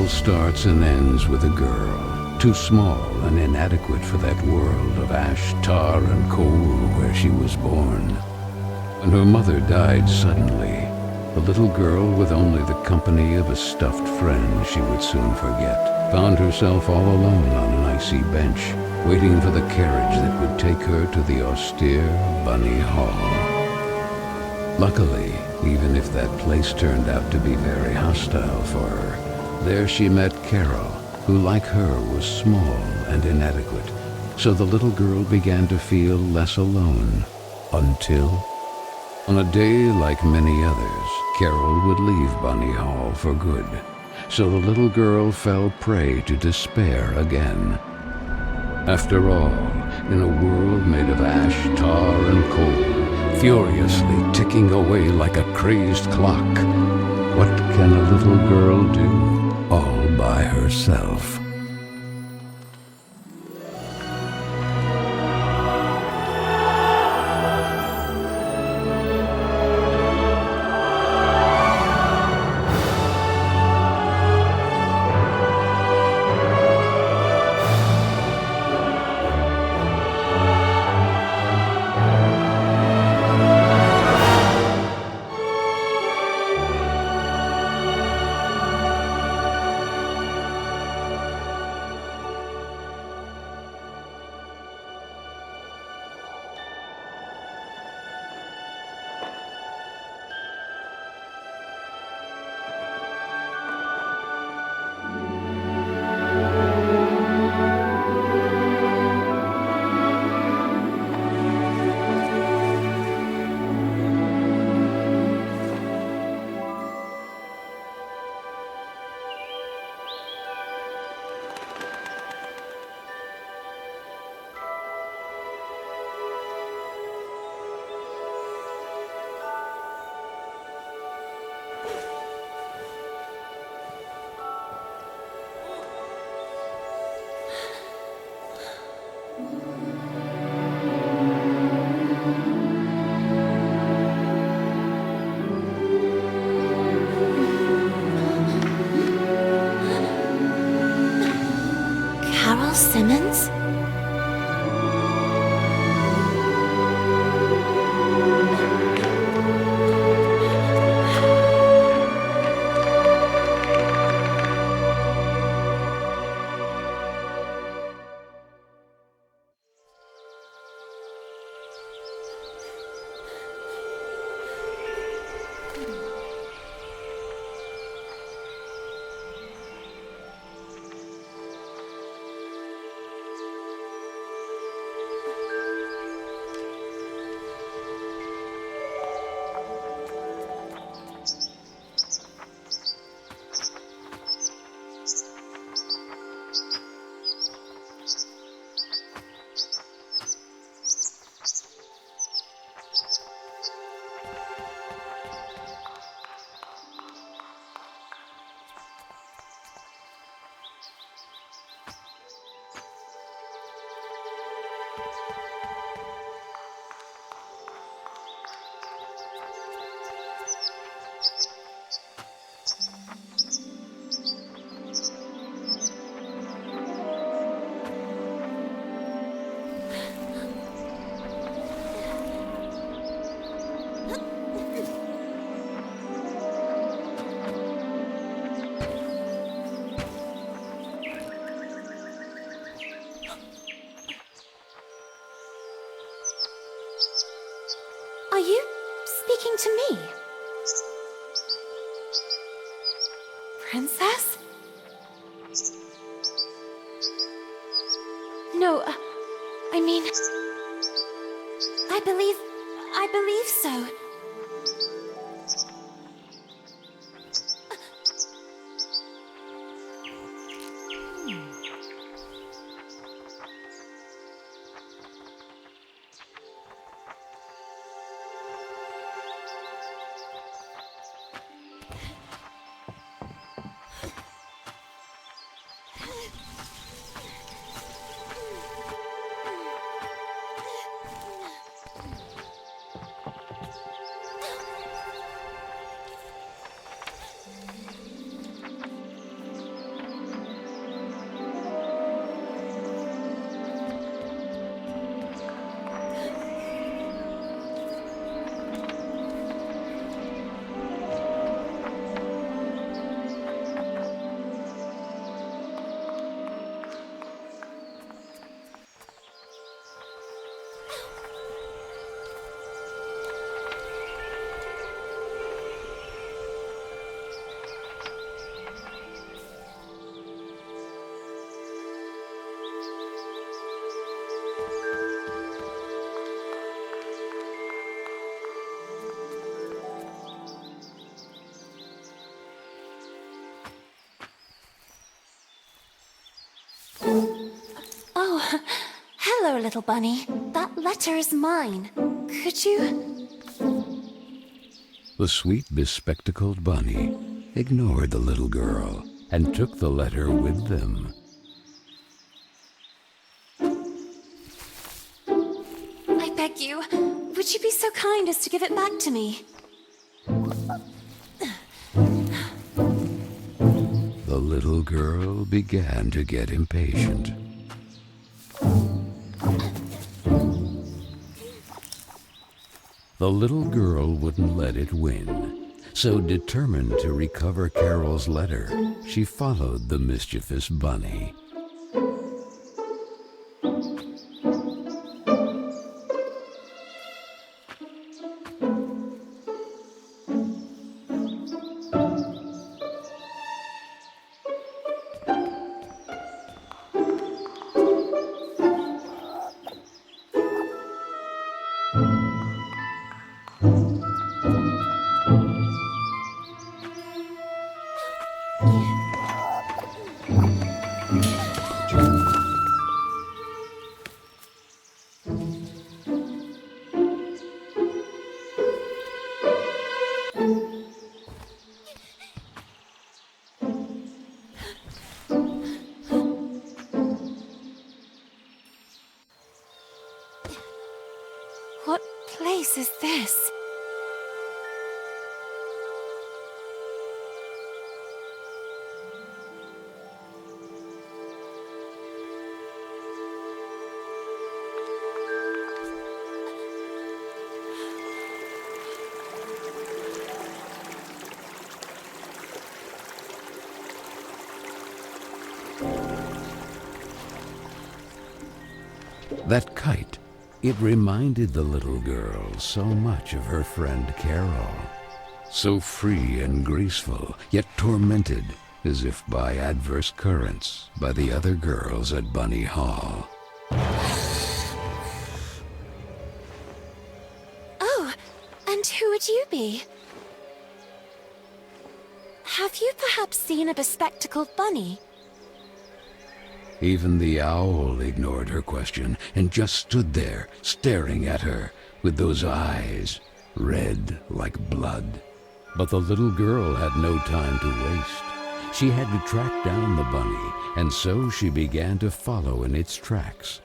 starts and ends with a girl, too small and inadequate for that world of ash, tar, and coal where she was born. When her mother died suddenly, the little girl, with only the company of a stuffed friend she would soon forget, found herself all alone on an icy bench, waiting for the carriage that would take her to the austere Bunny Hall. Luckily, even if that place turned out to be very hostile for her, there she met Carole, who like her was small and inadequate, so the little girl began to feel less alone, until, on a day like many others, Carole would leave Bunny Hall for good, so the little girl fell prey to despair again. After all, in a world made of ash, tar, and coal, furiously ticking away like a crazed clock, what can a little girl do all by herself? Carole Simmons? Are you speaking to me? Princess? No, I mean... I believe so. Hello, little bunny. That letter is mine. Could you... The sweet, bespectacled bunny ignored the little girl and took the letter with them. I beg you, would you be so kind as to give it back to me? The little girl began to get impatient. The little girl wouldn't let it win, so determined to recover Carole's letter, she followed the mischievous bunny. What place is this? That kite, it reminded the little girl so much of her friend Carole. So free and graceful, yet tormented, as if by adverse currents, by the other girls at Bunny Hall. Oh, and who would you be? Have you perhaps seen a bespectacled bunny? Even the owl ignored her question and just stood there, staring at her, with those eyes, red like blood. But the little girl had no time to waste. She had to track down the bunny, and so she began to follow in its tracks.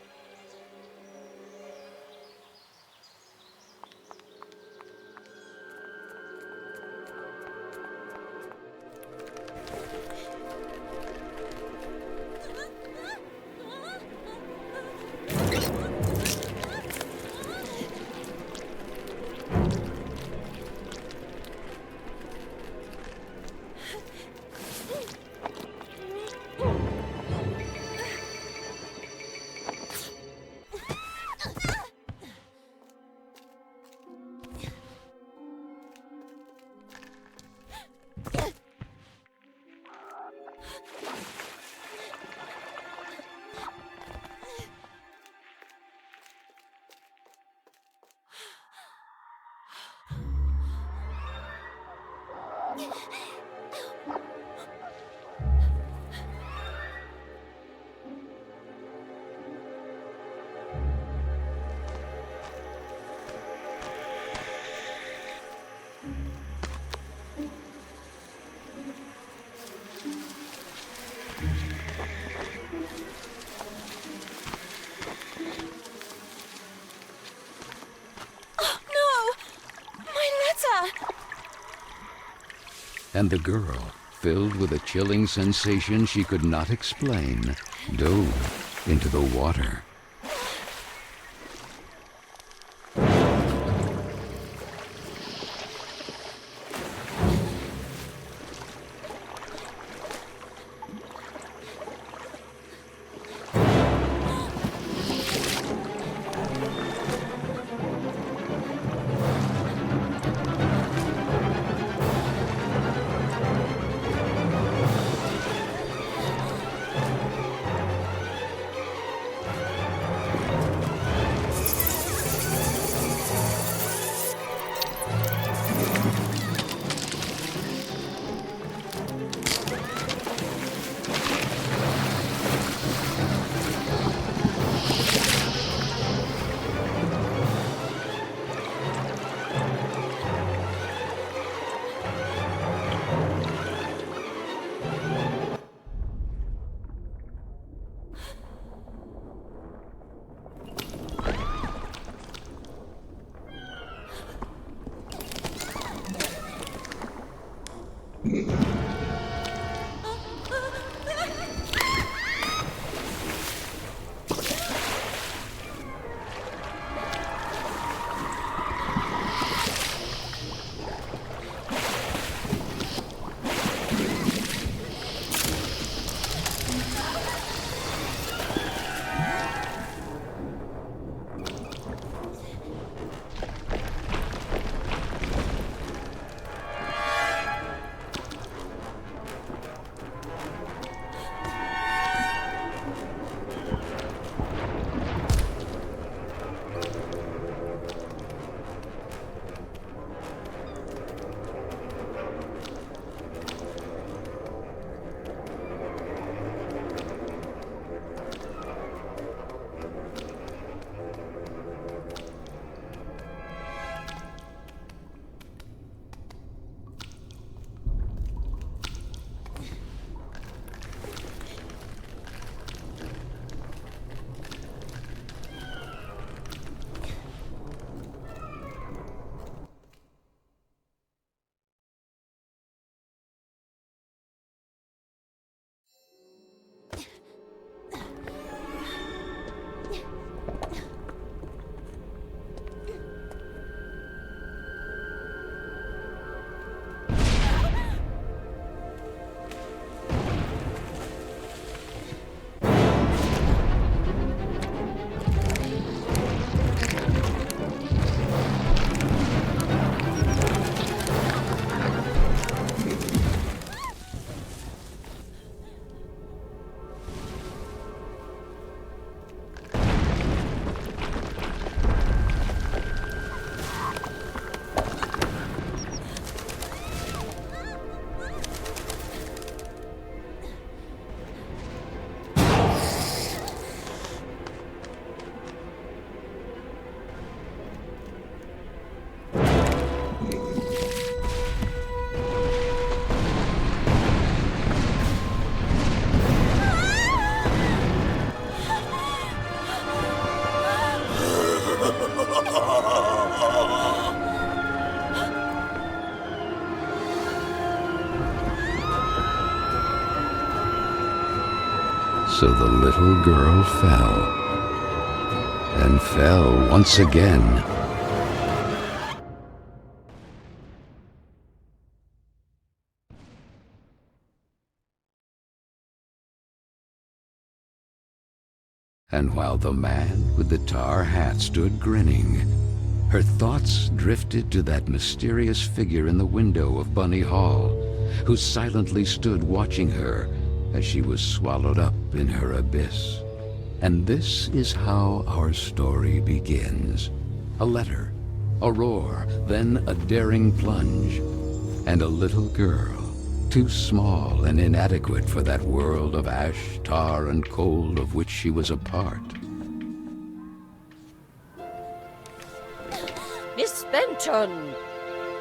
And the girl, filled with a chilling sensation she could not explain, dove into the water. So the little girl fell, and fell once again. And while the man with the tar hat stood grinning, her thoughts drifted to that mysterious figure in the window of Bunny Hall, who silently stood watching her as she was swallowed up in her abyss. And this is how our story begins. A letter, a roar, then a daring plunge, and a little girl, too small and inadequate for that world of ash, tar, and coal of which she was a part. Miss Benton,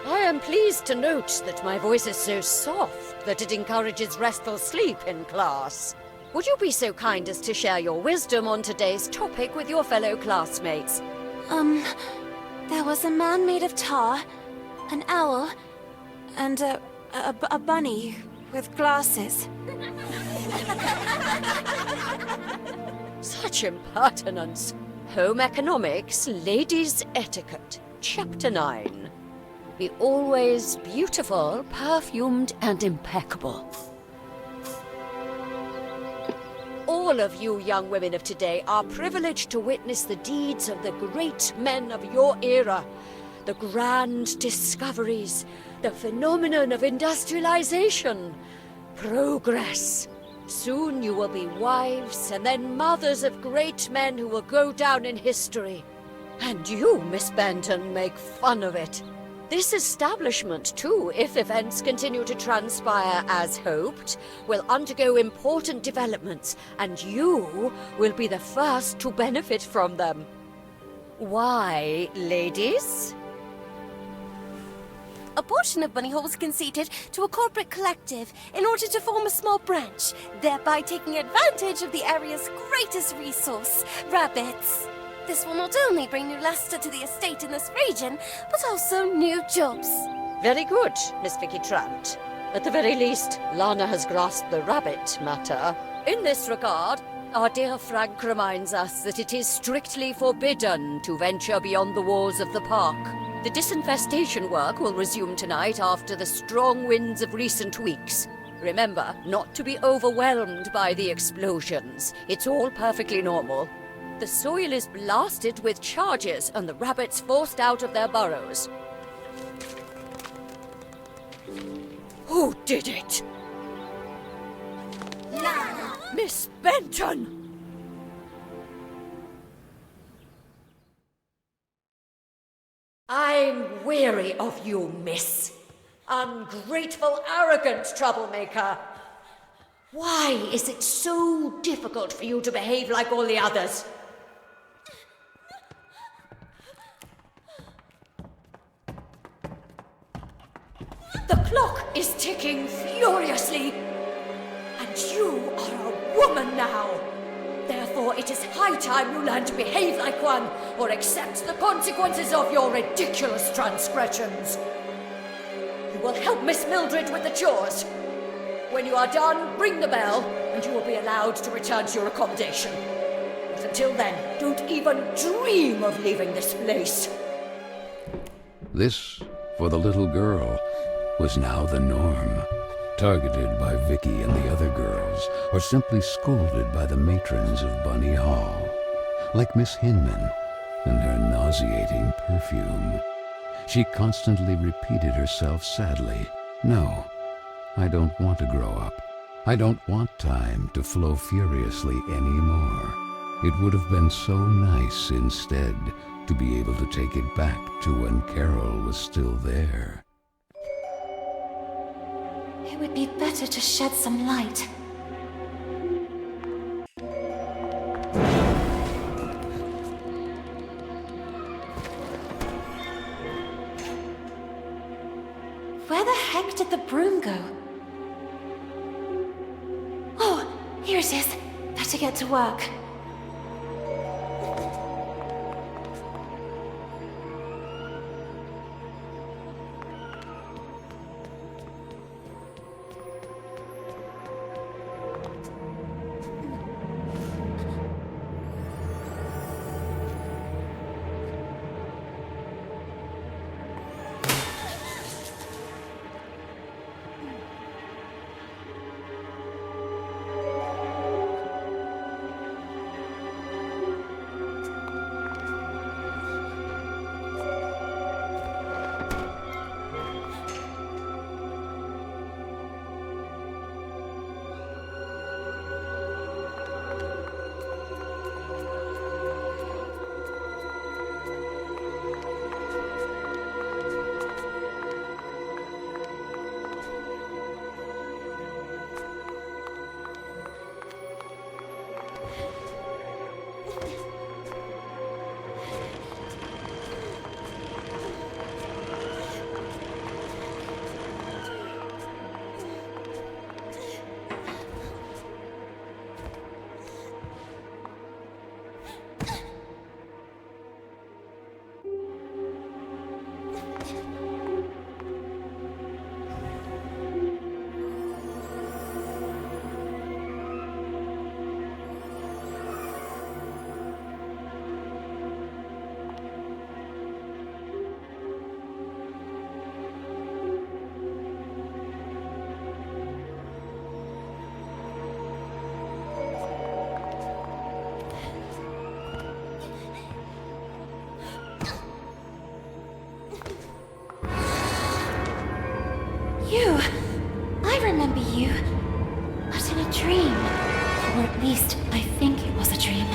I am pleased to note that my voice is so soft that it encourages restful sleep in class. Would you be so kind as to share your wisdom on today's topic with your fellow classmates? There was a man made of tar, an owl, and a bunny with glasses. Such impertinence. Home Economics, Ladies' Etiquette, Chapter 9. Be always beautiful, perfumed, and impeccable. All of you young women of today are privileged to witness the deeds of the great men of your era, the grand discoveries, the phenomenon of industrialization, progress. Soon you will be wives and then mothers of great men who will go down in history. And you, Miss Benton, make fun of it. This establishment, too, if events continue to transpire as hoped, will undergo important developments, and you will be the first to benefit from them. Why, ladies? A portion of Bunny Hall was conceded to a corporate collective in order to form a small branch, thereby taking advantage of the area's greatest resource, rabbits. This will not only bring new luster to the estate in this region, but also new jobs. Very good, Miss Vicky Trant. At the very least, Lana has grasped the rabbit matter. In this regard, our dear Frank reminds us that it is strictly forbidden to venture beyond the walls of the park. The disinfestation work will resume tonight after the strong winds of recent weeks. Remember, not to be overwhelmed by the explosions. It's all perfectly normal. The soil is blasted with charges and the rabbits forced out of their burrows. Who did it? Lana! Miss Benton! I'm weary of you, miss. Ungrateful, arrogant troublemaker. Why is it so difficult for you to behave like all the others? The clock is ticking furiously, and you are a woman now. Therefore, it is high time you learn to behave like one, or accept the consequences of your ridiculous transgressions. You will help Miss Mildred with the chores. When you are done, ring the bell, and you will be allowed to return to your accommodation. But until then, don't even dream of leaving this place. This, for the little girl, was now the norm. Targeted by Vicky and the other girls, or simply scolded by the matrons of Bunny Hall. Like Miss Hinman and her nauseating perfume. She constantly repeated herself sadly, "No, I don't want to grow up. I don't want time to flow furiously anymore. It would have been so nice instead to be able to take it back to when Carole was still there." It would be better to shed some light. Where the heck did the broom go? Oh, here it is. Better get to work. You! I remember you. But in a dream. Or at least, I think it was a dream.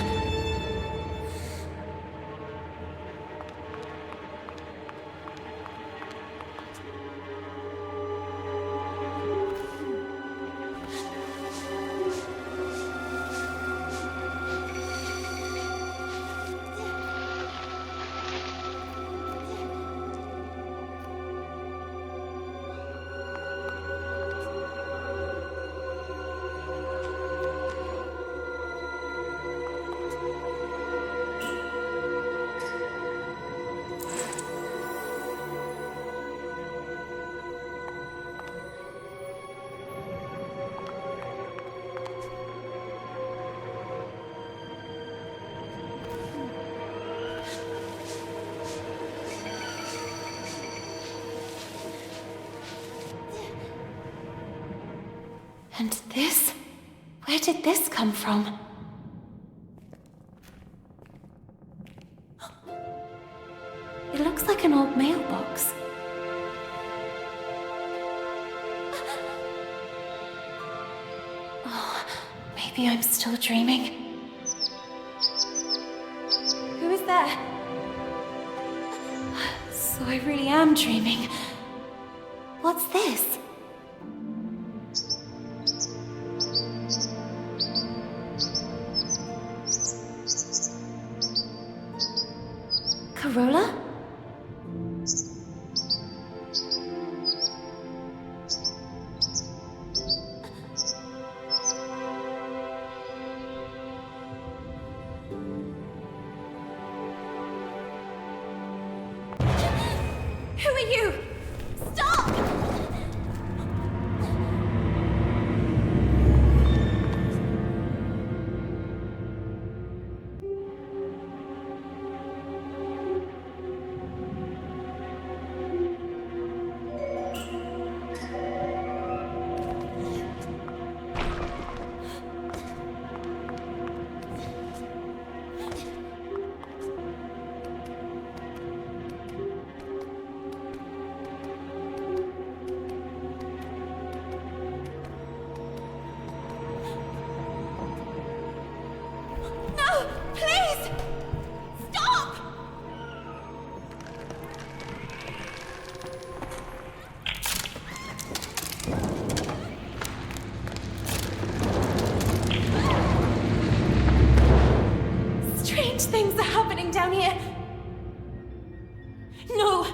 And this? Where did this come from? It looks like an old mailbox. Oh, maybe I'm still dreaming. Who is there? So I really am dreaming. What's this? Corolla? Who are you? Stop! No! Please! Stop! Strange things are happening down here. No!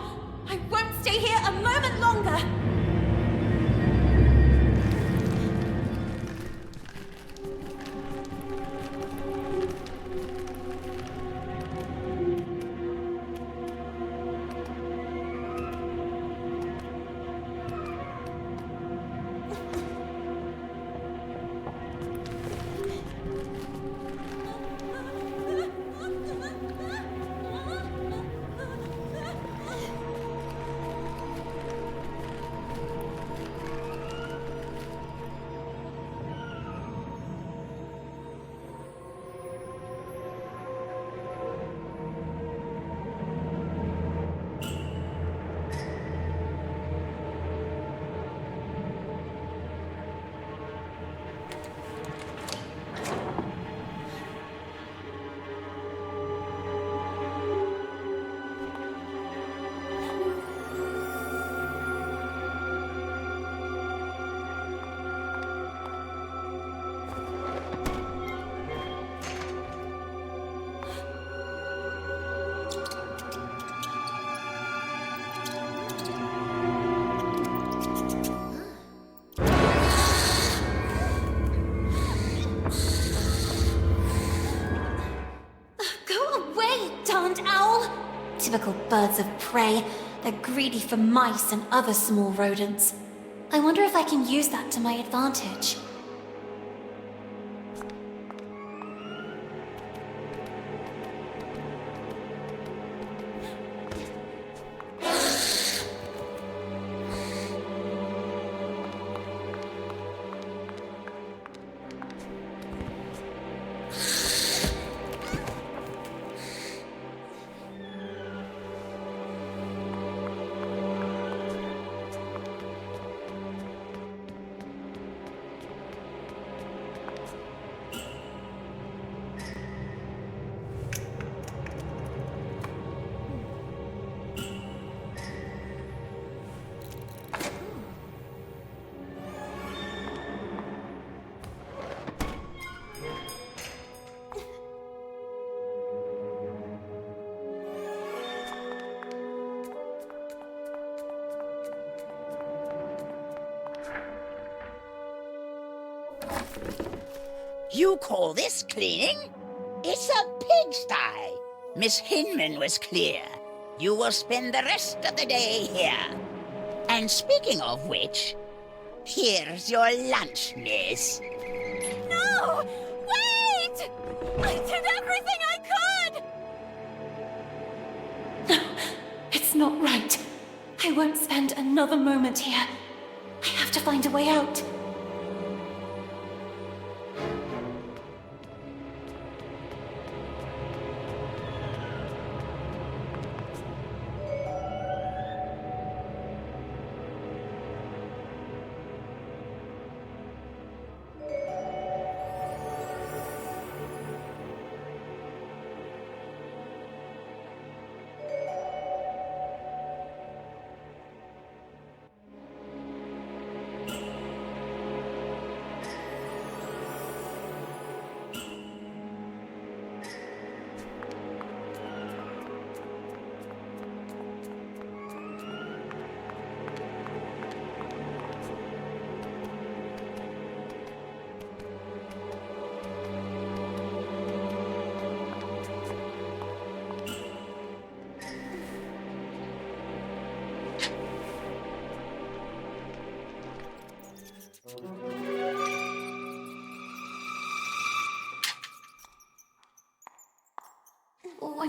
I won't stay here a moment longer! Typical birds of prey. They're greedy for mice and other small rodents. I wonder if I can use that to my advantage. You call this cleaning? It's a pigsty. Miss Hinman was clear. You will spend the rest of the day here. And speaking of which, here's your lunch, miss. No! Wait! I did everything I could! It's not right. I won't spend another moment here. I have to find a way out.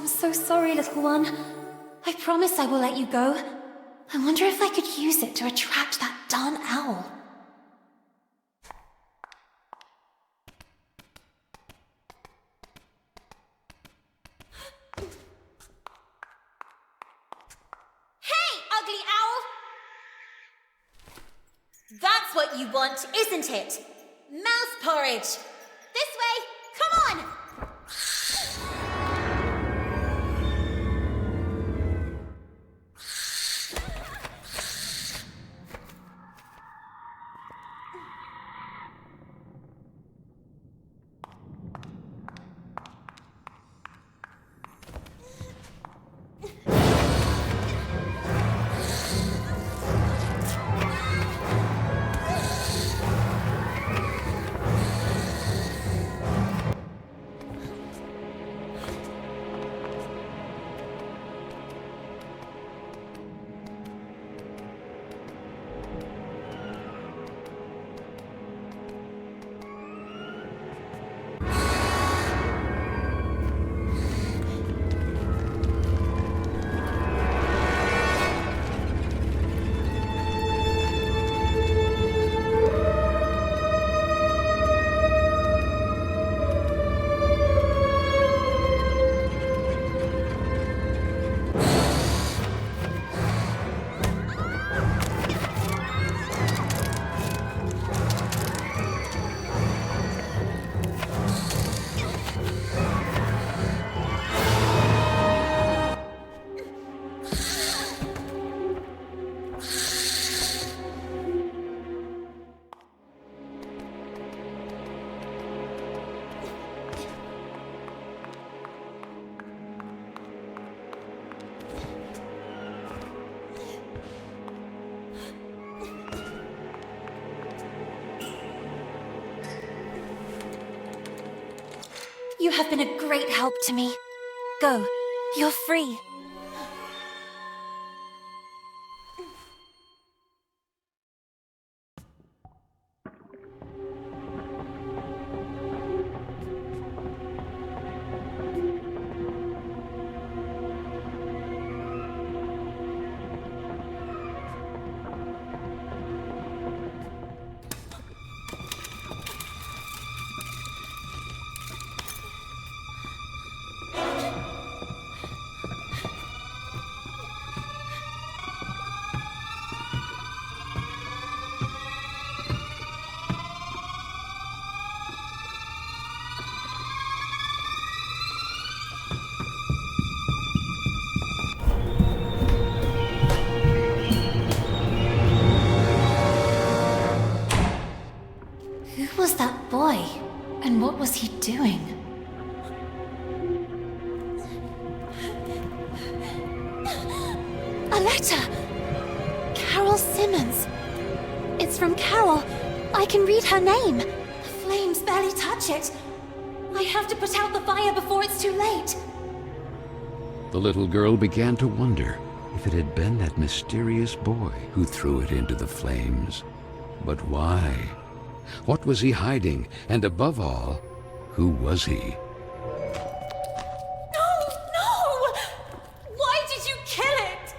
I'm so sorry, little one. I promise I will let you go. I wonder if I could use it to attract that darn owl. Hey, ugly owl! That's what you want, isn't it? Mouse porridge! This way! Come on! You have been a great help to me. Go. You're free. Who was that boy? And what was he doing? A letter! Carole Simmons. It's from Carole. I can read her name. The flames barely touch it. I have to put out the fire before it's too late. The little girl began to wonder if it had been that mysterious boy who threw it into the flames. But why? What was he hiding? And above all, who was he? No! No! Why did you kill it?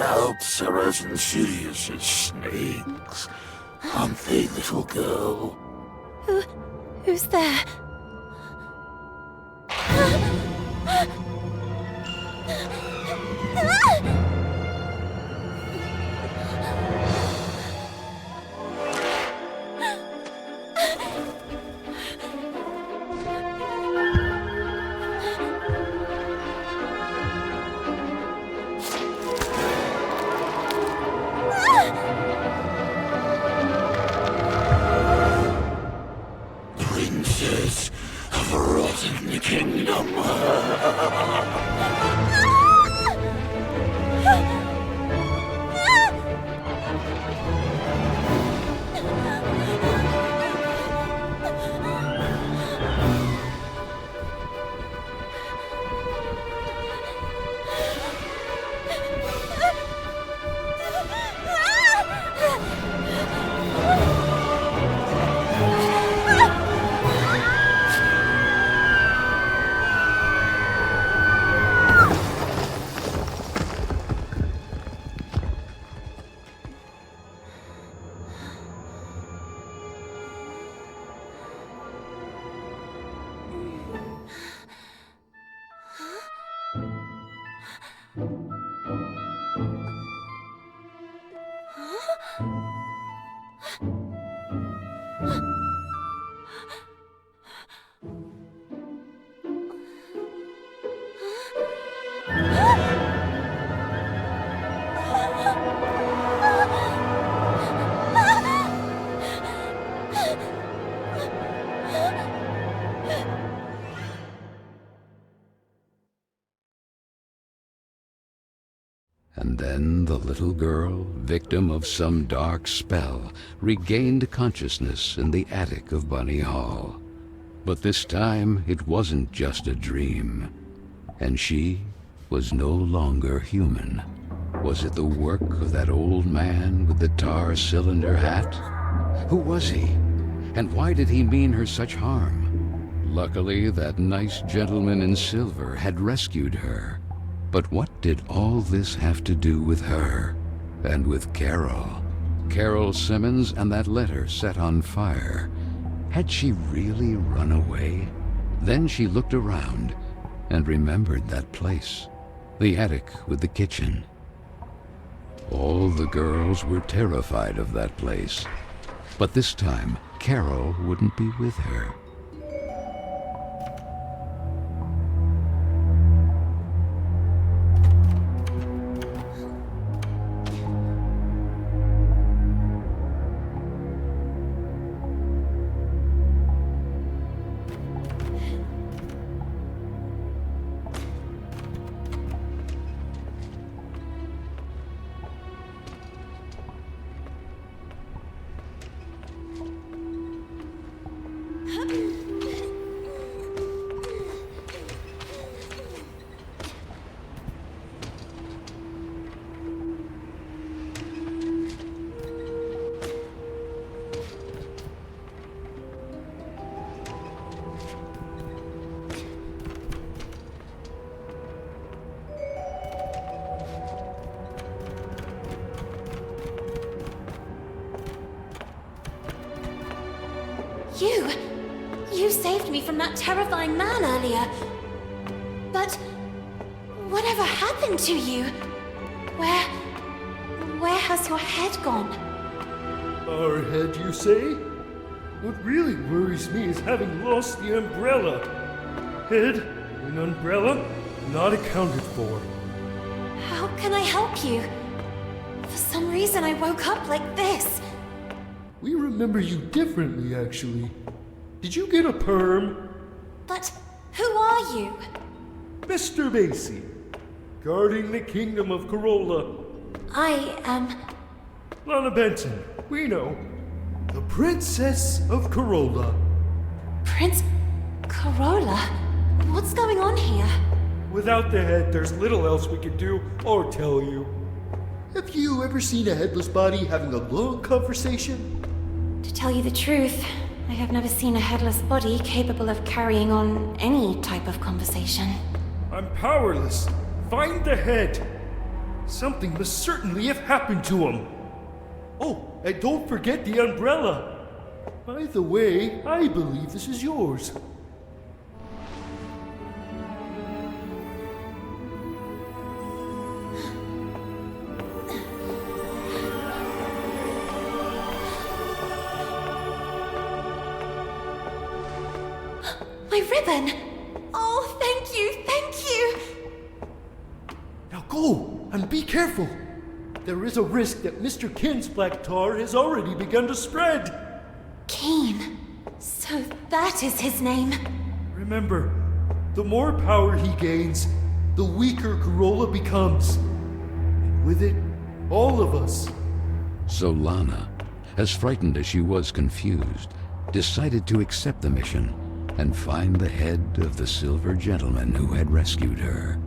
scalps are as insidious as snakes. Aren't they, little girl? Who's there? Princess of a rotten kingdom. And then the little girl, victim of some dark spell, regained consciousness in the attic of Bunny Hall. But this time it wasn't just a dream, and she was no longer human. Was it the work of that old man with the tar cylinder hat? Who was he? And why did he mean her such harm? Luckily, that nice gentleman in silver had rescued her. But what did all this have to do with her? And with Carole? Carole Simmons and that letter set on fire. Had she really run away? Then she looked around and remembered that place. The attic with the kitchen. All the girls were terrified of that place. But this time, Carole wouldn't be with her. You saved me from that terrifying man earlier. But whatever happened to you? Where has your head gone? Our head, you say? What really worries me is having lost the umbrella. Head and umbrella not accounted for. How can I help you? For some reason I woke up like this. We remember you differently, actually. Did you get a perm? But who are you? Mr. Macy, guarding the kingdom of Corolla. I am... Lana Benton, we know. The Princess of Corolla. Prince... Corolla? What's going on here? Without the head, there's little else we can do or tell you. Have you ever seen a headless body having a long conversation? To tell you the truth, I have never seen a headless body capable of carrying on any type of conversation. I'm powerless. Find the head. Something must certainly have happened to him. Oh, and don't forget the umbrella. By the way, I believe this is yours. My ribbon! Oh, thank you, thank you! Now go, and be careful. There is a risk that Mr. Kin's black tar has already begun to spread. Keen. So that is his name. Remember, the more power he gains, the weaker Corolla becomes. And with it, all of us. So Lana, as frightened as she was confused, decided to accept the mission and find the head of the silver gentleman who had rescued her.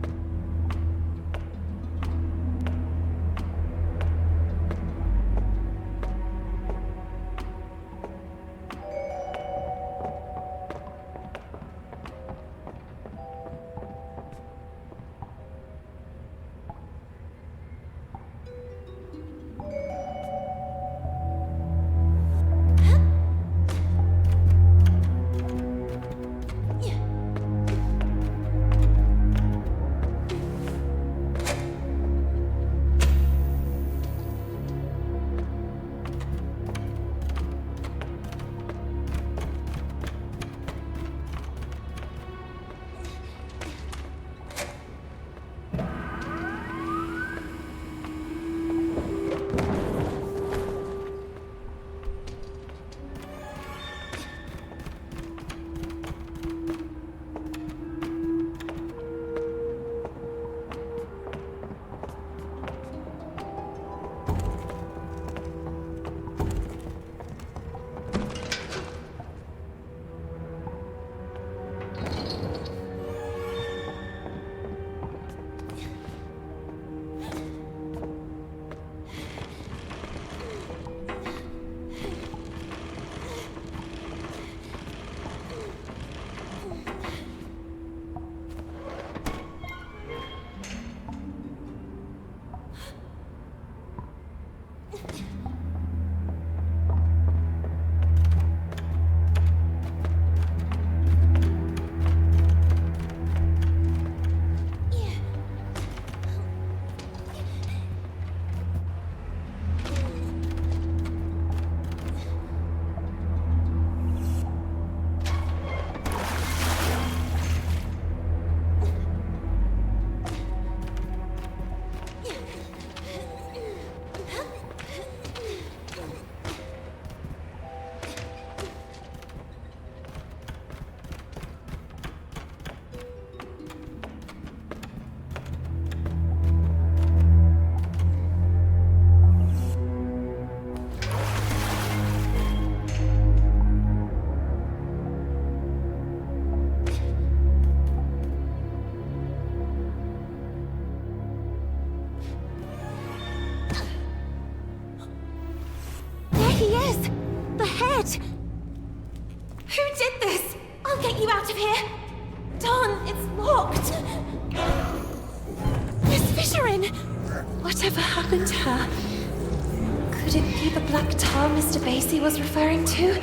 He is! The head! Who did this? I'll get you out of here! Don, it's locked! Miss Fisherin! Whatever happened to her? Could it be the black tar Mr. Basie was referring to?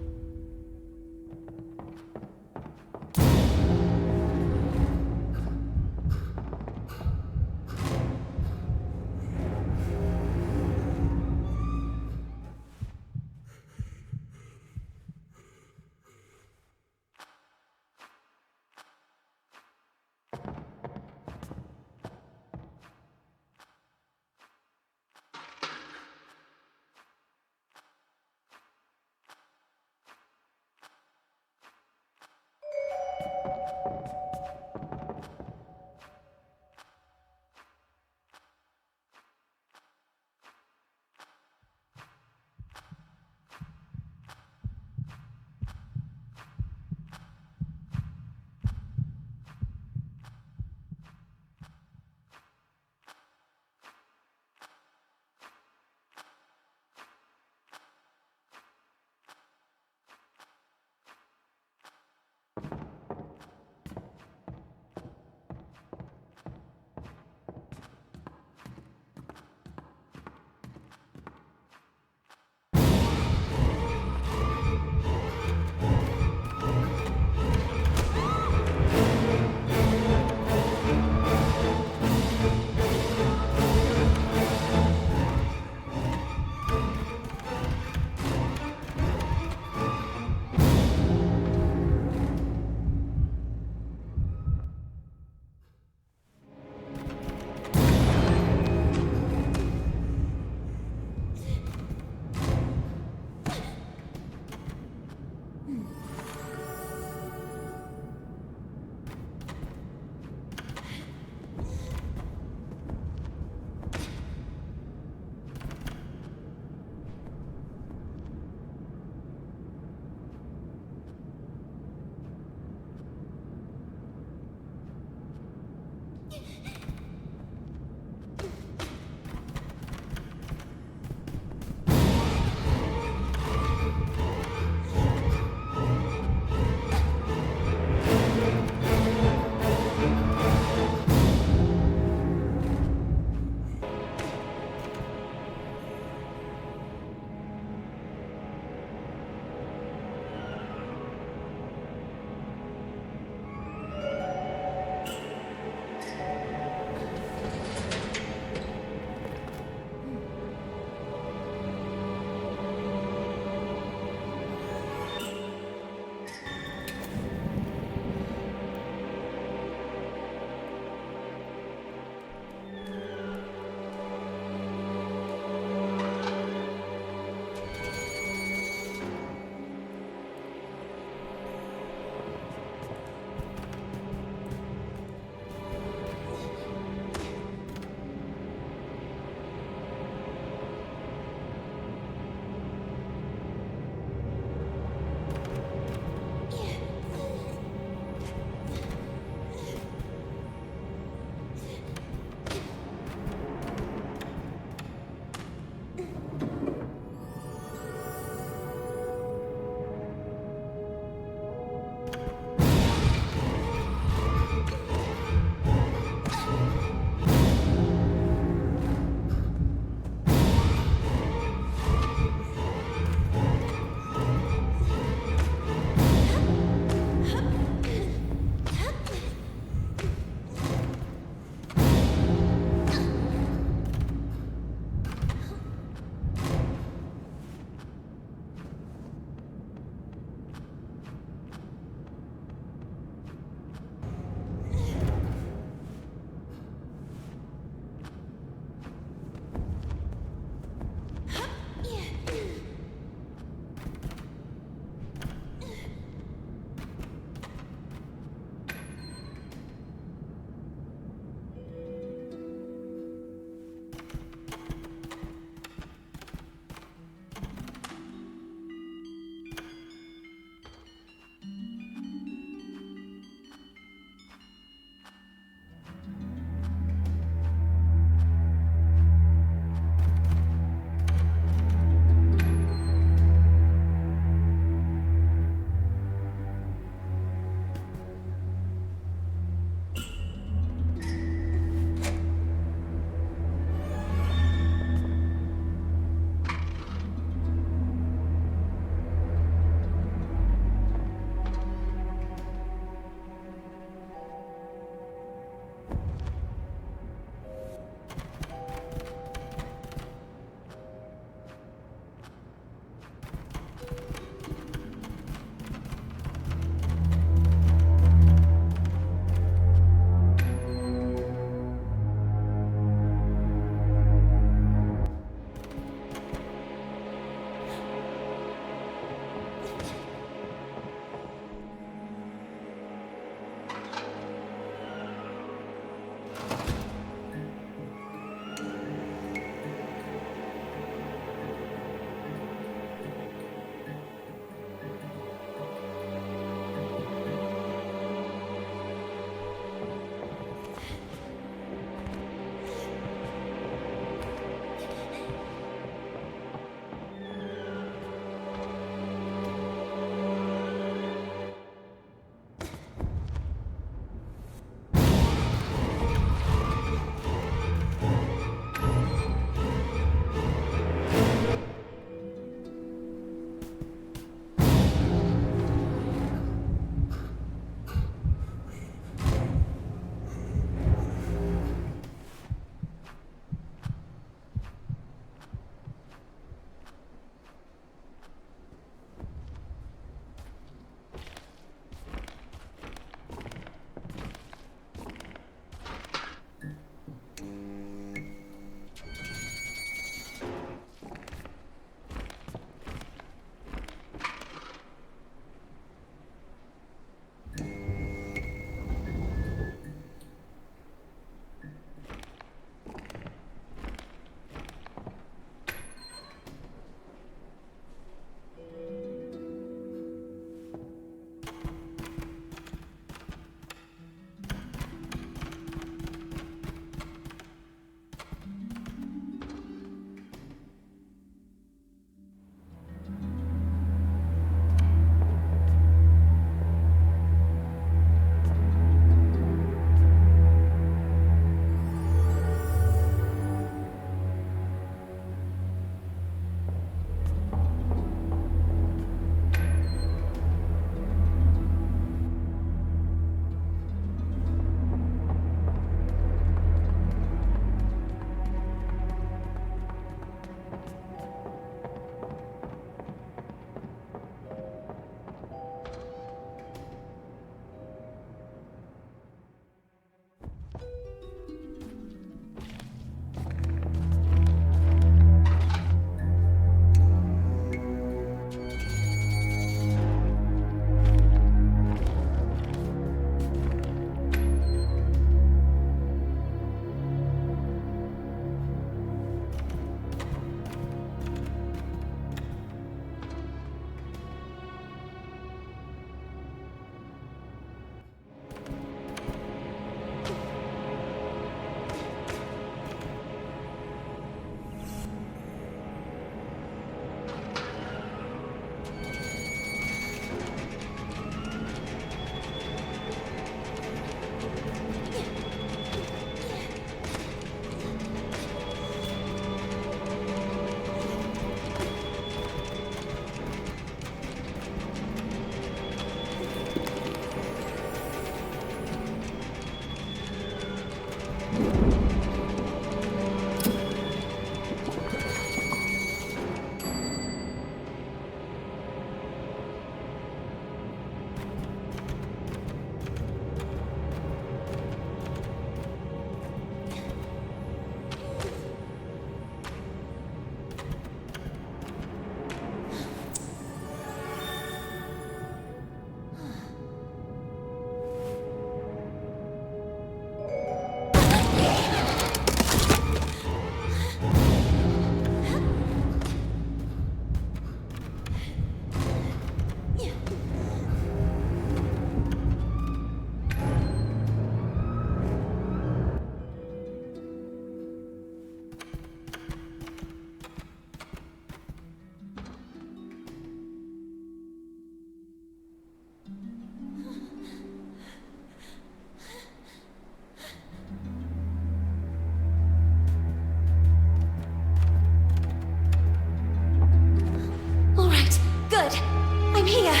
here.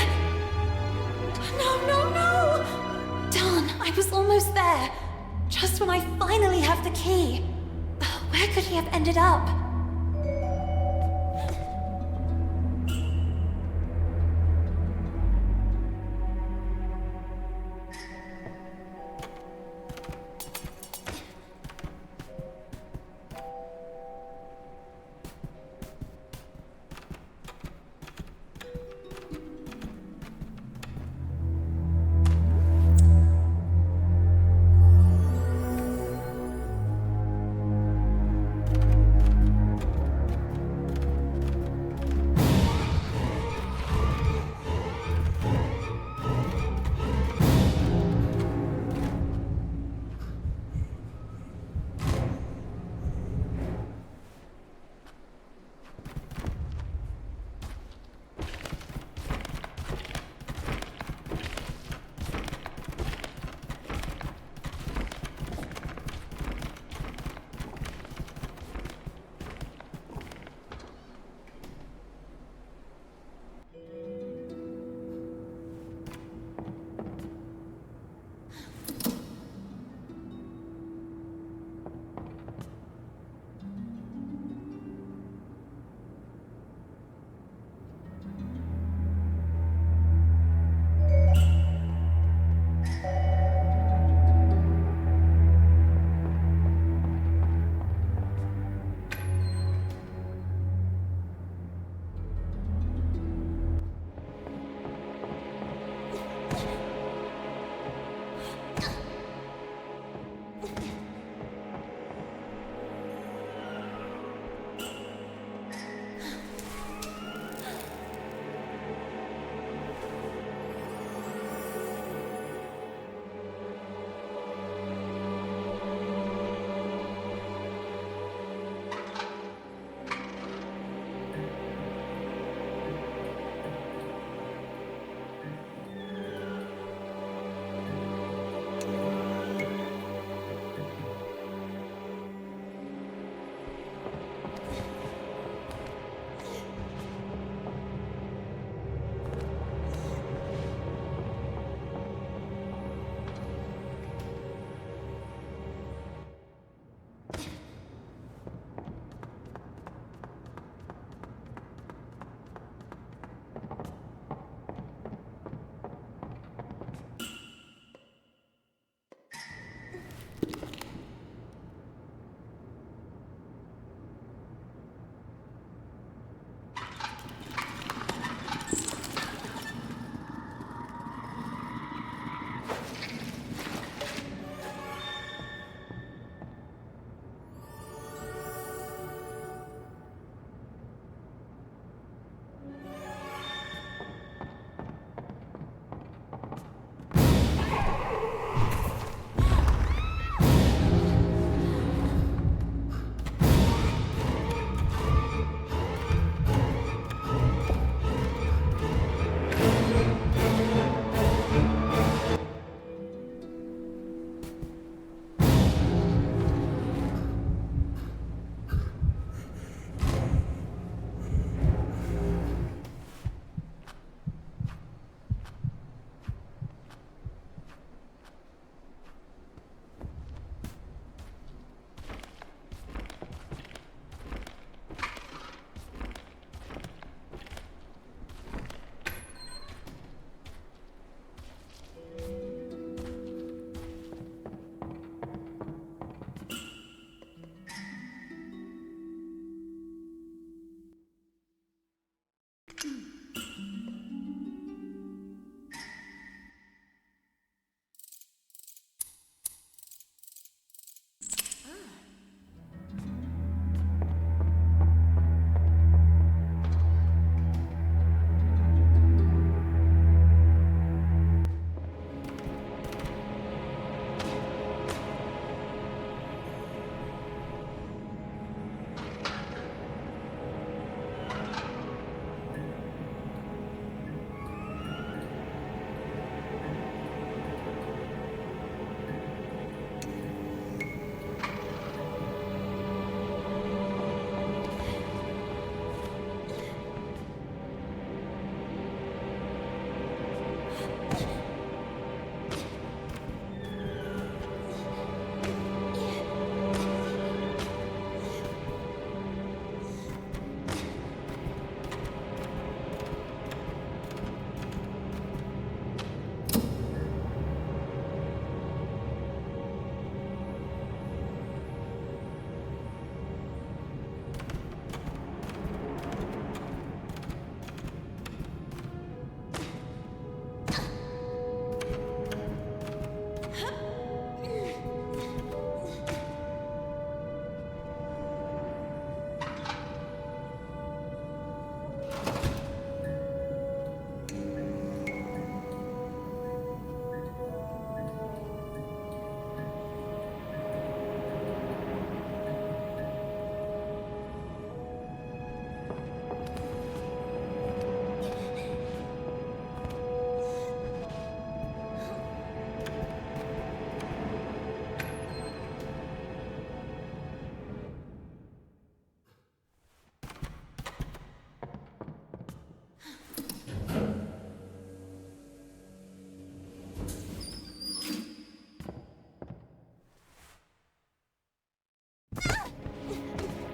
No, no, no! Darn, I was almost there. Just when I finally have the key. Where could he have ended up?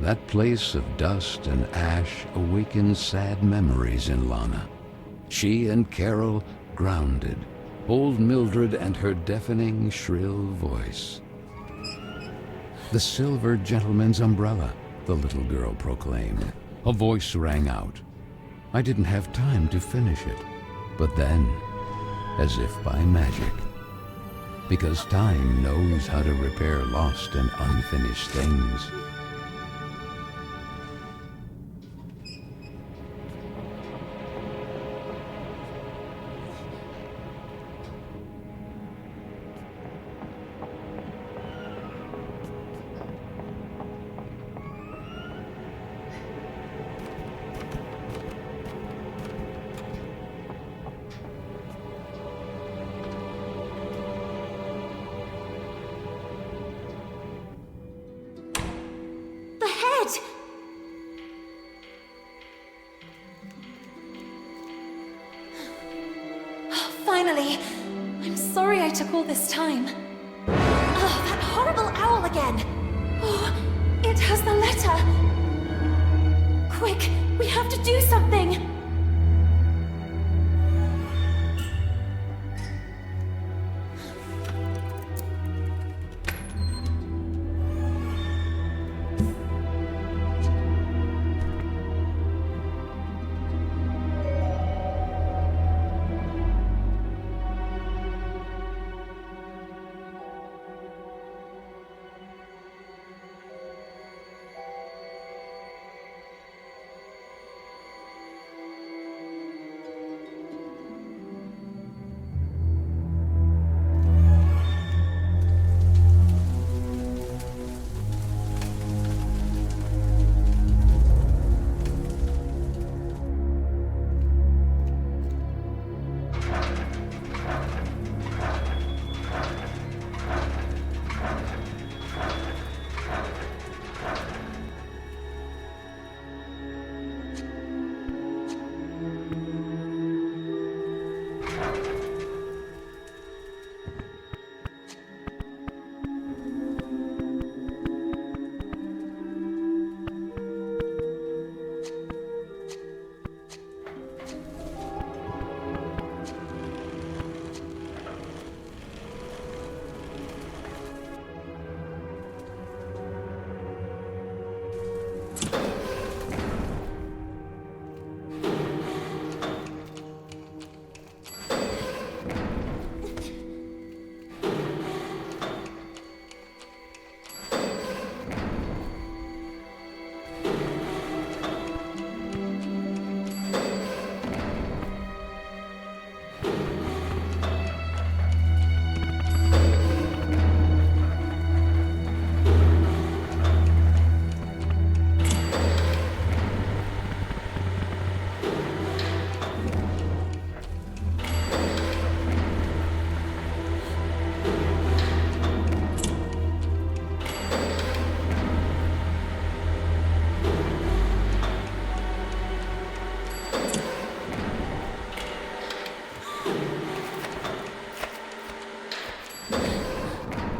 That place of dust and ash awakened sad memories in Lana. She and Carole grounded, old Mildred and her deafening, shrill voice. "The silver gentleman's umbrella," the little girl proclaimed. A voice rang out. I didn't have time to finish it, but then, as if by magic, because time knows how to repair lost and unfinished things. The head! Oh, finally! I'm sorry I took all this time. Oh, that horrible owl again! Oh, it has the letter! Quick, we have to do something!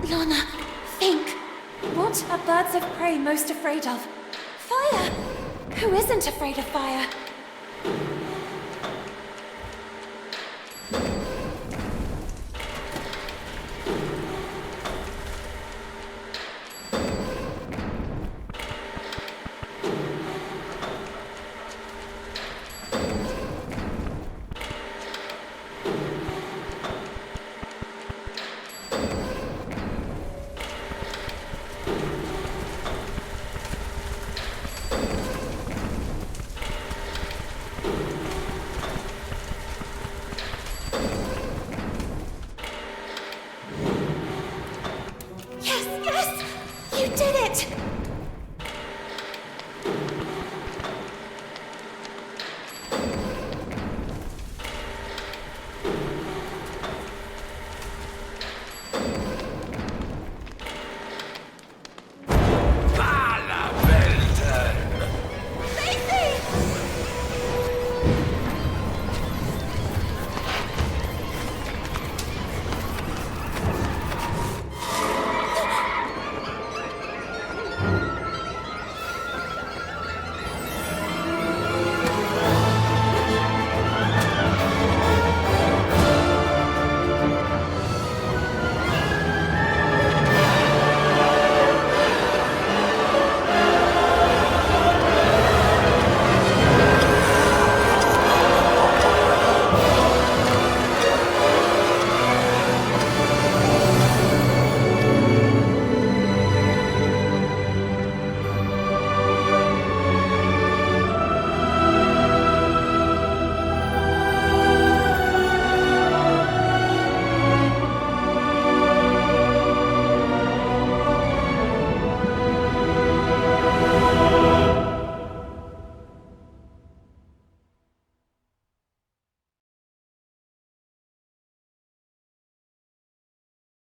Lana, think. What are birds of prey most afraid of? Fire! Who isn't afraid of fire?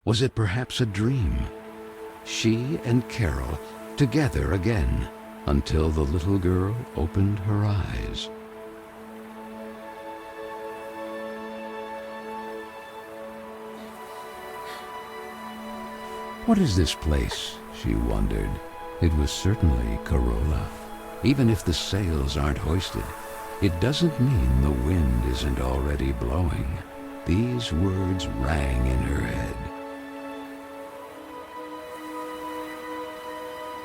Was it perhaps a dream? She and Carole together again until the little girl opened her eyes. What is this place? She wondered. It was certainly Corolla. Even if the sails aren't hoisted, it doesn't mean the wind isn't already blowing. These words rang in her head.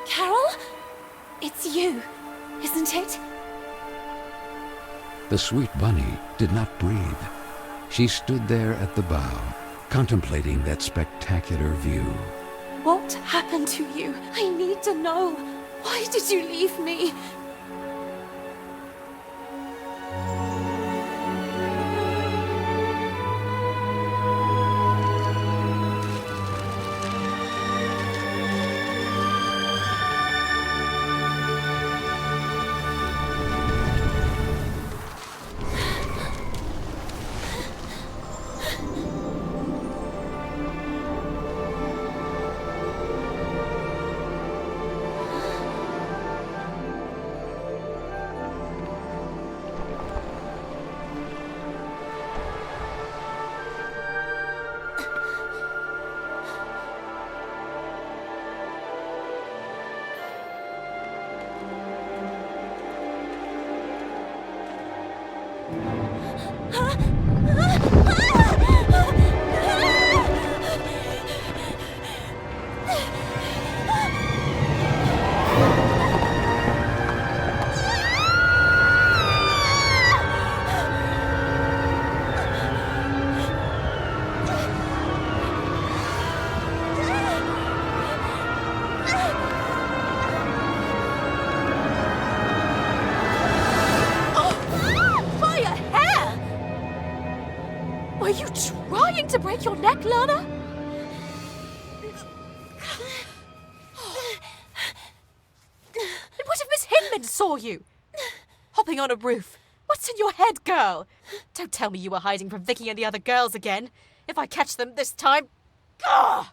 Carole? It's you, isn't it? The sweet bunny did not breathe. She stood there at the bow, contemplating that spectacular view. What happened to you? I need to know. Why did you leave me? Are you trying to break your neck, Lana? And what if Miss Hinman saw you? Hopping on a roof. What's in your head, girl? Don't tell me you were hiding from Vicky and the other girls again. If I catch them this time... Gah!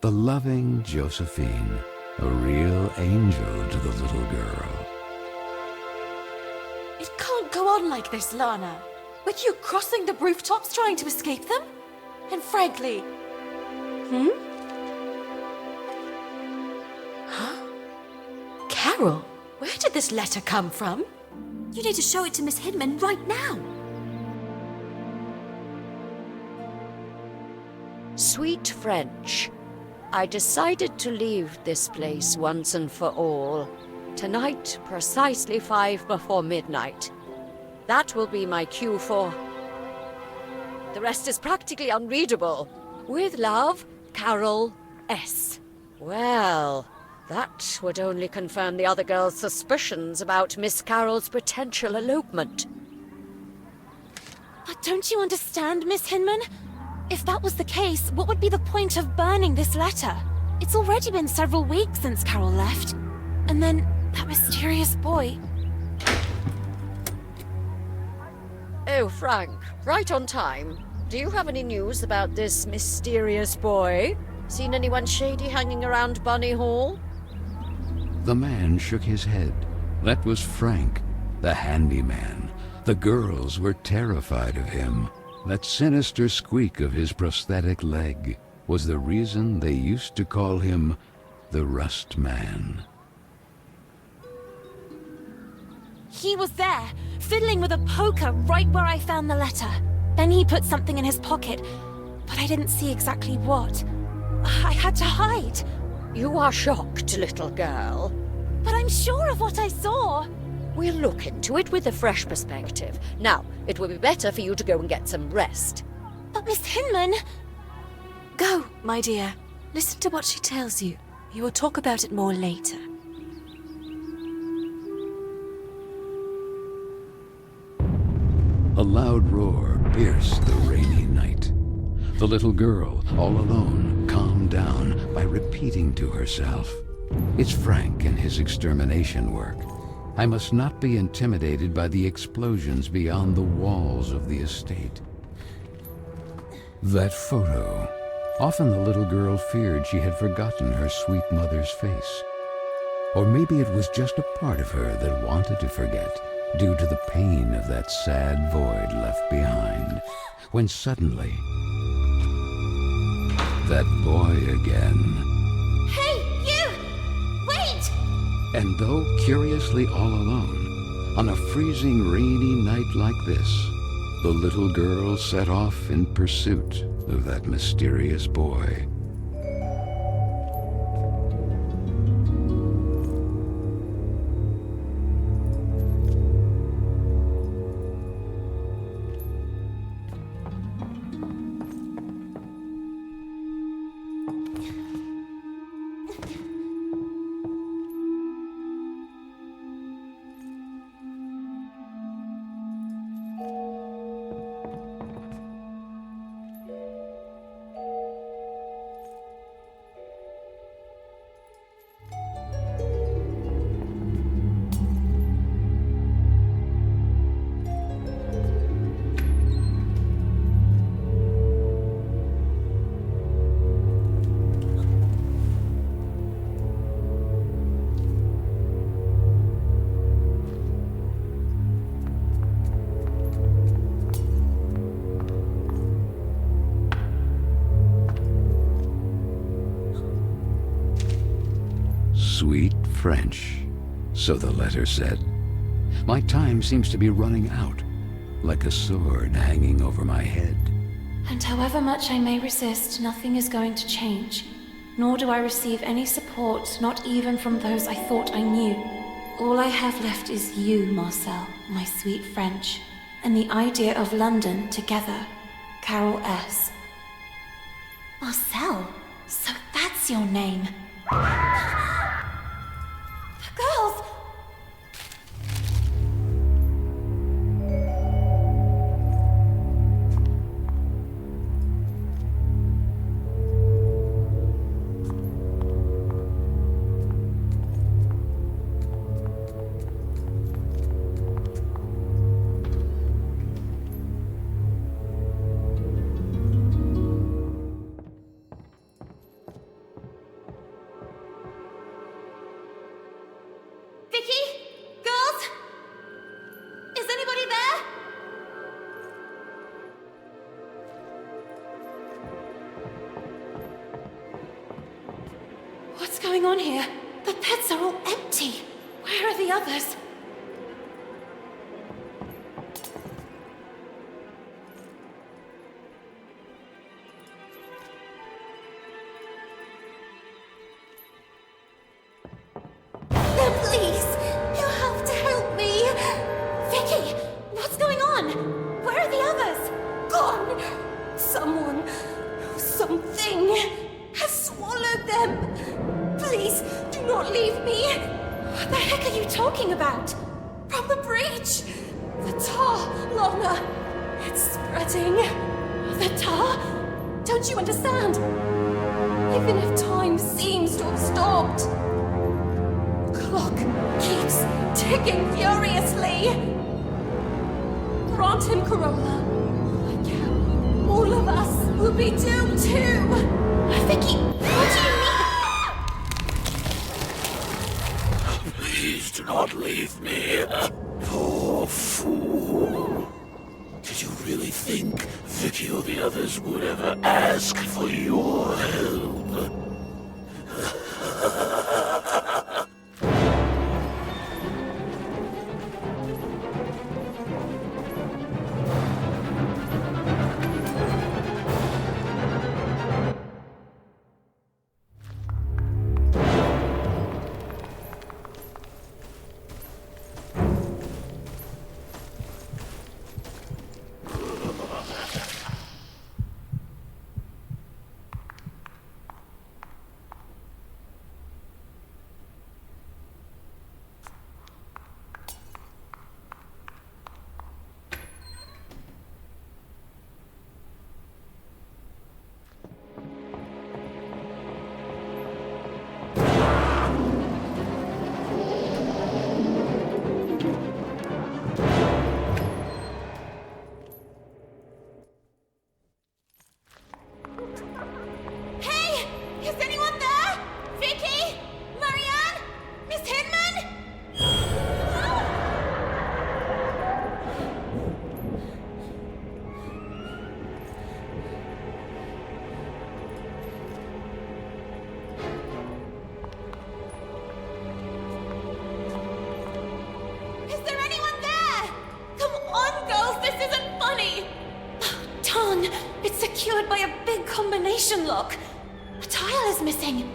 The loving Josephine, a real angel to the little girl. It can't go on like this, Lana. With you crossing the rooftops trying to escape them? And frankly... Huh? Carole, where did this letter come from? You need to show it to Miss Hinman right now. Sweet French, I decided to leave this place once and for all. Tonight, precisely 5 before midnight. That will be my cue for... The rest is practically unreadable. With love, Carole S. Well, that would only confirm the other girls' suspicions about Miss Carole's potential elopement. But don't you understand, Miss Hinman? If that was the case, what would be the point of burning this letter? It's already been several weeks since Carole left. And then, that mysterious boy... Oh, Frank, right on time. Do you have any news about this mysterious boy? Seen anyone shady hanging around Bunny Hall? The man shook his head. That was Frank, the handyman. The girls were terrified of him. That sinister squeak of his prosthetic leg was the reason they used to call him the Rust Man. He was there, fiddling with a poker right where I found the letter. Then he put something in his pocket, but I didn't see exactly what. I had to hide. You are shocked, little girl. But I'm sure of what I saw. We'll look into it with a fresh perspective. Now, it will be better for you to go and get some rest. But Miss Hinman... Go, my dear. Listen to what she tells you. We will talk about it more later. A loud roar pierced the rainy night. The little girl, all alone, calmed down by repeating to herself, "It's Frank and his extermination work. I must not be intimidated by the explosions beyond the walls of the estate." That photo, Often the little girl feared she had forgotten her sweet mother's face. Or maybe it was just a part of her that wanted to forget, due to the pain of that sad void left behind, when suddenly, that boy again. Hey, you! Wait! And though curiously all alone, on a freezing rainy night like this, the little girl set off in pursuit of that mysterious boy. Sweet French, so the letter said. My time seems to be running out, like a sword hanging over my head. And however much I may resist, nothing is going to change. Nor do I receive any support, not even from those I thought I knew. All I have left is you, Marcel, my sweet French, and the idea of London together. Carole S. Marcel? So that's your name. Girls! What's going on here? The pits are all empty. Where are the others? No, please! You have to help me! Vicky! What's going on? Where are the others? Gone! Someone, something, has swallowed them! Please, do not leave me! What the heck are you talking about? From the breach! The tar, Lana! It's spreading! The tar? Don't you understand? Even if time seems to have stopped, the clock keeps ticking furiously! Grant him Corolla. Like hell, all of us will be doomed too! Vicky, what do you mean? Please do not leave me. Poor fool. Did you really think Vicky or the others would ever ask for your help? secured by a big combination lock. A tile is missing.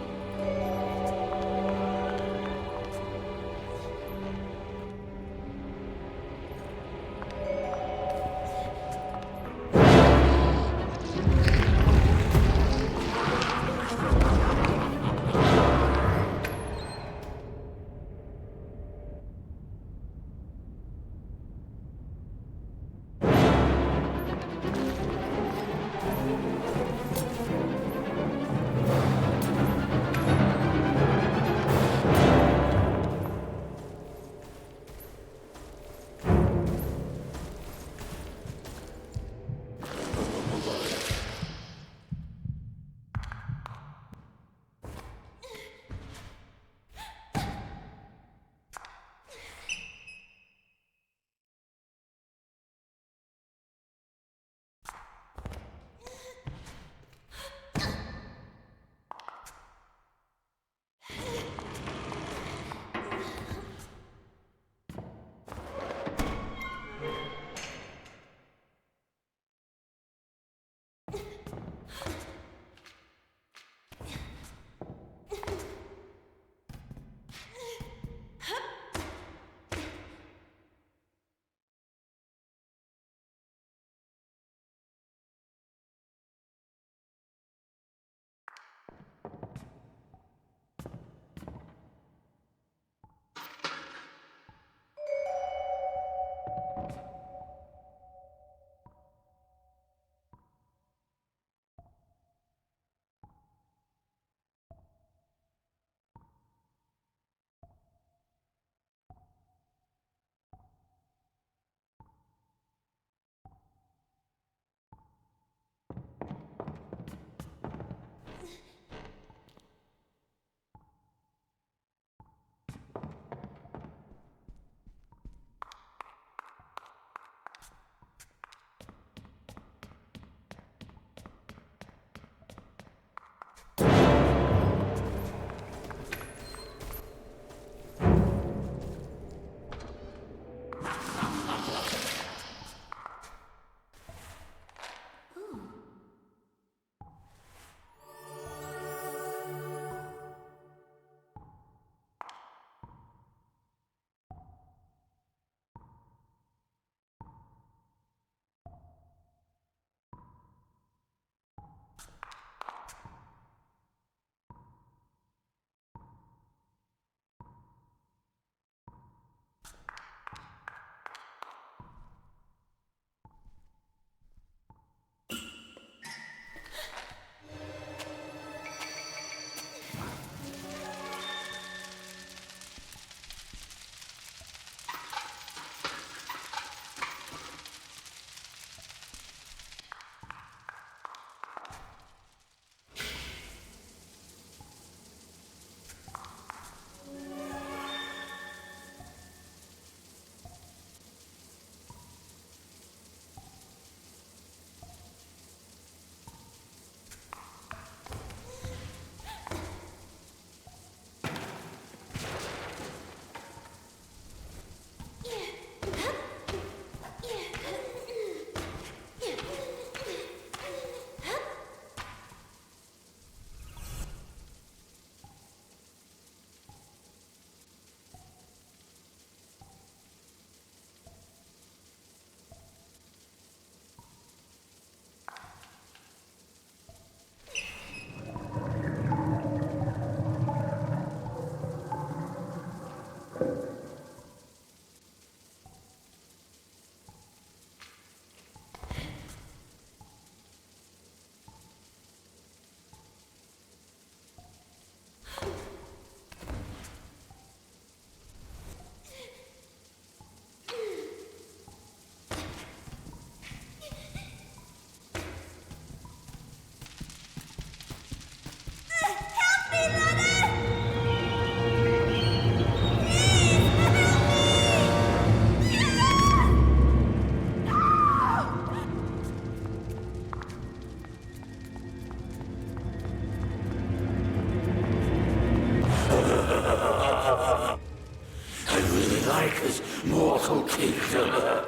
mortal kingdom.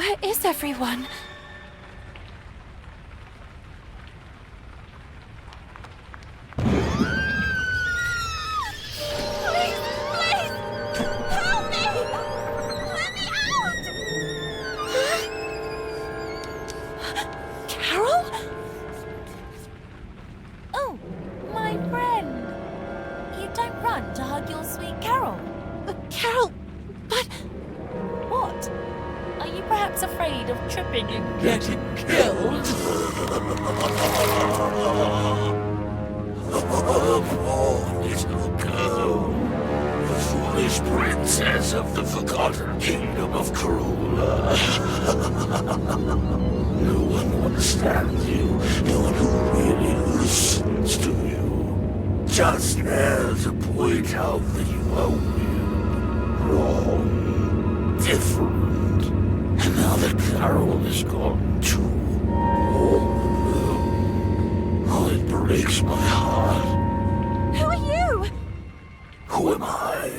Where is everyone? To hug your sweet Carole. Carole, but... What? Are you perhaps afraid of tripping and getting killed? Oh, little girl. The foolish princess of the forgotten kingdom of Corolla. No one understands you. No one who really listens to you. Just there to point out that you are weird, wrong, different. And now that Carole is gone too, oh, it breaks my heart. Who are you? Who am I?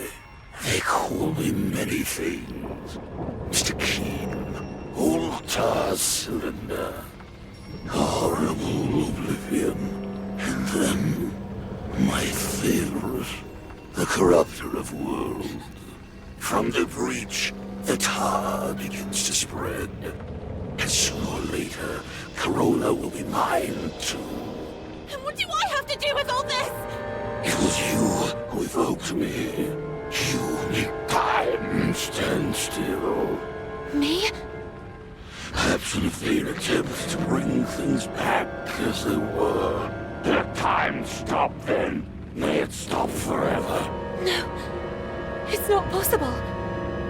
They call me many things. Mr. Keen, Old Cylinder, Horrible Oblivion, and then my favorite, the corrupter of worlds. From the breach, the tar begins to spread. And sooner or later, Corolla will be mine too. And what do I have to do with all this? It was you who evoked me. You make time stand still. Me? Perhaps in a vain attempt to bring things back as they were. Let time stop then. May it stop forever. No. It's not possible.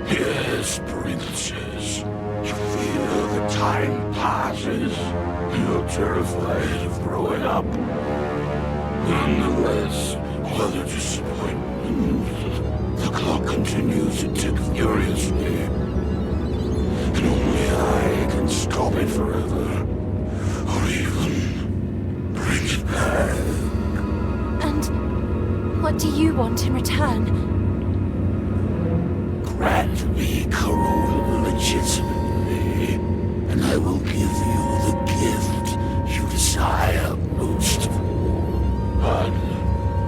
Yes, princess. You feel the time passes. You're terrified of growing up. Nonetheless, whether disappointment, the clock continues to tick furiously. And only I can stop it forever. Or even bring it back. And what do you want in return? Grant me Corolla legitimately, and I will give you the gift you desire most of all. But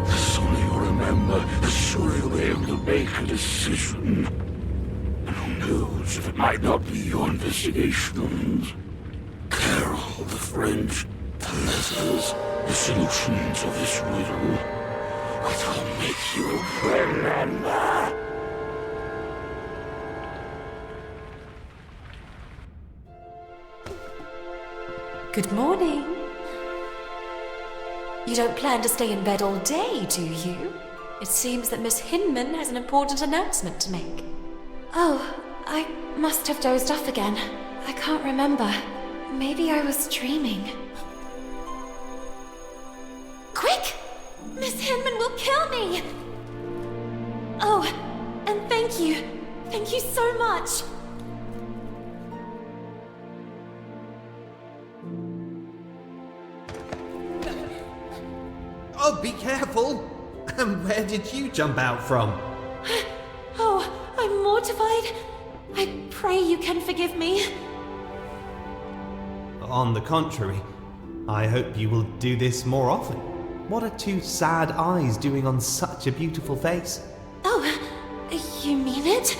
the sooner you remember, the sooner you'll be able to make a decision. And who knows if it might not be your investigations. Carole, the French, the letters, the solutions of this riddle, which will make you remember. Good morning. You don't plan to stay in bed all day, do you? It seems that Miss Hinman has an important announcement to make. Oh, I must have dozed off again. I can't remember. Maybe I was dreaming. Quick! Miss Hinman will kill me! Oh, and thank you. Thank you so much. Oh, be careful! And where did you jump out from? Oh, I'm mortified. I pray you can forgive me. On the contrary, I hope you will do this more often. What are two sad eyes doing on such a beautiful face? Oh, you mean it?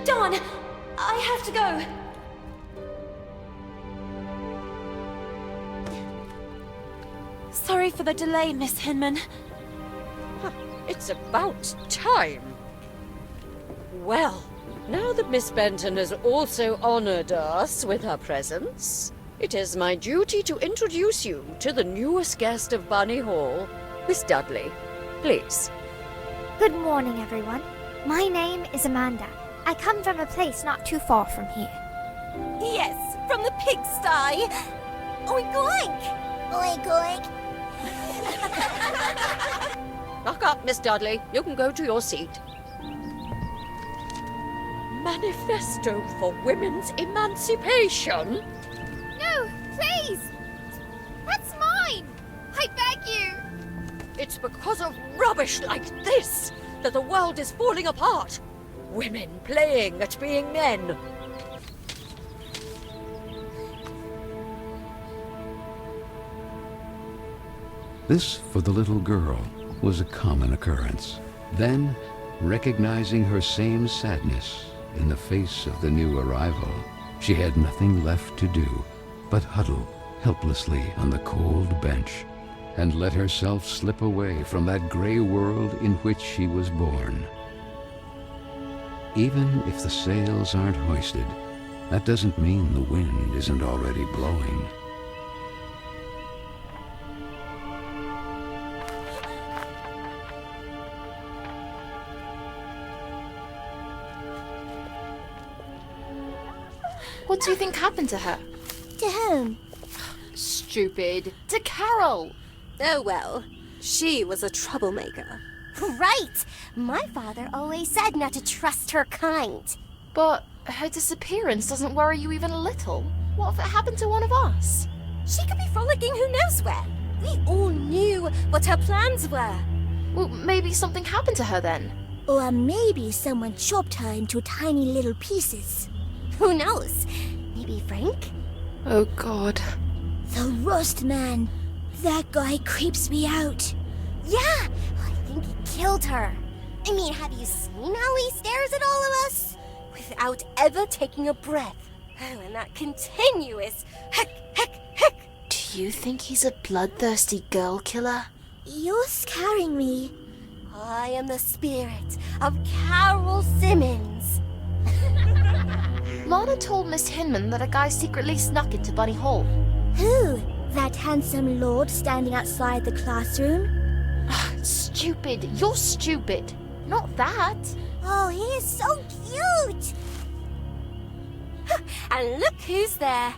Dawn, I have to go. Sorry for the delay, Miss Hinman. It's about time. Well, now that Miss Benton has also honored us with her presence, it is my duty to introduce you to the newest guest of Bunny Hall, Miss Dudley. Please. Good morning, everyone. My name is Amanda. I come from a place not too far from here. Yes, from the pigsty. Oink oink! Oink oink. Knock up, Miss Dudley. You can go to your seat. Manifesto for Women's Emancipation? No, please! That's mine! I beg you! It's because of rubbish like this that the world is falling apart. Women playing at being men. This, for the little girl, was a common occurrence. Then, recognizing her same sadness in the face of the new arrival, she had nothing left to do but huddle helplessly on the cold bench and let herself slip away from that gray world in which she was born. Even if the sails aren't hoisted, that doesn't mean the wind isn't already blowing. What do you think happened to her? To whom? Stupid. To Carole. Oh well, she was a troublemaker. Right! My father always said not to trust her kind. But her disappearance doesn't worry you even a little. What if it happened to one of us? She could be frolicking who knows where. We all knew what her plans were. Well, maybe something happened to her then. Or maybe someone chopped her into tiny little pieces. Who knows? Maybe Frank? Oh God. The Rust Man. That guy creeps me out. Yeah, I think he killed her. I mean, have you seen how he stares at all of us? Without ever taking a breath. Oh, and that continuous heck, heck, heck. Do you think he's a bloodthirsty girl killer? You're scaring me. I am the spirit of Carole Simmons. Lana told Miss Hinman that a guy secretly snuck into Bunny Hall. Who? That handsome lord standing outside the classroom? Stupid. You're stupid. Not that. Oh, he is so cute! And look who's there.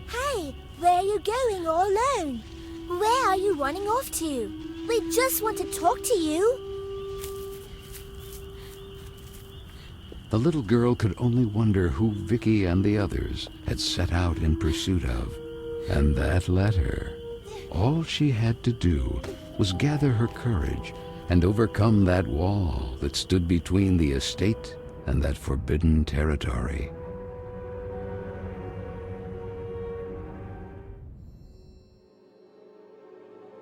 Hey, where are you going all alone? Where are you running off to? We just want to talk to you. The little girl could only wonder who Vicky and the others had set out in pursuit of. And that letter. All she had to do was gather her courage and overcome that wall that stood between the estate and that forbidden territory.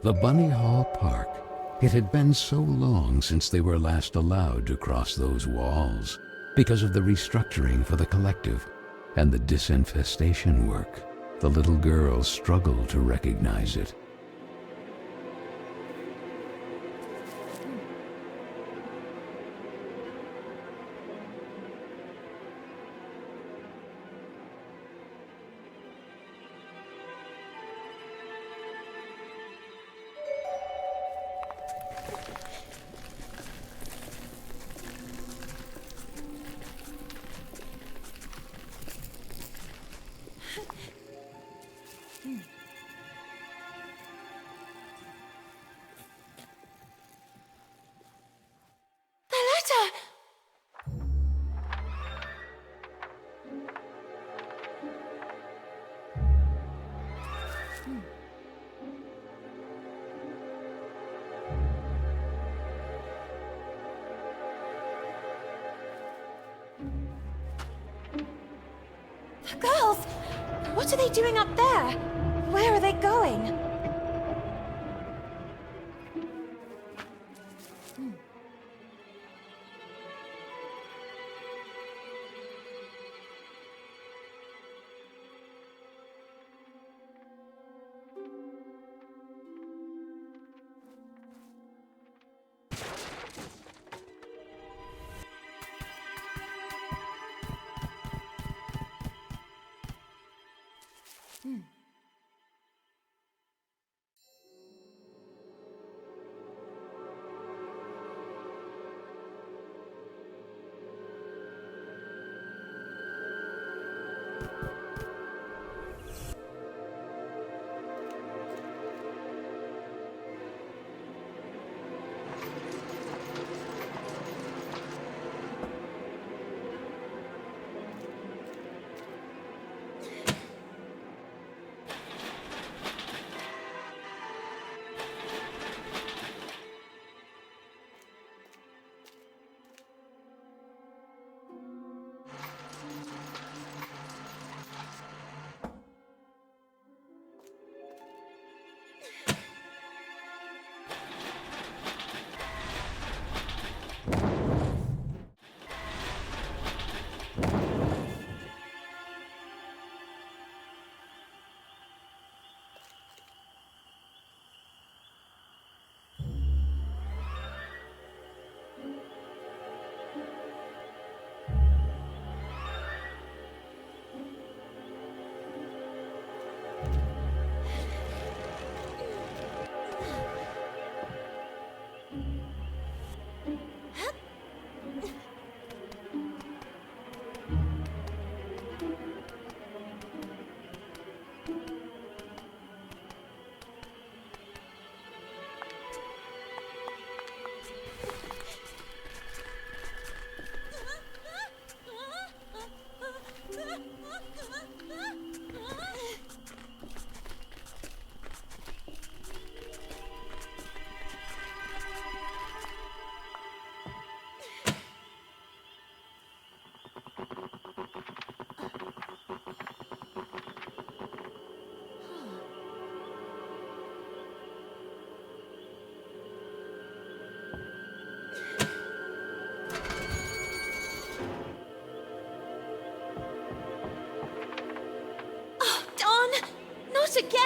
The Bunny Hall Park. It had been so long since they were last allowed to cross those walls because of the restructuring for the collective and the disinfestation work. The little girl struggled to recognize it. The girls! What are they doing up there? Where are they going?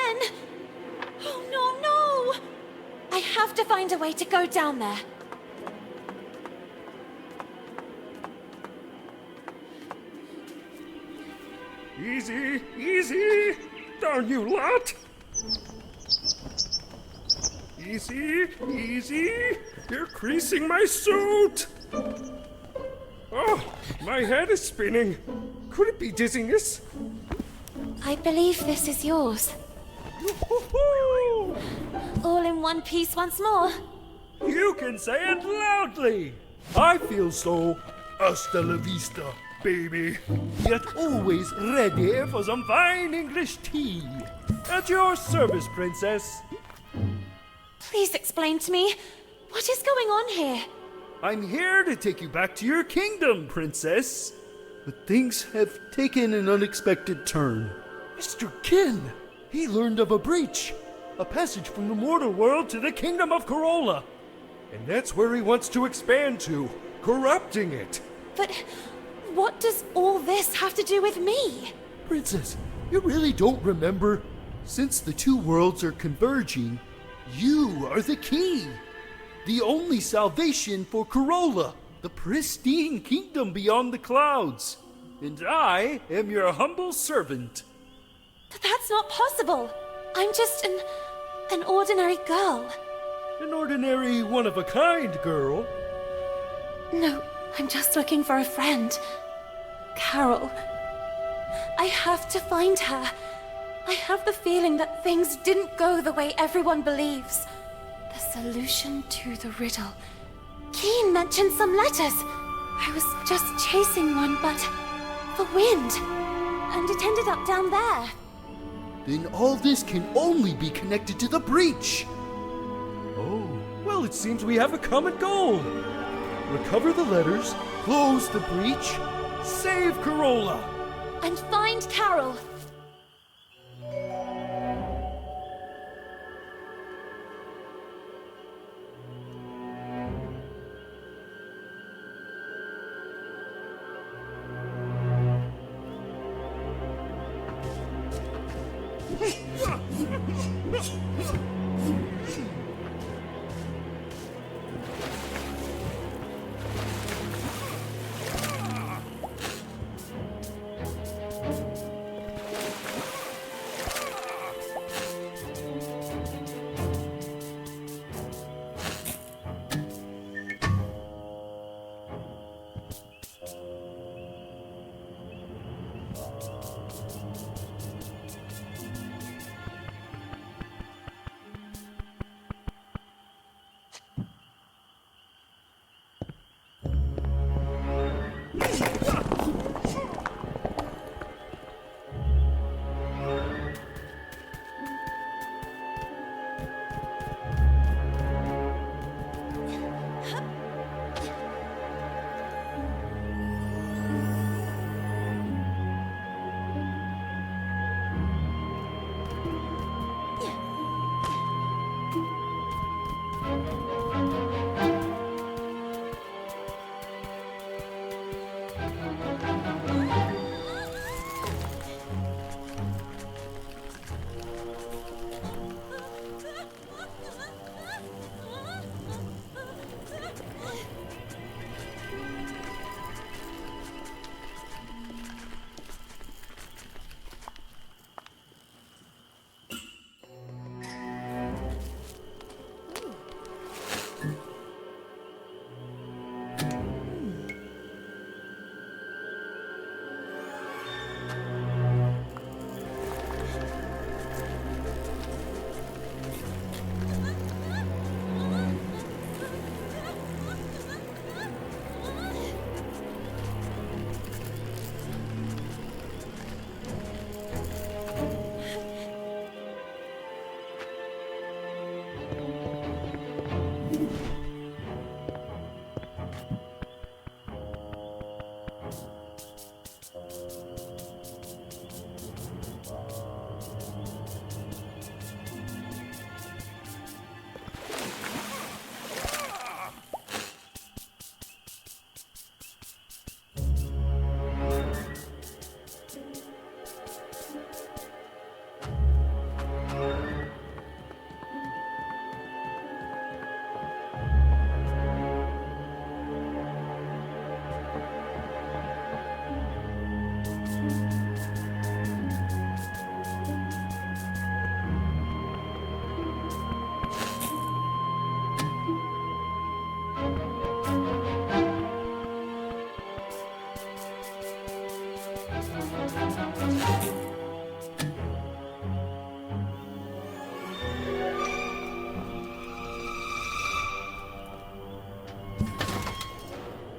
again! Oh, no! I have to find a way to go down there. Easy, easy! Down, you lot! Easy, easy! You're creasing my suit! Oh, my head is spinning. Could it be dizziness? I believe this is yours. Yoo-hoo-hoo! All in one piece once more. You can say it loudly! I feel so. Hasta la vista, baby. Yet always ready for some fine English tea. At your service, princess. Please explain to me, what is going on here? I'm here to take you back to your kingdom, princess. But things have taken an unexpected turn. Mr. Kin, he learned of a breach. A passage from the mortal world to the kingdom of Corolla. And that's where he wants to expand to, corrupting it. But what does all this have to do with me? Princess, you really don't remember? Since the two worlds are converging, you are the key. The only salvation for Corolla, the pristine kingdom beyond the clouds. And I am your humble servant. But that's not possible. I'm just an ordinary girl. An ordinary one-of-a-kind girl. No, I'm just looking for a friend. Carole. I have to find her. I have the feeling that things didn't go the way everyone believes. The solution to the riddle. Keen mentioned some letters. I was just chasing one, but the wind. And it ended up down there. Then all this can only be connected to the breach. Oh, well, it seems we have a common goal. Recover the letters, close the breach, save Corolla. And find Carole.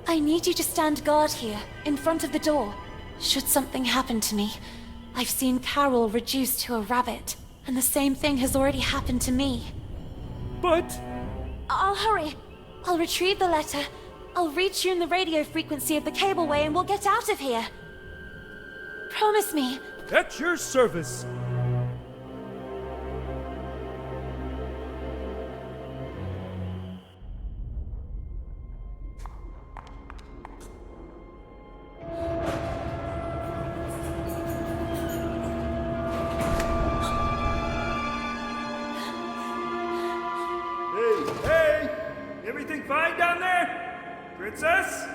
I need you to stand guard here, in front of the door. Should something happen to me, I've seen Carole reduced to a rabbit, and the same thing has already happened to me. But... I'll hurry. I'll retrieve the letter. I'll retune the radio frequency of the cableway and we'll get out of here. Promise me. At your service. Hey! Everything fine down there? Princess?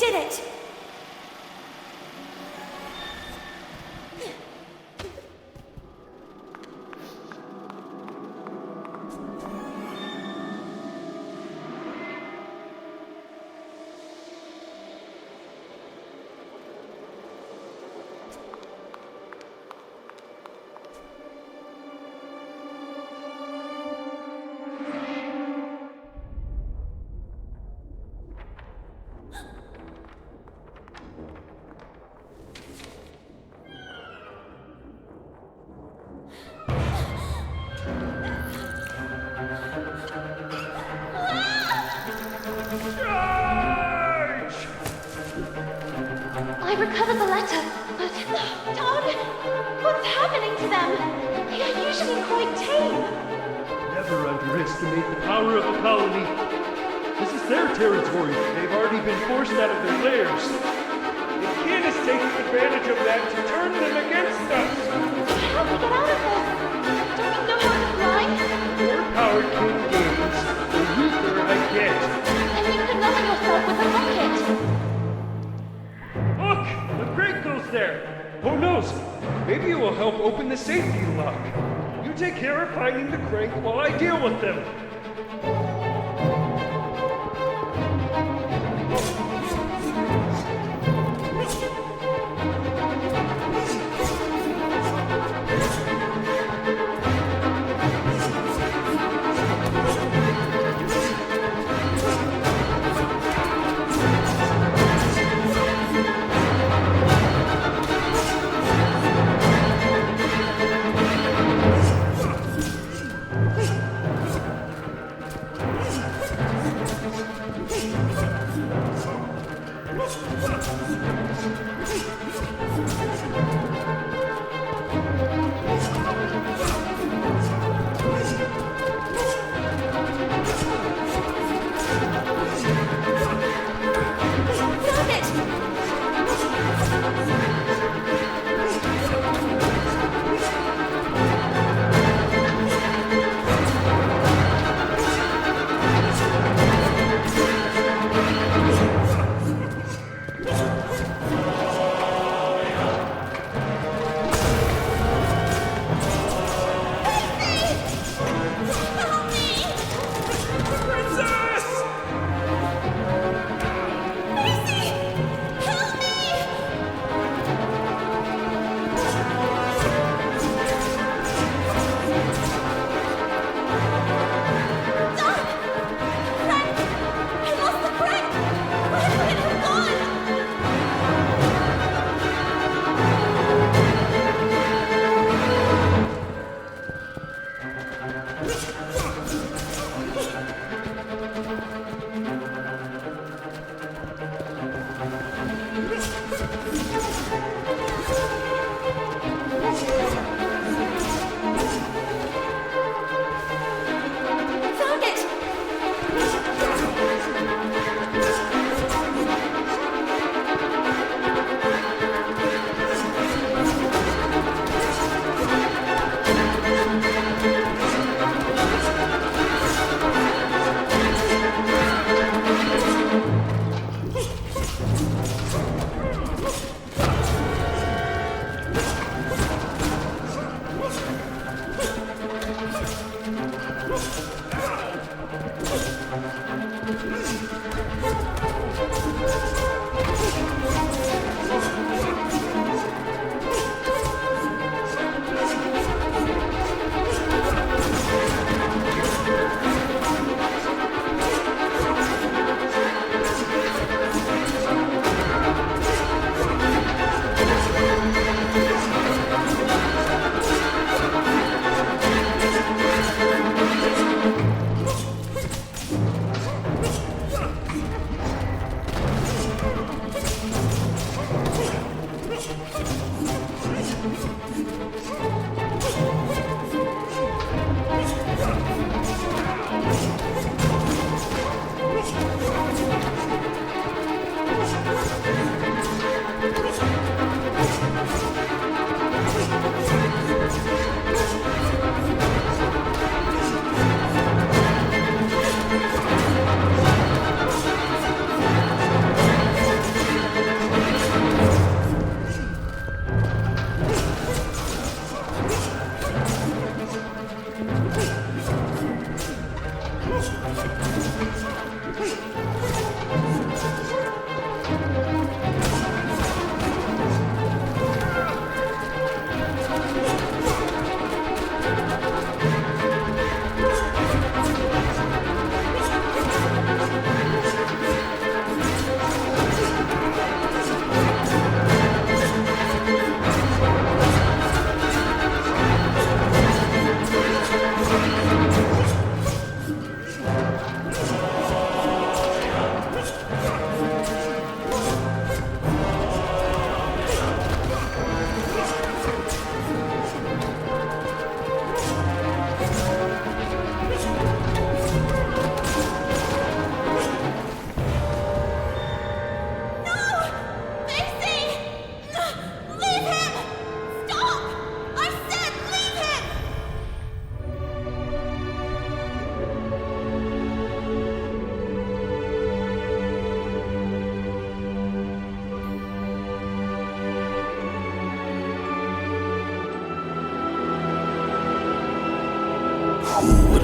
did it! I recovered the letter, but... Todd, what's happening to them? They are usually quite tame. Never underestimate the power of a colony. This is their territory. They've already been forced out of their lairs. The king is taking advantage of that to turn them against us. How do we get out of this? Don't we know how to fly? The more power king gains, the weaker I get. And you could level yourself with a rocket. Look! The crate goes there! Who knows? Maybe it will help open the safety lock. You take care of finding the crate while I deal with them.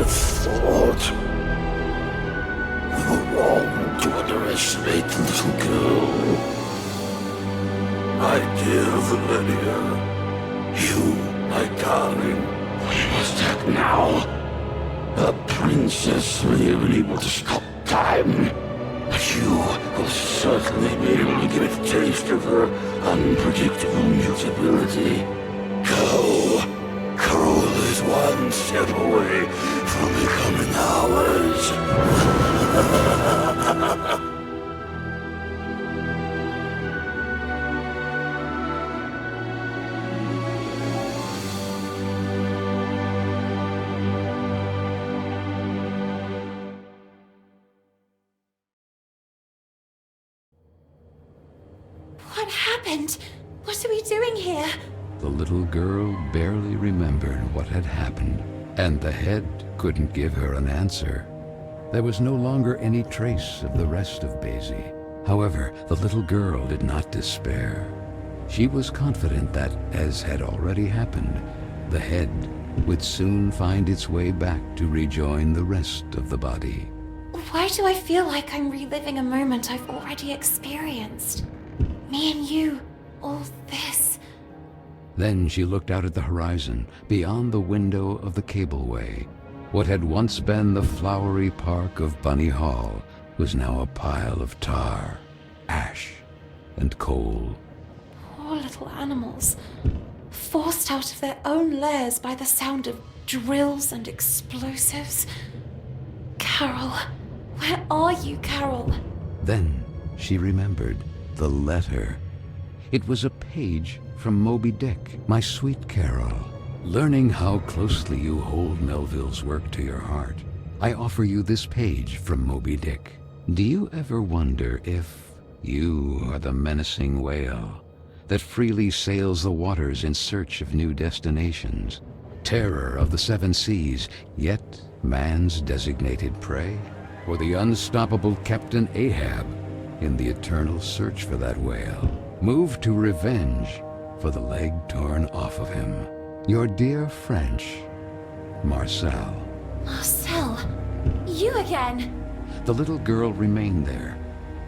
thought. You were wrong to underestimate the little girl. My dear Velenia, you, my darling, we must act now. The princess may have been able to stop time, but you will certainly be able to give it a taste of her unpredictable mutability. Go! Corolla is one step away from becoming ours. What happened? What are we doing here? The little girl barely remembered what had happened, and the head couldn't give her an answer. There was no longer any trace of the rest of Basie. However, the little girl did not despair. She was confident that, as had already happened, the head would soon find its way back to rejoin the rest of the body. Why do I feel like I'm reliving a moment I've already experienced? Me and you, all this. Then she looked out at the horizon, beyond the window of the cableway. What had once been the flowery park of Bunny Hall was now a pile of tar, ash, and coal. Poor little animals, forced out of their own lairs by the sound of drills and explosives. Carole, where are you, Carole? Then she remembered the letter. It was a page from Moby Dick, my sweet Carole. Learning how closely you hold Melville's work to your heart, I offer you this page from Moby Dick. Do you ever wonder if you are the menacing whale that freely sails the waters in search of new destinations, terror of the seven seas, yet man's designated prey? Or the unstoppable Captain Ahab in the eternal search for that whale, moved to revenge for the leg torn off of him? Your dear French, Marcel. Marcel, you again. The little girl remained there,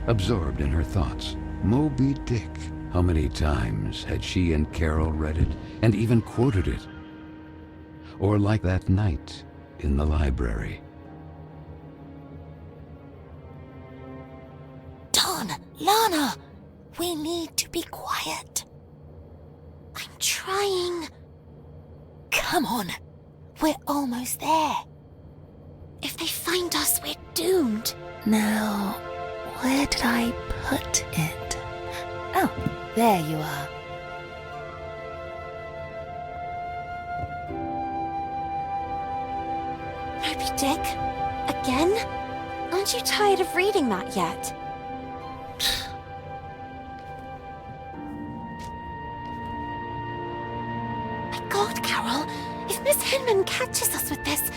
absorbed in her thoughts. Moby Dick. How many times had she and Carole read it, and even quoted it? Or like that night in the library. Don, Lana, we need to be quiet. I'm trying. Come on, we're almost there. If they find us, we're doomed. Now, where did I put it? Oh, there you are. Moby Dick? Again? Aren't you tired of reading that yet? My God, Carole, if Miss Hinman catches us with this...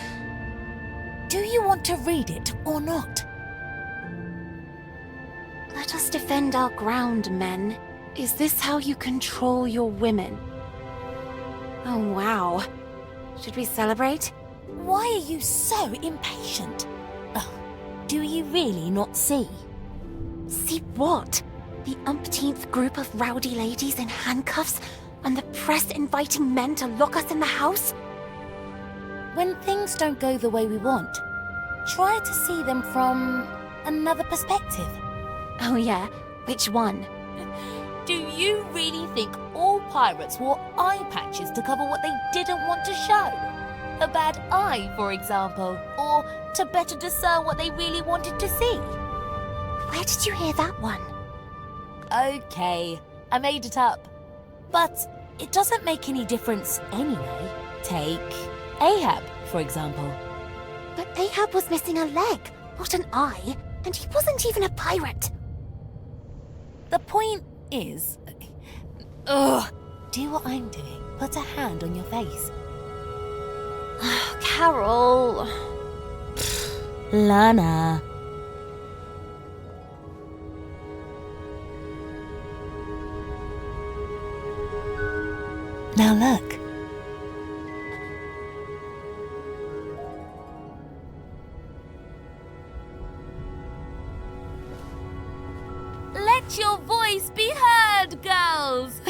Do you want to read it or not? Let us defend our ground, men. Is this how you control your women? Oh, wow. Should we celebrate? Why are you so impatient? Oh, do you really not see? See what? The umpteenth group of rowdy ladies in handcuffs, and the press inviting men to lock us in the house? When things don't go the way we want, try to see them from another perspective. Oh yeah? Which one? Do you really think all pirates wore eye patches to cover what they didn't want to show? A bad eye, for example, or to better discern what they really wanted to see? Where did you hear that one? Okay, I made it up. But it doesn't make any difference anyway. Take Ahab, for example. But Ahab was missing a leg, not an eye, and he wasn't even a pirate. The point is... Ugh! Do what I'm doing. Put a hand on your face. Carole... Lana. Now look. Let your voice be heard, girls!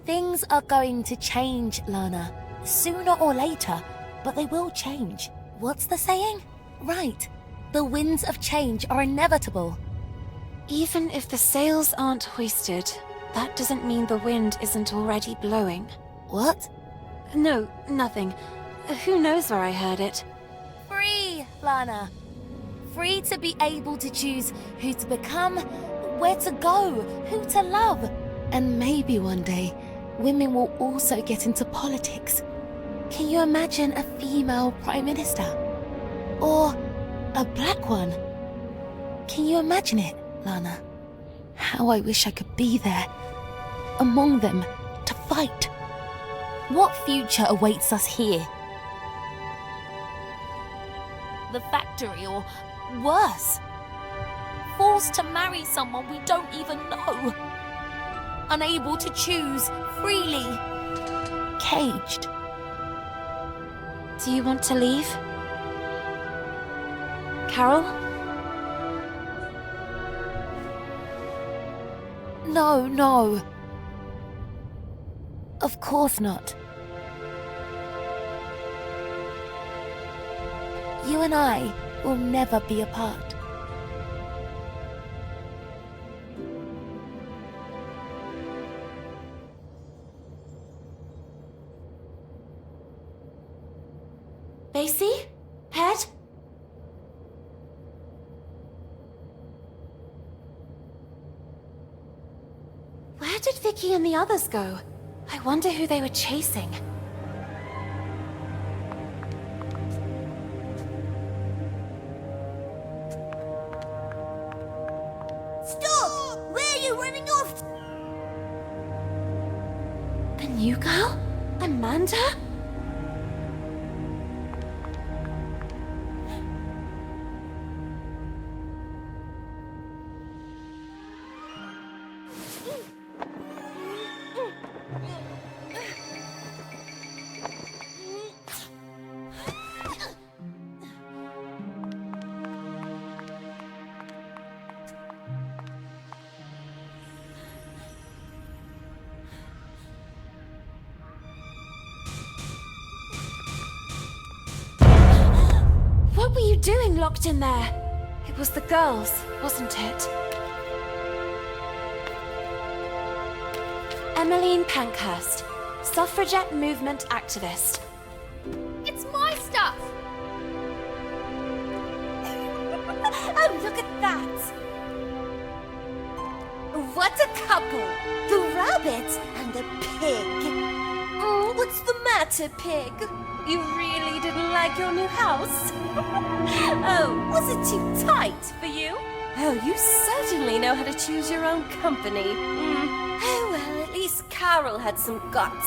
Things are going to change, Lana. Sooner or later, but they will change. What's the saying? Right. The winds of change are inevitable. Even if the sails aren't hoisted, that doesn't mean the wind isn't already blowing. What? No, nothing. Who knows where I heard it? Free, Lana. Free to be able to choose who to become, where to go, who to love. And maybe one day, women will also get into politics. Can you imagine a female prime minister? Or a black one? Can you imagine it, Lana? How I wish I could be there, among them, to fight. What future awaits us here? The factory, or worse. Forced to marry someone we don't even know. Unable to choose freely. Caged. Do you want to leave? Carole? No. Of course not. You and I will never be apart. Basie? Head? Where did Vicky and the others go? I wonder who they were chasing. Stop! Where are you running off? The new girl? Amanda? What were you doing locked in there? It was the girls, wasn't it? Emmeline Pankhurst, suffragette movement activist. It's my stuff! Oh, look at that! What a couple! The rabbit and the pig! Oh, what's the matter, pig? You really didn't like your new house? Oh, was it too tight for you? Oh, you certainly know how to choose your own company. Oh, well, at least Carole had some guts.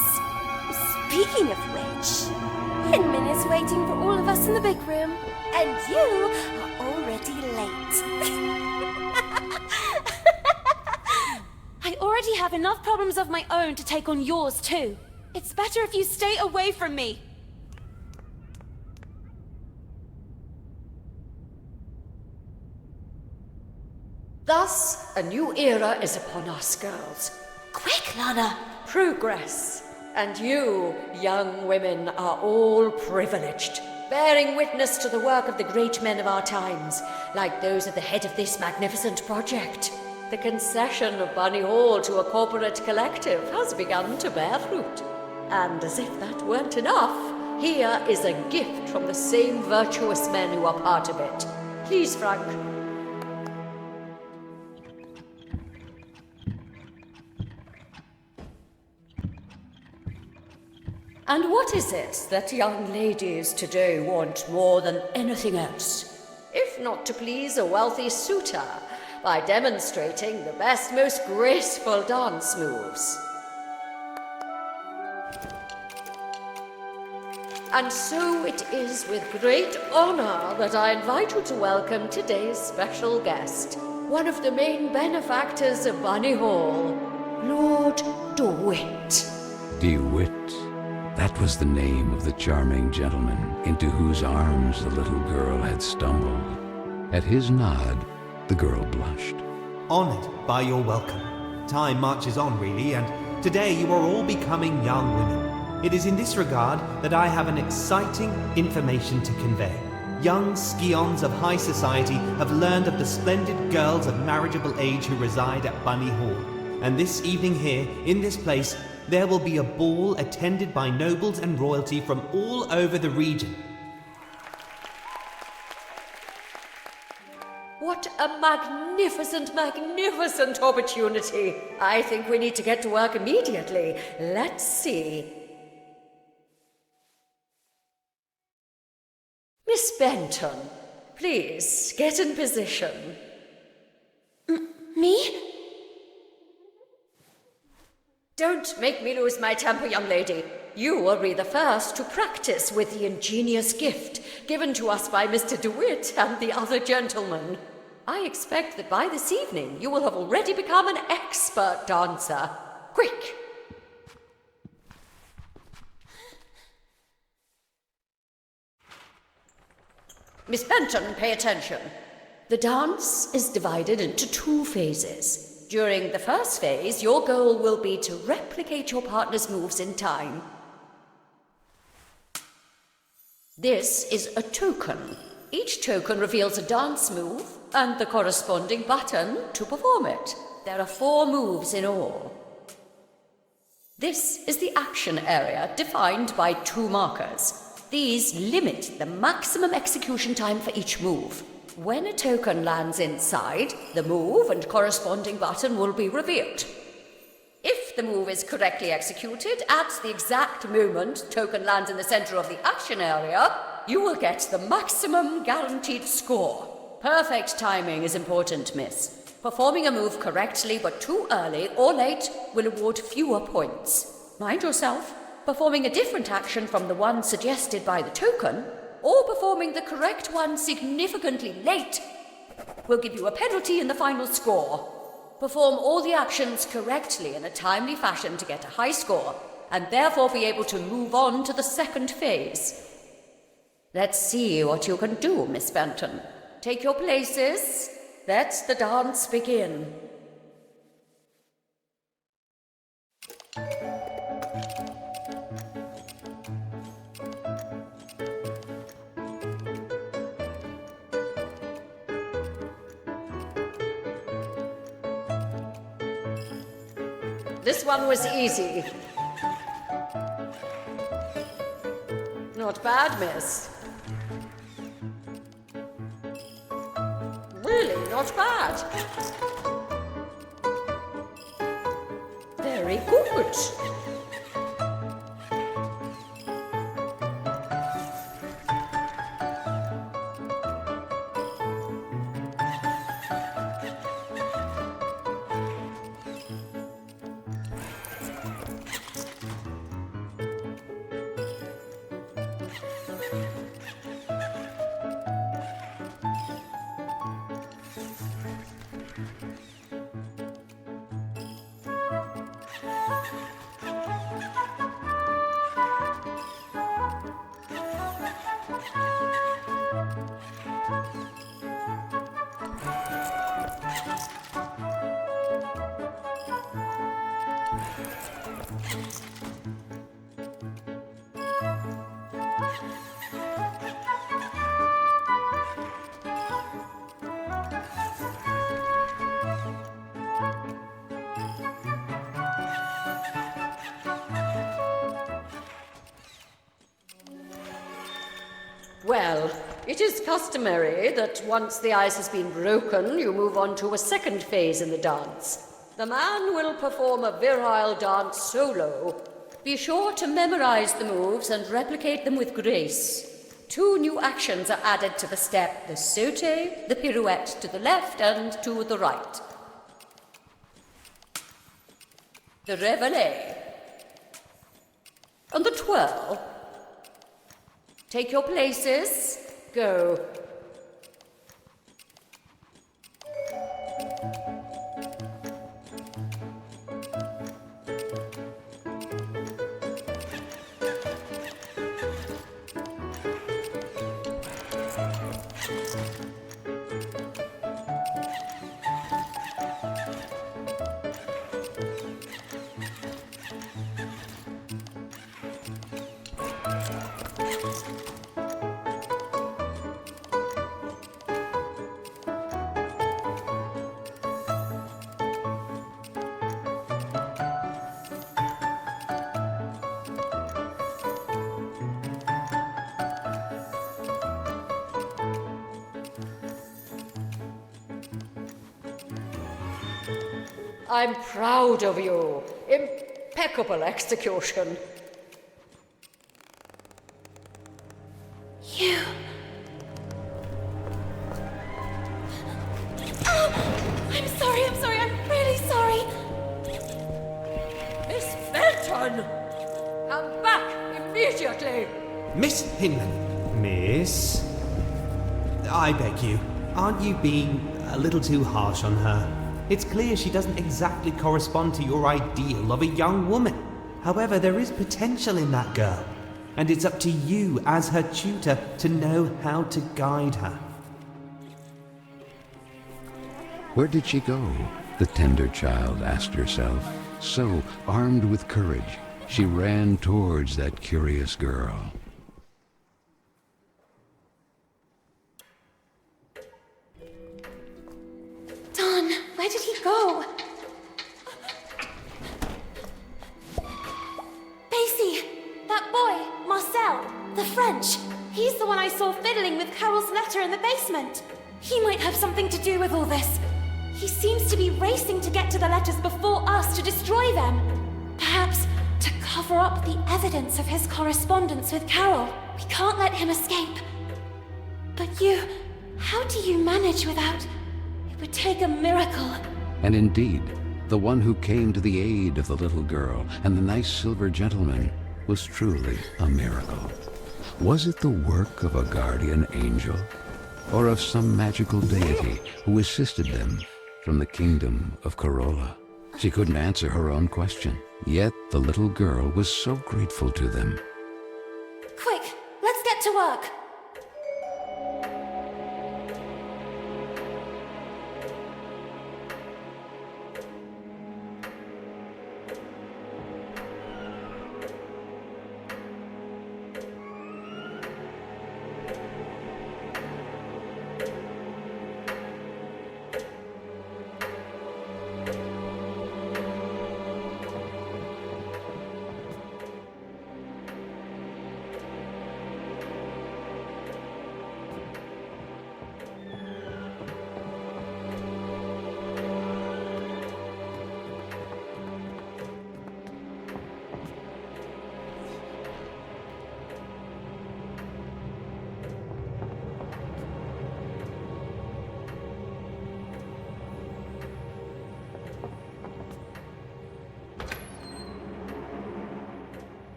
Speaking of which, Hinman is waiting for all of us in the big room, and you are already late. I already have enough problems of my own to take on yours too. It's better if you stay away from me. Thus, a new era is upon us, girls. Quick, Lana! Progress. And you, young women, are all privileged, bearing witness to the work of the great men of our times, like those at the head of this magnificent project. The concession of Bunny Hall to a corporate collective has begun to bear fruit. And as if that weren't enough, here is a gift from the same virtuous men who are part of it. Please, Frank. And what is it that young ladies today want more than anything else? If not to please a wealthy suitor by demonstrating the best, most graceful dance moves. And so it is with great honor that I invite you to welcome today's special guest, one of the main benefactors of Bunny Hall, Lord DeWitt. DeWitt. That was the name of the charming gentleman into whose arms the little girl had stumbled. At his nod, the girl blushed. honoured by your welcome. Time marches on, really, and today you are all becoming young women. It is in this regard that I have an exciting information to convey. Young scions of high society have learned of the splendid girls of marriageable age who reside at Bunny Hall. And this evening here, in this place, there will be a ball attended by nobles and royalty from all over the region. What a magnificent, magnificent opportunity. I think we need to get to work immediately. Let's see. Miss Benton, please get in position. Me? Don't make me lose my temper, young lady. You will be the first to practice with the ingenious gift given to us by Mr. DeWitt and the other gentlemen. I expect that by this evening you will have already become an expert dancer. Quick! Miss Benton, pay attention. The dance is divided into 2 phases. During the first phase, your goal will be to replicate your partner's moves in time. This is a token. Each token reveals a dance move and the corresponding button to perform it. There are 4 moves in all. This is the action area defined by 2 markers. These limit the maximum execution time for each move. When a token lands inside, the move and corresponding button will be revealed. If the move is correctly executed at the exact moment token lands in the center of the action area, you will get the maximum guaranteed score. Perfect timing is important, miss. Performing a move correctly but too early or late will award fewer points. Mind yourself, performing a different action from the one suggested by the token, or performing the correct one significantly late, will give you a penalty in the final score. Perform all the actions correctly in a timely fashion to get a high score, and therefore be able to move on to the second phase. Let's see what you can do, Miss Benton. Take your places. Let the dance begin. This one was easy. Not bad, miss. Really not bad. Very good. Well, it is customary that once the ice has been broken, you move on to a second phase in the dance. The man will perform a virile dance solo. Be sure to memorize the moves and replicate them with grace. 2 new actions are added to the step: the saute, the pirouette to the left and to the right. The reveille. And the twirl. Take your places. Go. I'm proud of you. Impeccable execution. You... Oh! I'm sorry, I'm really sorry. Miss Benton! Come back immediately! Miss Hinman. Miss? I beg you, aren't you being a little too harsh on her? It's clear she doesn't exactly correspond to your ideal of a young woman. However, there is potential in that girl, and it's up to you as her tutor to know how to guide her. Where did she go? The tender child asked herself. So, armed with courage, she ran towards that curious girl. Don, where did he go? Basie! That boy, Marcel, the French. He's the one I saw fiddling with Carole's letter in the basement. He might have something to do with all this. He seems to be racing to get to the letters before us to destroy them. Perhaps to cover up the evidence of his correspondence with Carole. We can't let him escape. But you, how do you manage without... It would take a miracle. And indeed, the one who came to the aid of the little girl and the nice silver gentleman was truly a miracle. Was it the work of a guardian angel, or of some magical deity who assisted them from the kingdom of Corolla? She couldn't answer her own question, yet the little girl was so grateful to them. Quick, let's get to work.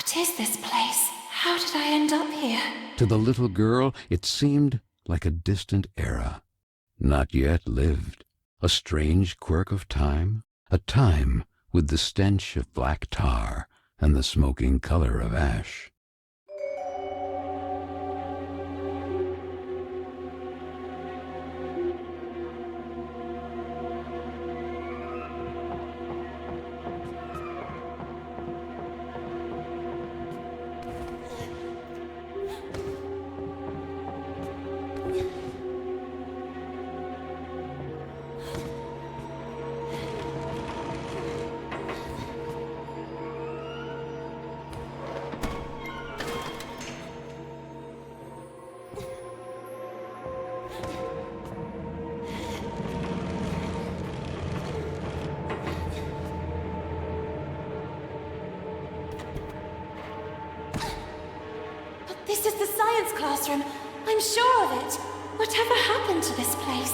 What is this place? How did I end up here? To the little girl, it seemed like a distant era, not yet lived, a strange quirk of time, a time with the stench of black tar and the smoking color of ash. This is the science classroom. I'm sure of it. Whatever happened to this place?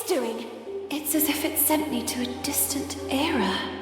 doing? It's as if it sent me to a distant era.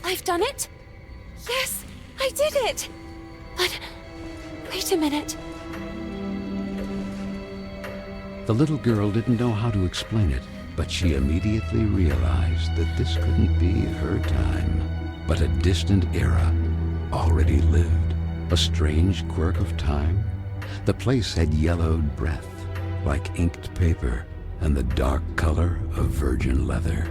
I've done it? Yes, I did it! But wait a minute. The little girl didn't know how to explain it, but she immediately realized that this couldn't be her time, but a distant era already lived, a strange quirk of time. The place had yellowed breath, like inked paper, and the dark color of virgin leather.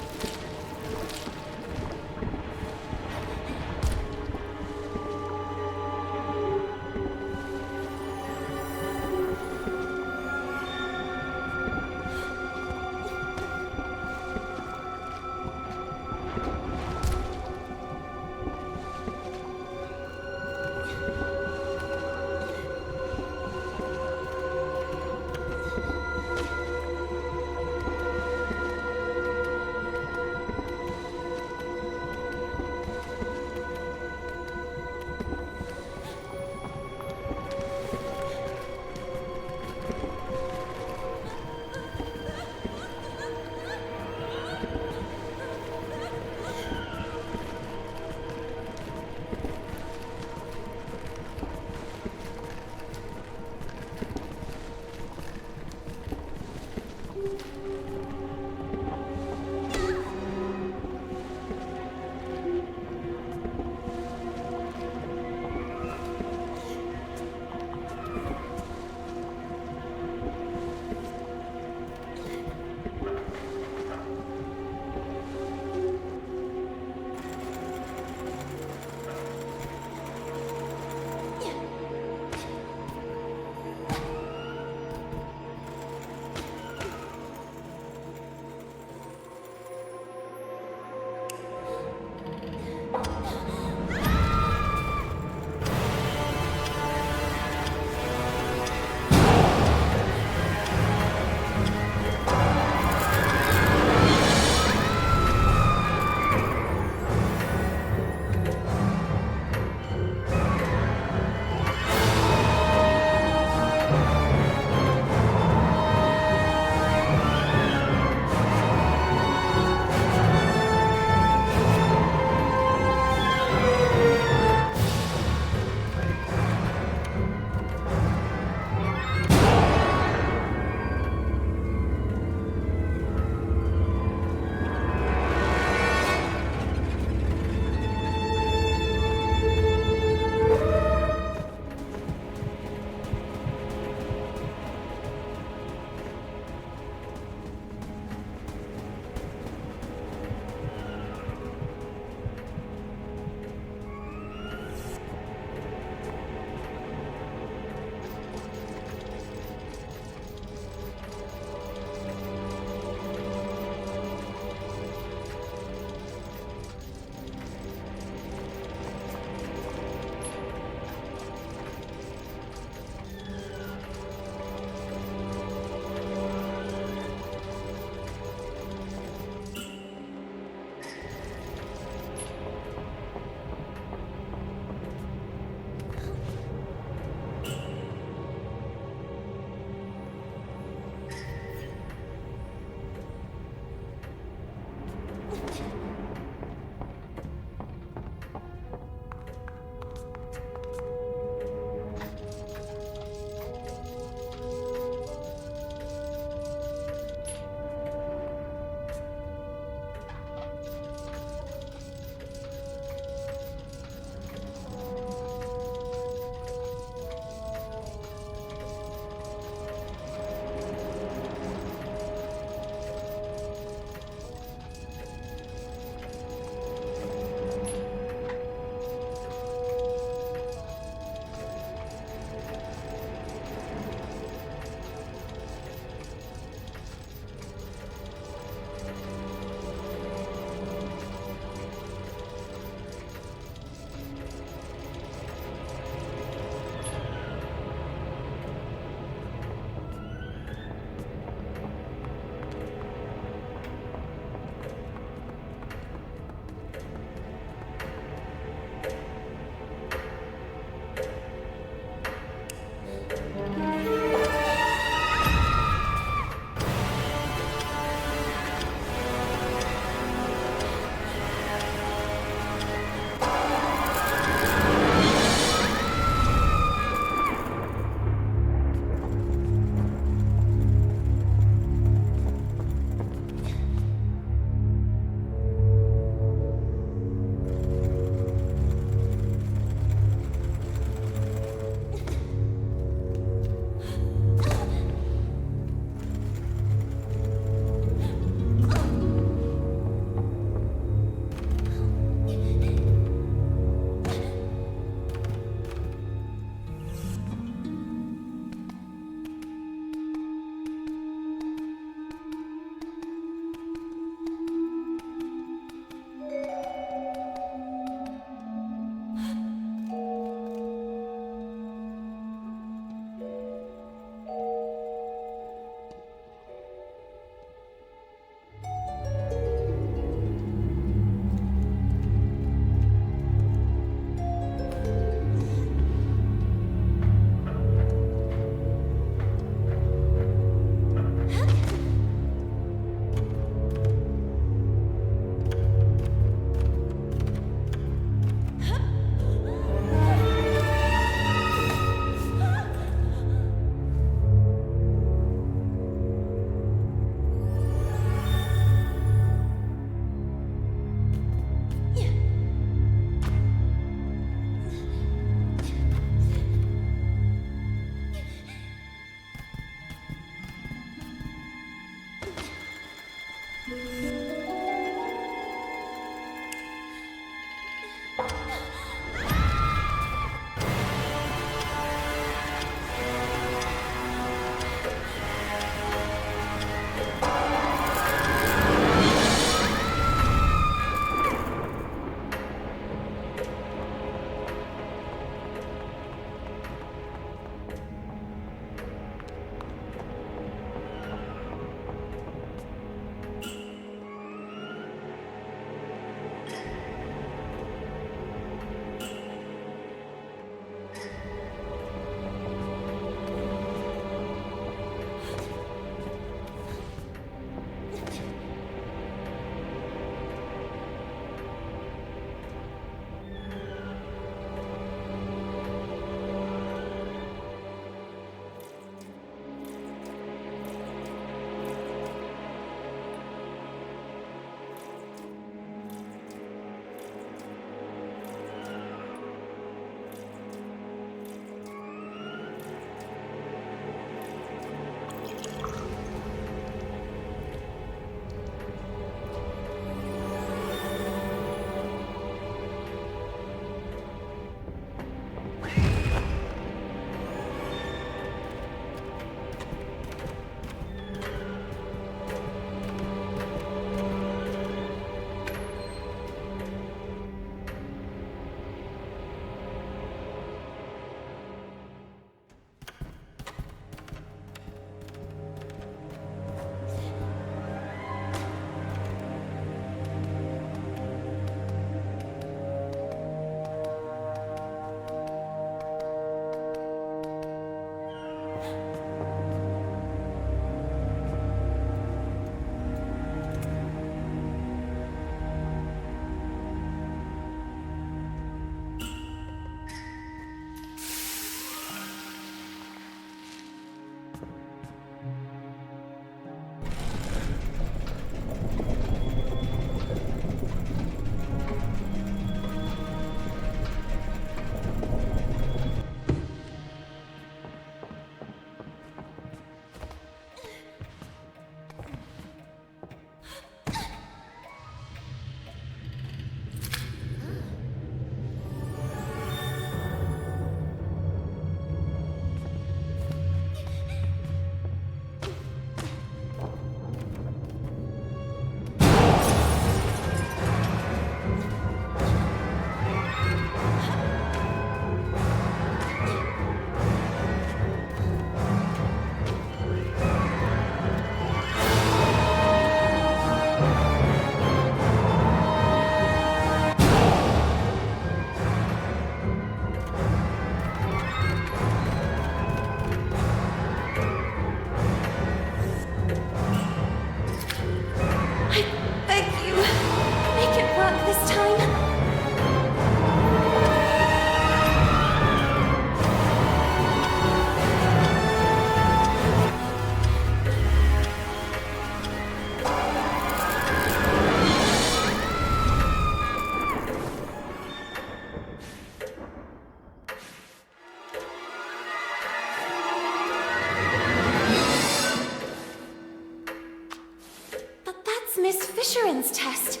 Miss Fisheran's test.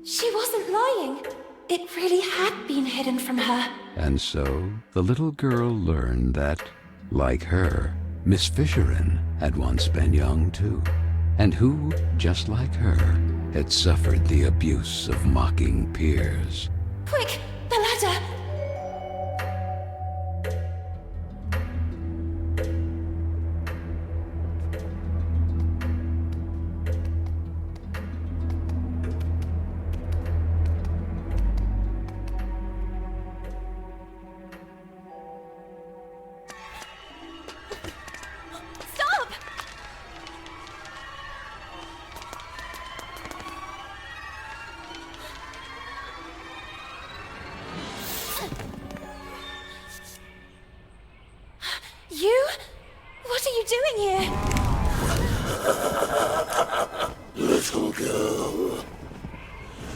She wasn't lying. It really had been hidden from her. And so the little girl learned that, like her, Miss Fisherin had once been young too, and who, just like her, had suffered the abuse of mocking peers. Quick, the ladder! Stop! You? What are you doing here? Little girl,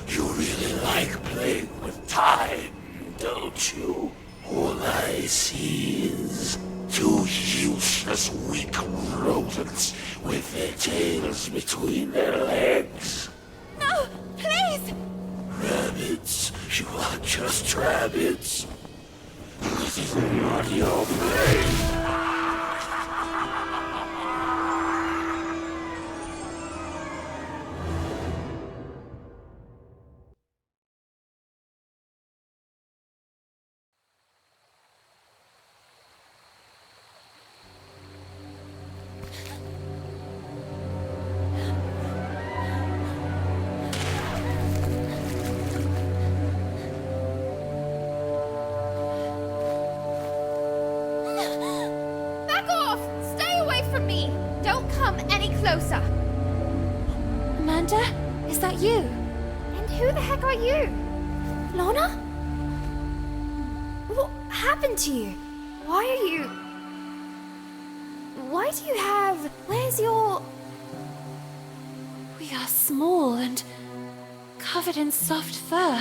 you really like playing with time, don't you? All I see is two useless, weak rodents with their tails between their legs. No, please! Rabbits, you are just rabbits. This is not your place. Back off! Stay away from me! Don't come any closer! Amanda, is that you? And who the heck are you? Lana? What happened to you? Why are you... Why do you have... Where's your... We are small and covered in soft fur.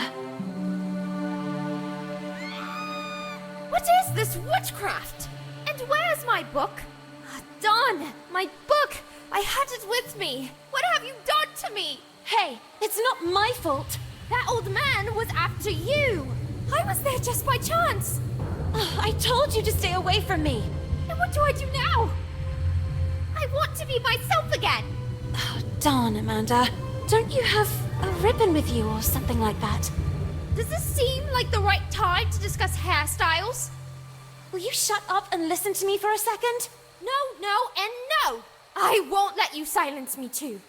What is this witchcraft? And where's my book? Darn! My book! I had it with me! What have you done to me? Hey, it's not my fault. That old man was after you! I was there just by chance! I told you to stay away from me. And what do I do now? I want to be myself again! Oh, darn, Amanda. Don't you have a ribbon with you or something like that? Does this seem like the right time to discuss hairstyles? Will you shut up and listen to me for a second? No, and no! I won't let you silence me too.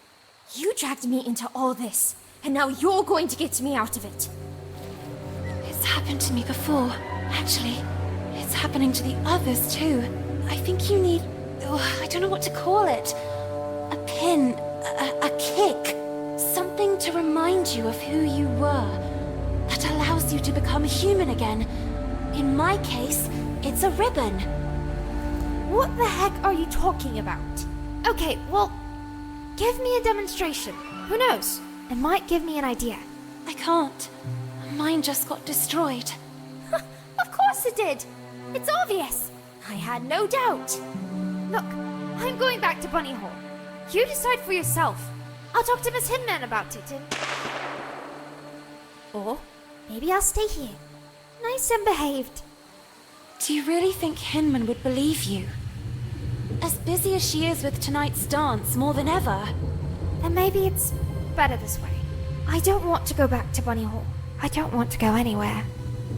You dragged me into all this, and now you're going to get me out of it. It's happened to me before. Actually, it's happening to the others too. I think you need... I don't know what to call it. A pin, a kick. Something to remind you of who you were. That allows you to become human again. In my case, it's a ribbon. What the heck are you talking about? Okay, well, give me a demonstration. Who knows? It might give me an idea. I can't. Mine just got destroyed. Of course it did. It's obvious. I had no doubt. Look, I'm going back to Bunny Hall. You decide for yourself. I'll talk to Miss Hinman about it and... Or maybe I'll stay here. Nice and behaved. Do you really think Hinman would believe you? As busy as she is with tonight's dance, more than ever. Then maybe it's better this way. I don't want to go back to Bunny Hall. I don't want to go anywhere.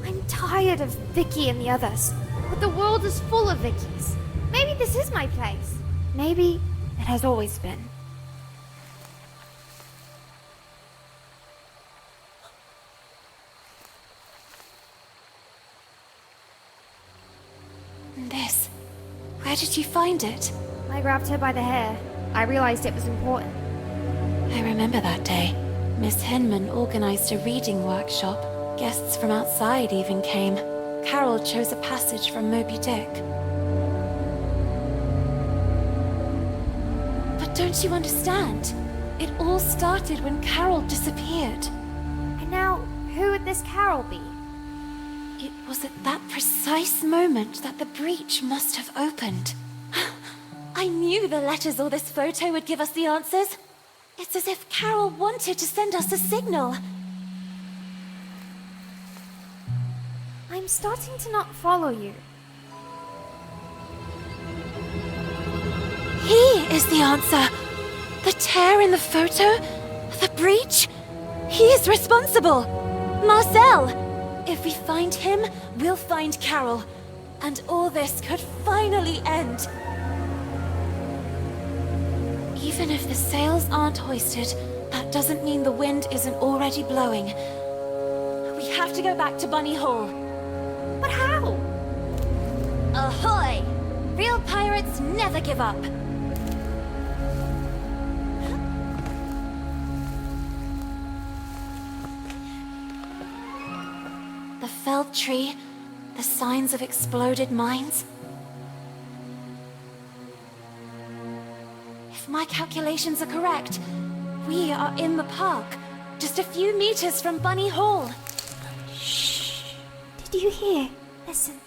I'm tired of Vicky and the others. But the world is full of Vickies. Maybe this is my place. Maybe it has always been. This. Where did you find it? I grabbed her by the hair. I realized it was important. I remember that day. Miss Hinman organized a reading workshop. Guests from outside even came. Carole chose a passage from Moby Dick. But don't you understand? It all started when Carole disappeared. And now, who would this Carole be? It was at that precise moment that the breach must have opened. I knew the letters or this photo would give us the answers. It's as if Carole wanted to send us a signal. I'm starting to not follow you. He is the answer. The tear in the photo? The breach? He is responsible. Marcel! If we find him, we'll find Carole. And all this could finally end. Even if the sails aren't hoisted, that doesn't mean the wind isn't already blowing. We have to go back to Bunny Hall. But how? Ahoy! Real pirates never give up. The felled tree, the signs of exploded mines. If my calculations are correct, we are in the park, just a few meters from Bunny Hall. Shh. Did you hear? Listen.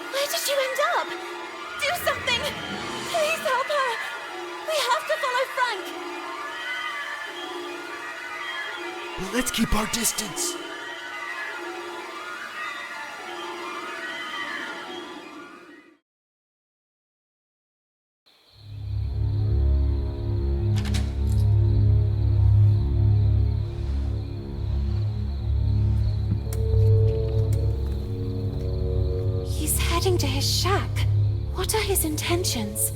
Where did you end up? Do something! Please help her! We have to follow Frank! Let's keep our distance. Heading to his shack. What are his intentions?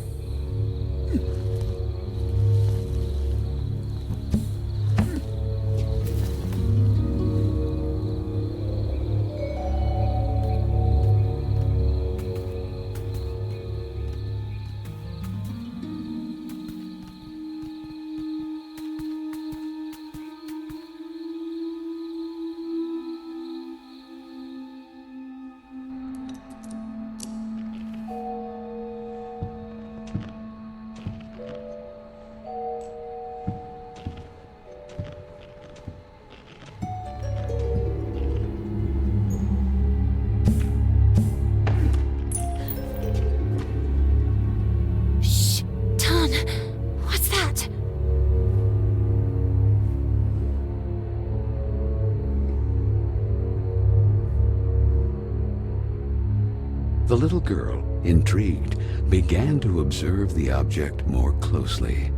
The little girl, intrigued, began to observe the object more closely.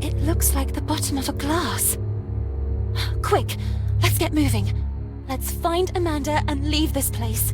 It looks like the bottom of a glass. Quick, let's get moving. Let's find Amanda and leave this place.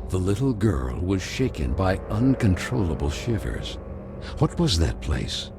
The little girl was shaken by uncontrollable shivers. What was that place?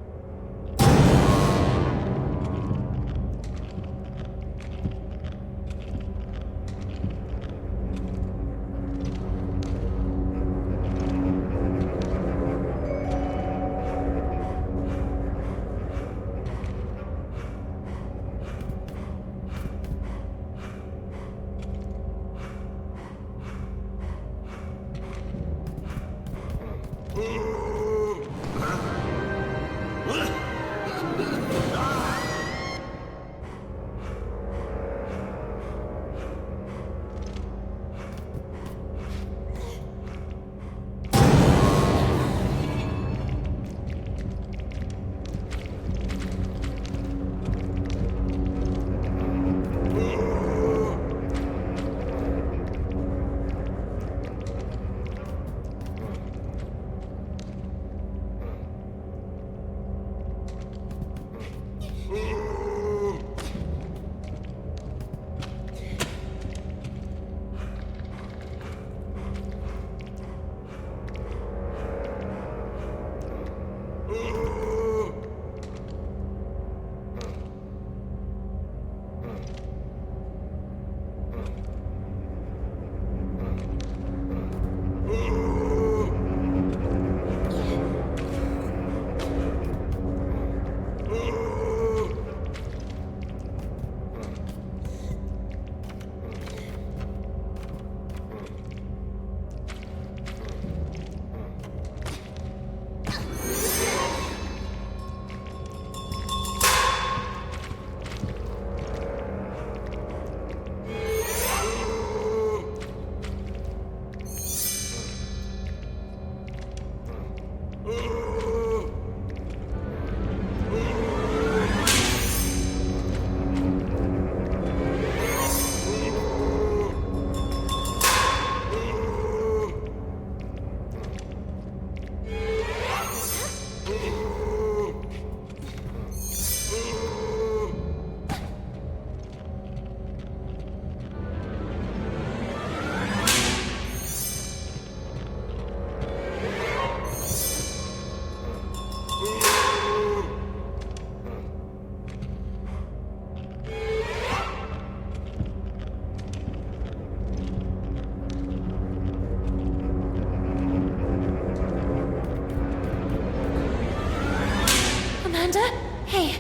Hey,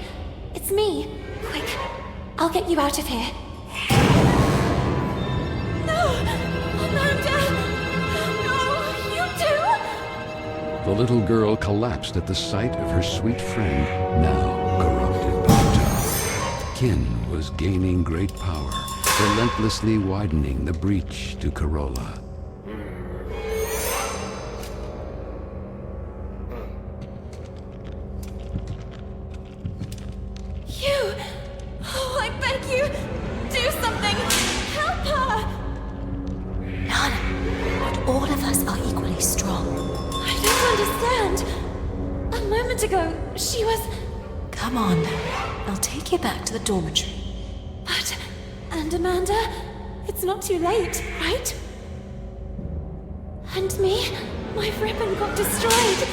it's me. Quick, I'll get you out of here. No! Amanda! No, you too! The little girl collapsed at the sight of her sweet friend, now corrupted by time. Kin was gaining great power, relentlessly widening the breach to Corolla. Back to the dormitory. But, and Amanda, it's not too late, right? And me? My ribbon got destroyed.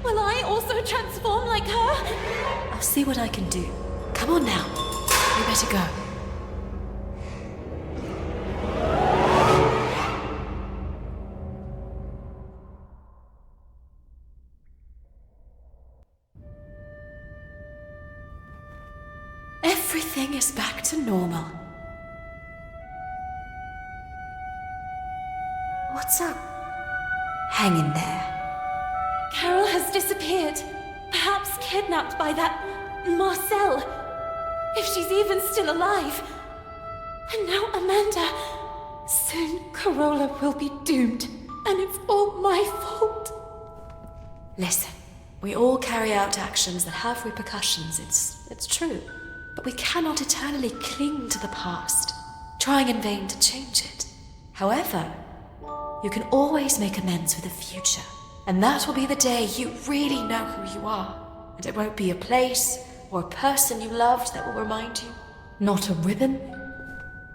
Will I also transform like her? I'll see what I can do. Come on now. We better go. Everything is back to normal. What's up? Hang in there. Carole has disappeared. Perhaps kidnapped by that Marcel. If she's even still alive. And now Amanda. Soon Corolla will be doomed. And it's all my fault. Listen, we all carry out actions that have repercussions. It's true. But we cannot eternally cling to the past, trying in vain to change it. However, you can always make amends for the future, and that will be the day you really know who you are. And it won't be a place or a person you loved that will remind you. Not a ribbon,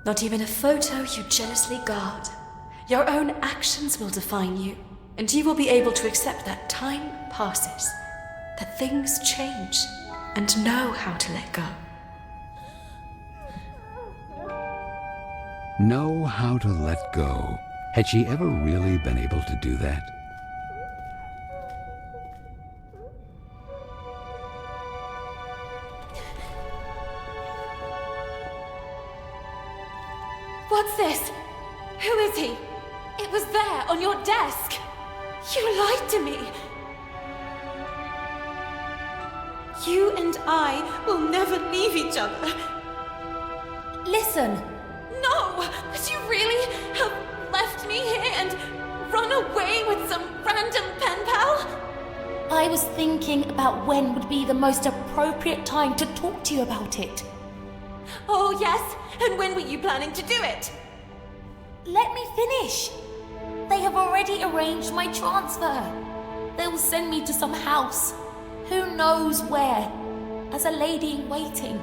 not even a photo you jealously guard. Your own actions will define you, and you will be able to accept that time passes, that things change, and know how to let go. Know how to let go. Had she ever really been able to do that? What's this? Who is he? It was there, on your desk. You lied to me. You and I will never leave each other. Listen, No! Would you really have left me here and run away with some random pen pal? I was thinking about when would be the most appropriate time to talk to you about it. Oh, yes? And when were you planning to do it? Let me finish. They have already arranged my transfer. They will send me to some house, who knows where, as a lady in waiting.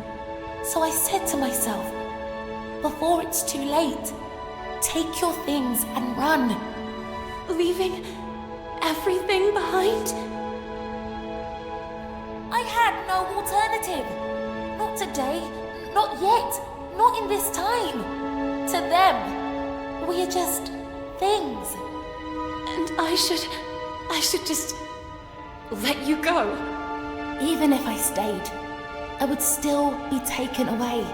So I said to myself, before it's too late, take your things and run. Leaving everything behind? I had no alternative. Not today, not yet, not in this time. To them, we are just things. And I should just let you go. Even if I stayed, I would still be taken away.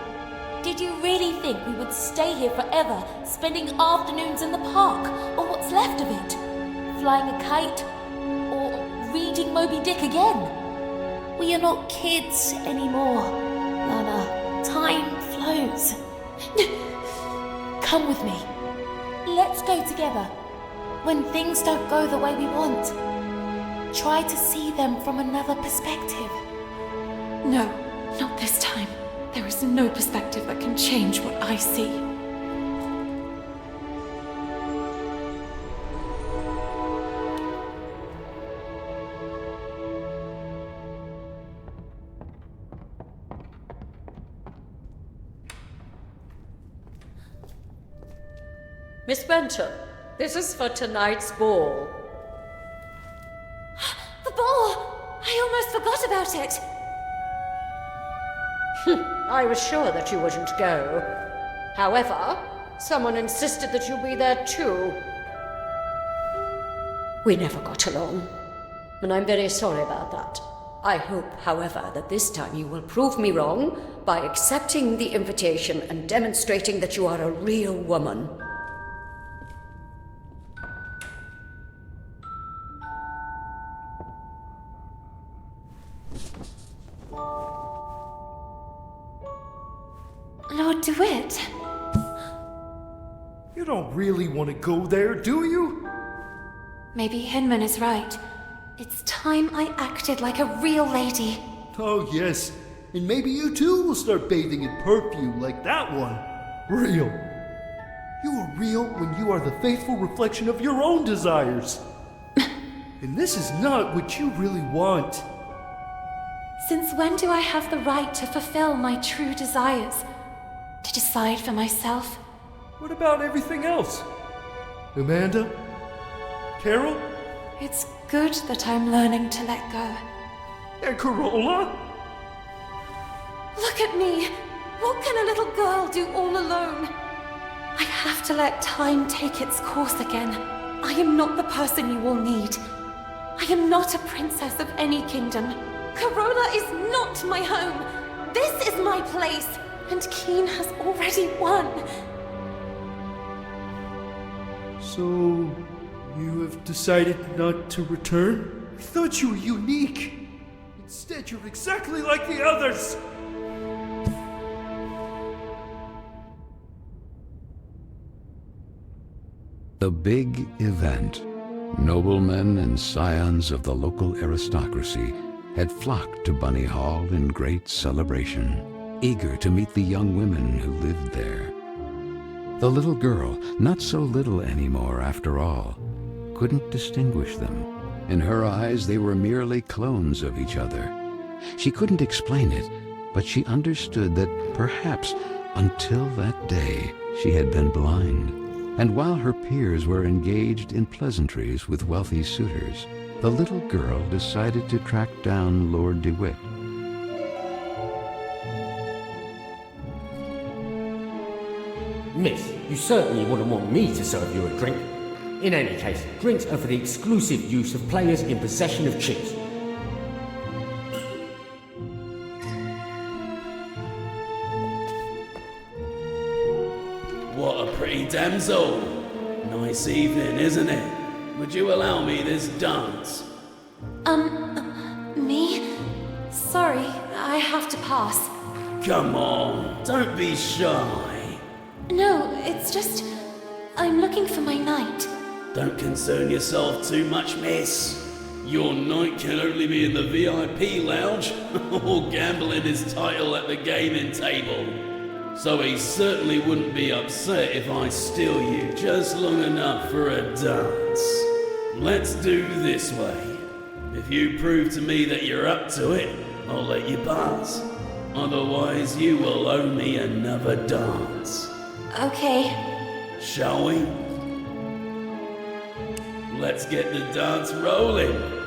Did you really think we would stay here forever, spending afternoons in the park, or what's left of it? Flying a kite, or reading Moby Dick again? We are not kids anymore, Lana. Time flows. Come with me. Let's go together. When things don't go the way we want, try to see them from another perspective. No, not this time. There is no perspective that can change what I see. Miss Benton, this is for tonight's ball. The ball! I almost forgot about it! I was sure that you wouldn't go. However, someone insisted that you be there too. We never got along, and I'm very sorry about that. I hope, however, that this time you will prove me wrong by accepting the invitation and demonstrating that you are a real woman. Lord DeWitt. You don't really want to go there, do you? Maybe Hinman is right. It's time I acted like a real lady. Oh, yes. And maybe you too will start bathing in perfume like that one. Real. You are real when you are the faithful reflection of your own desires. And this is not what you really want. Since when do I have the right to fulfill my true desires? To decide for myself? What about everything else? Amanda? Carole? It's good that I'm learning to let go. And Corolla? Look at me! What can a little girl do all alone? I have to let time take its course again. I am not the person you will need. I am not a princess of any kingdom. Corolla is not my home. This is my place, and Keen has already won. So, you have decided not to return? I thought you were unique. Instead, you're exactly like the others. The big event. Noblemen and scions of the local aristocracy had flocked to Bunny Hall in great celebration, eager to meet the young women who lived there. The little girl, not so little anymore after all, couldn't distinguish them. In her eyes, they were merely clones of each other. She couldn't explain it, but she understood that perhaps until that day she had been blind. And while her peers were engaged in pleasantries with wealthy suitors, the little girl decided to track down Lord DeWitt. Miss, you certainly wouldn't want me to serve you a drink. In any case, drinks are for the exclusive use of players in possession of chips. What a pretty damsel. Nice evening, isn't it? Would you allow me this dance? Me? Sorry, I have to pass. Come on, don't be shy. No, it's just... I'm looking for my knight. Don't concern yourself too much, miss. Your knight can only be in the VIP lounge or gambling his title at the gaming table. So he certainly wouldn't be upset if I steal you just long enough for a dance. Let's do this way. If you prove to me that you're up to it, I'll let you pass. Otherwise, you will owe me another dance. Okay. Shall we? Let's get the dance rolling.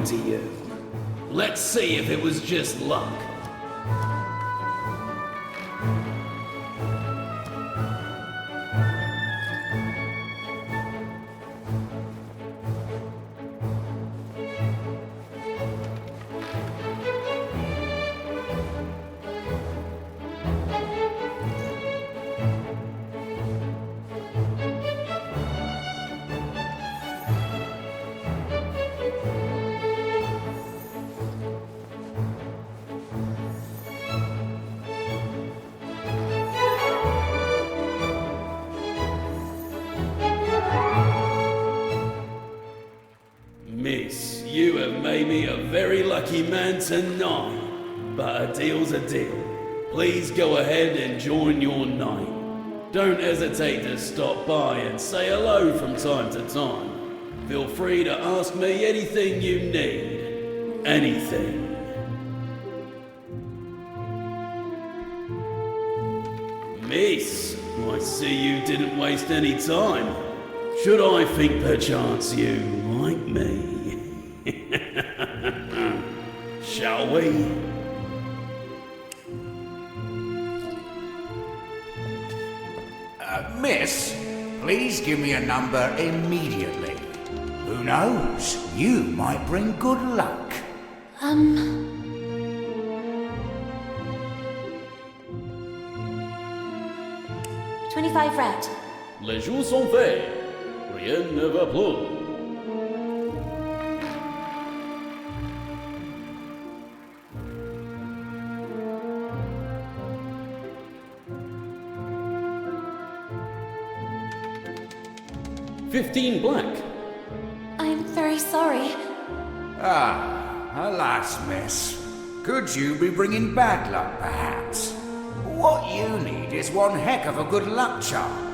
To you. Let's see if it was just luck. Miss, you have made me a very lucky man tonight, but a deal's a deal. Please go ahead and join your knight. Don't hesitate to stop by and say hello from time to time. Feel free to ask me anything you need. Anything. Miss, I see you didn't waste any time. Should I think perchance you like me? Shall we? Miss, please give me a number immediately. Who knows? You might bring good luck. 25 red. Les jours sont faits. Rien ne va plus. $15 black. I'm very sorry. Alas, miss. Could you be bringing bad luck, perhaps? What you need is one heck of a good luck charm.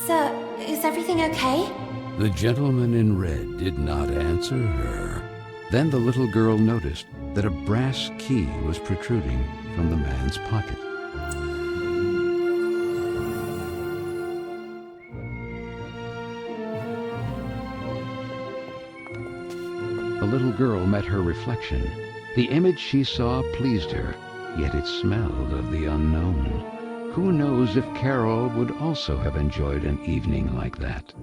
Sir, is everything okay? The gentleman in red did not answer her. Then the little girl noticed that a brass key was protruding from the man's pocket. The little girl met her reflection. The image she saw pleased her, yet it smelled of the unknown. Who knows if Carole would also have enjoyed an evening like that?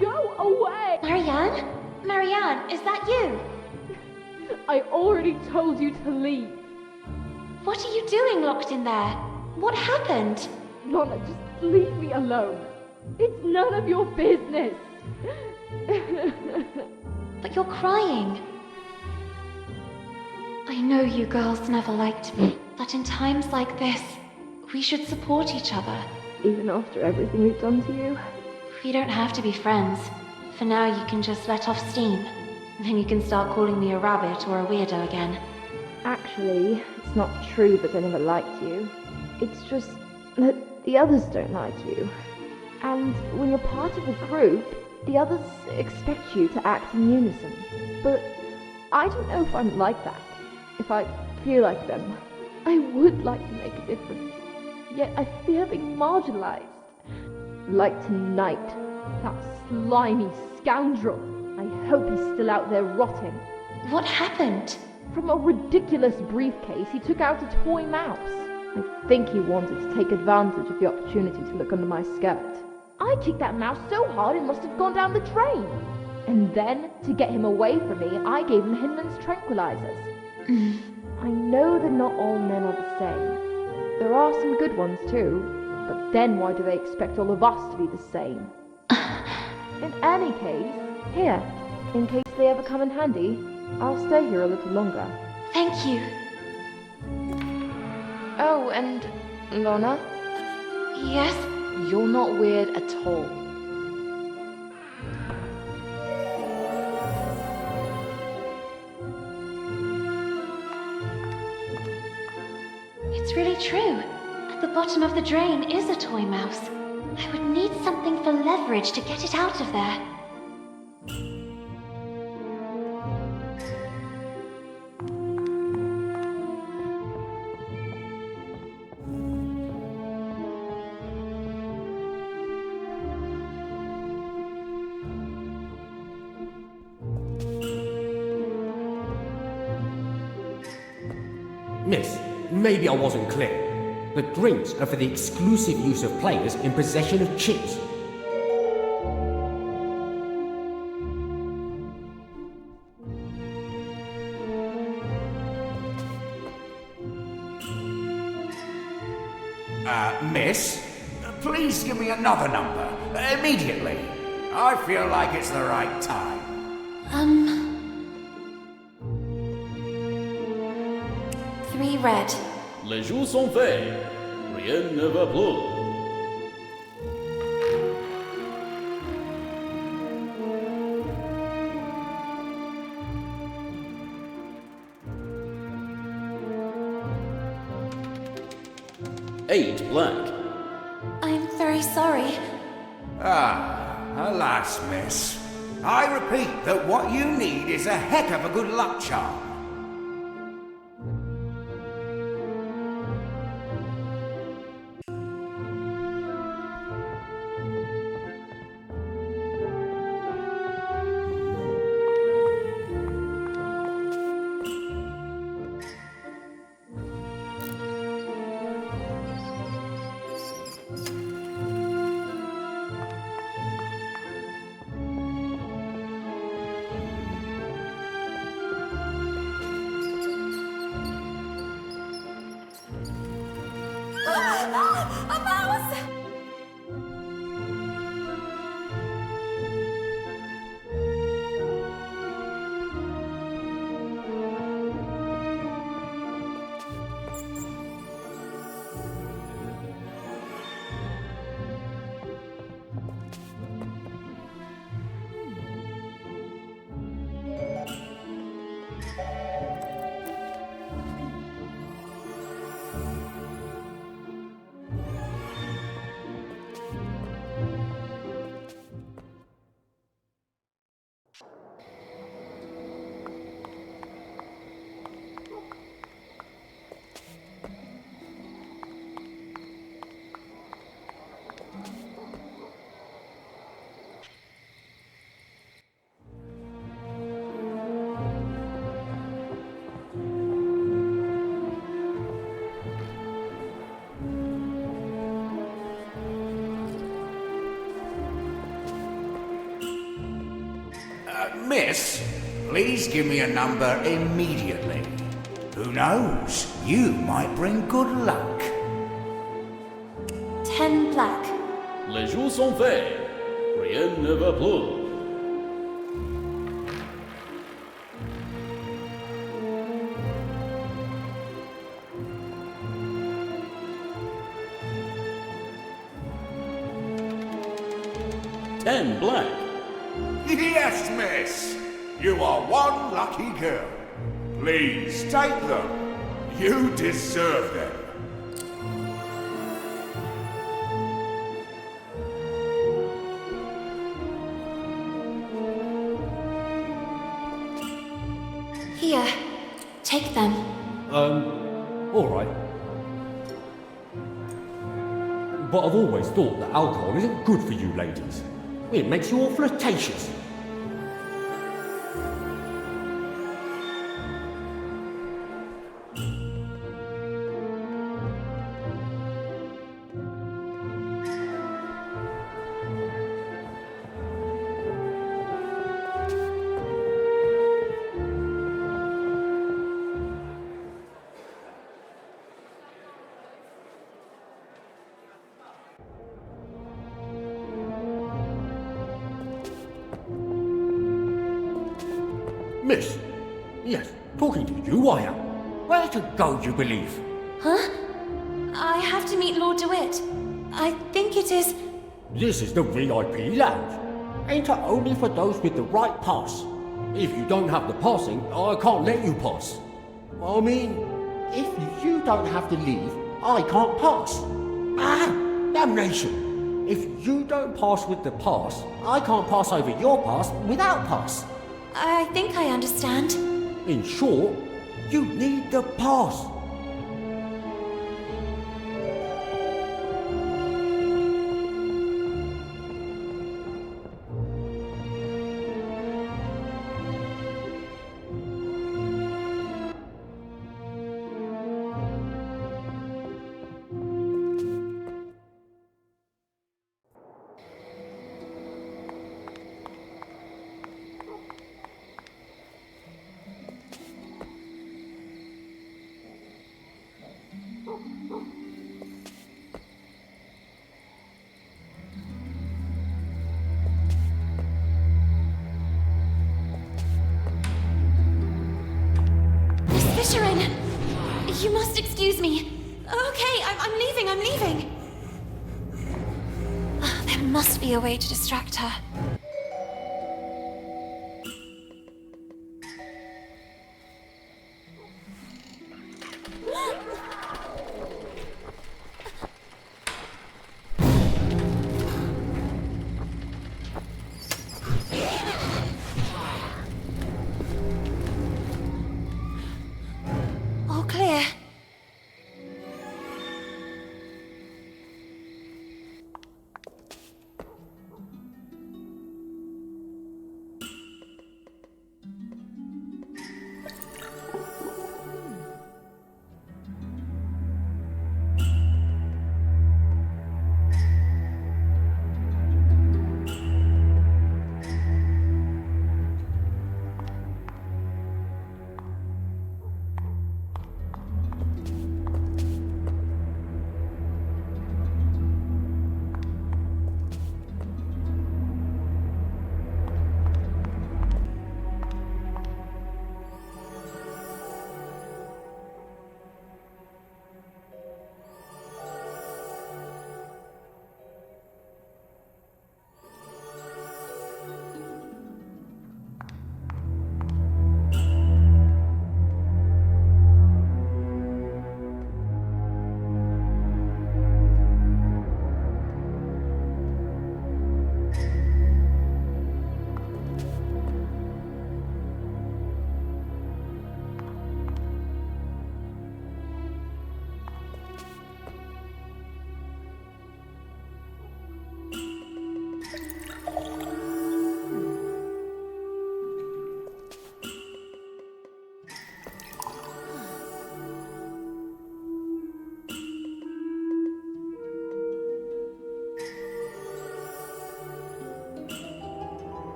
Go away! Marianne? Marianne, is that you? I already told you to leave. What are you doing locked in there? What happened? Lana, just leave me alone. It's none of your business. But you're crying. I know you girls never liked me, but in times like this, we should support each other. Even after everything we've done to you? We don't have to be friends. For now, you can just let off steam. Then you can start calling me a rabbit or a weirdo again. Actually, it's not true that I never liked you. It's just that the others don't like you. And when you're part of a group, the others expect you to act in unison. But I don't know if I'm like that. If I feel like them, I would like to make a difference. Yet I fear being marginalized. Like tonight, that slimy scoundrel. I hope he's still out there rotting. What happened? From a ridiculous briefcase, he took out a toy mouse. I think he wanted to take advantage of the opportunity to look under my skirt. I kicked that mouse so hard it must have gone down the drain. And then, to get him away from me, I gave him Hinman's tranquilizers. I know that not all men are the same. There are some good ones too, but then why do they expect all of us to be the same? In any case, here, in case they ever come in handy, I'll stay here a little longer. Thank you. Oh, and Lana? Yes? You're not weird at all. It's really true. At the bottom of the drain is a toy mouse. I would need something for leverage to get it out of there. Miss, maybe I wasn't clear. The drinks are for the exclusive use of players in possession of chips. Miss, please give me another number, immediately. I feel like it's the right time. 3 red. Les jours sont faits. Rien ne va plus. Eight black. I'm very sorry. Alas, miss. I repeat that what you need is a heck of a good luck charm. A mouse! Miss, please give me a number immediately. Who knows? You might bring good luck. 10 black. Les jours sont faits. Rien ne va plus. $10 black. Yes, miss. You are one lucky girl. Please take them. You deserve them. Here, take them. Alright. But I've always thought that alcohol isn't good for you ladies. It makes you all flirtatious. Miss, yes, talking to you I am. Where to go, you believe? Huh? I have to meet Lord DeWitt. I think it is... This is the VIP lounge. Enter only for those with the right pass. If you don't have the passing, I can't let you pass. I mean, if you don't have to leave, I can't pass. Ah, damnation. If you don't pass with the pass, I can't pass over your pass without pass. I think I understand. In short, you need the pass. Fisherin! You must excuse me. Okay, I'm leaving. There must be a way to distract her. All clear.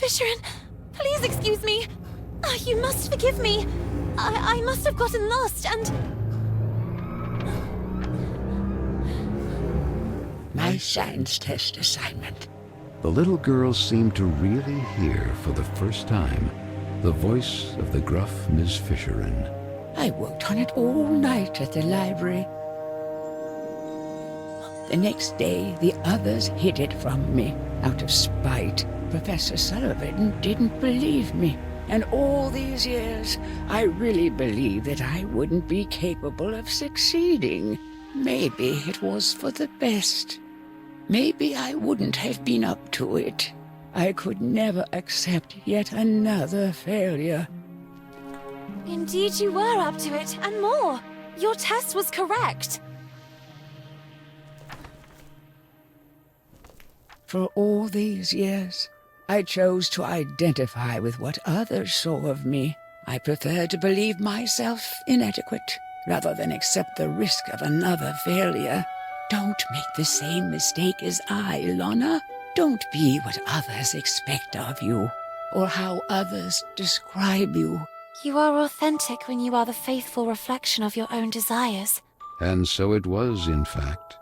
Fisherin, please excuse me. You must forgive me. I must have gotten lost and... My science test assignment. The little girl seemed to really hear for the first time the voice of the gruff Miss Fisherin. I worked on it all night at the library. The next day, the others hid it from me out of spite. Professor Sullivan didn't believe me. And all these years, I really believed that I wouldn't be capable of succeeding. Maybe it was for the best. Maybe I wouldn't have been up to it. I could never accept yet another failure. Indeed you were up to it, and more. Your test was correct. For all these years, I chose to identify with what others saw of me. I preferred to believe myself inadequate, rather than accept the risk of another failure. Don't make the same mistake as I, Lana. Don't be what others expect of you, or how others describe you. You are authentic when you are the faithful reflection of your own desires. And so it was, in fact,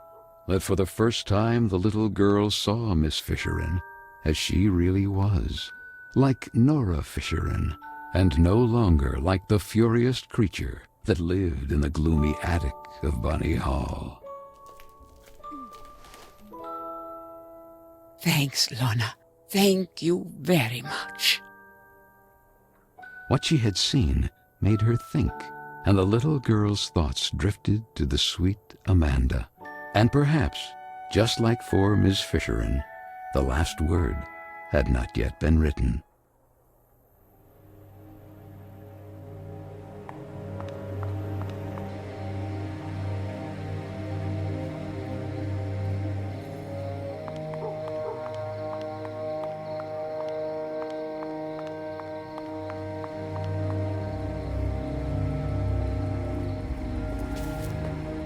that for the first time the little girl saw Miss Fisherin as she really was, like Nora Fisherin, and no longer like the furious creature that lived in the gloomy attic of Bunny Hall. Thanks, Lana. Thank you very much. What she had seen made her think, and the little girl's thoughts drifted to the sweet Amanda. And perhaps, just like for Miss Fisherin, the last word had not yet been written.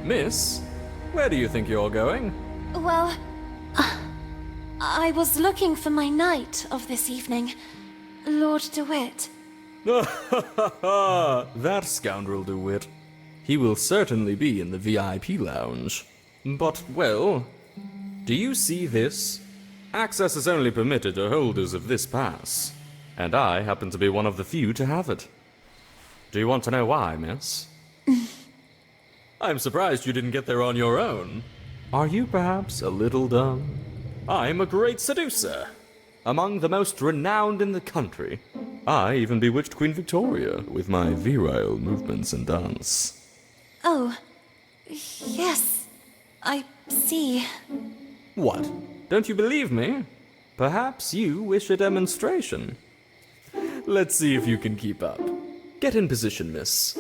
Miss, where do you think you're going? Well, I was looking for my knight of this evening, Lord DeWitt. That scoundrel DeWitt. He will certainly be in the VIP lounge. But, well, do you see this? Access is only permitted to holders of this pass, and I happen to be one of the few to have it. Do you want to know why, miss? I'm surprised you didn't get there on your own. Are you perhaps a little dumb? I'm a great seducer, among the most renowned in the country. I even bewitched Queen Victoria with my virile movements and dance. Oh, yes, I see. What? Don't you believe me? Perhaps you wish a demonstration. Let's see if you can keep up. Get in position, miss.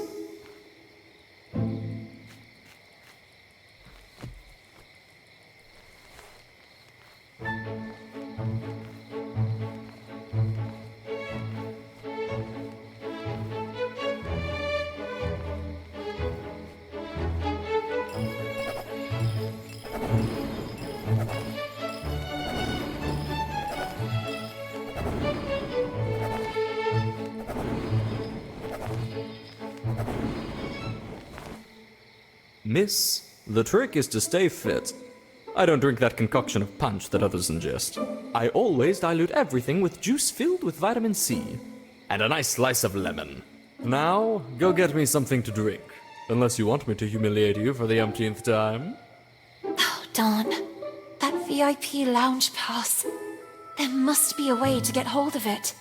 Miss, the trick is to stay fit. I don't drink that concoction of punch that others ingest. I always dilute everything with juice filled with vitamin C. And a nice slice of lemon. Now, go get me something to drink. Unless you want me to humiliate you for the umpteenth time. Oh, darn. That VIP lounge pass. There must be a way to get hold of it.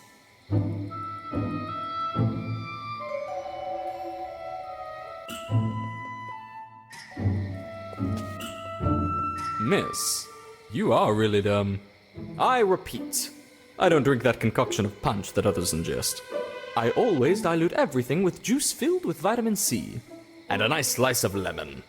Miss, you are really dumb. I repeat, I don't drink that concoction of punch that others ingest. I always dilute everything with juice filled with vitamin C. And a nice slice of lemon.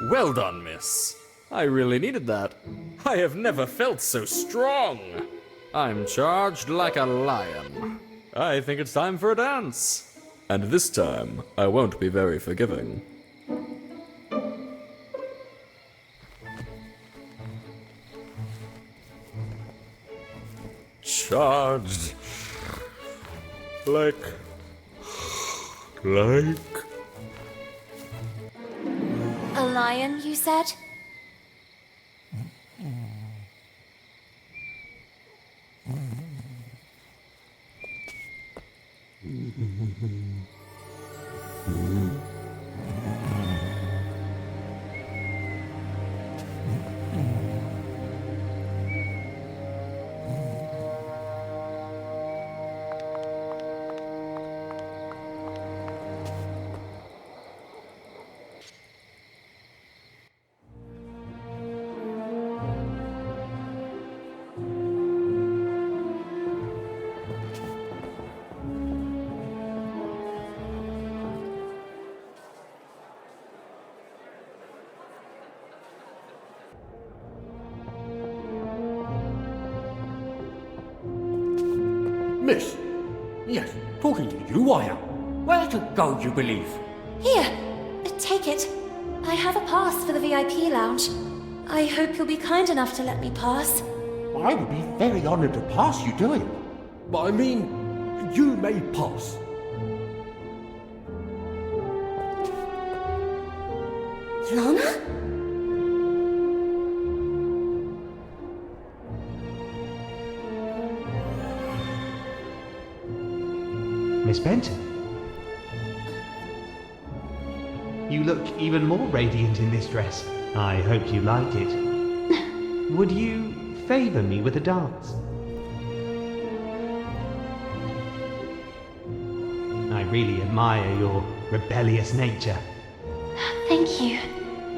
Well done, miss. I really needed that. I have never felt so strong. I'm charged like a lion. I think it's time for a dance. And this time, I won't be very forgiving. Charged. Like... A lion, you said? Miss? Yes, talking to you I am. Where to go, you believe? Here, take it. I have a pass for the VIP lounge. I hope you'll be kind enough to let me pass. I would be very honoured to pass you to him. But I mean, you may pass. Lana? Miss Benton. You look even more radiant in this dress. I hope you like it. Would you favour me with a dance? I really admire your rebellious nature. Thank you.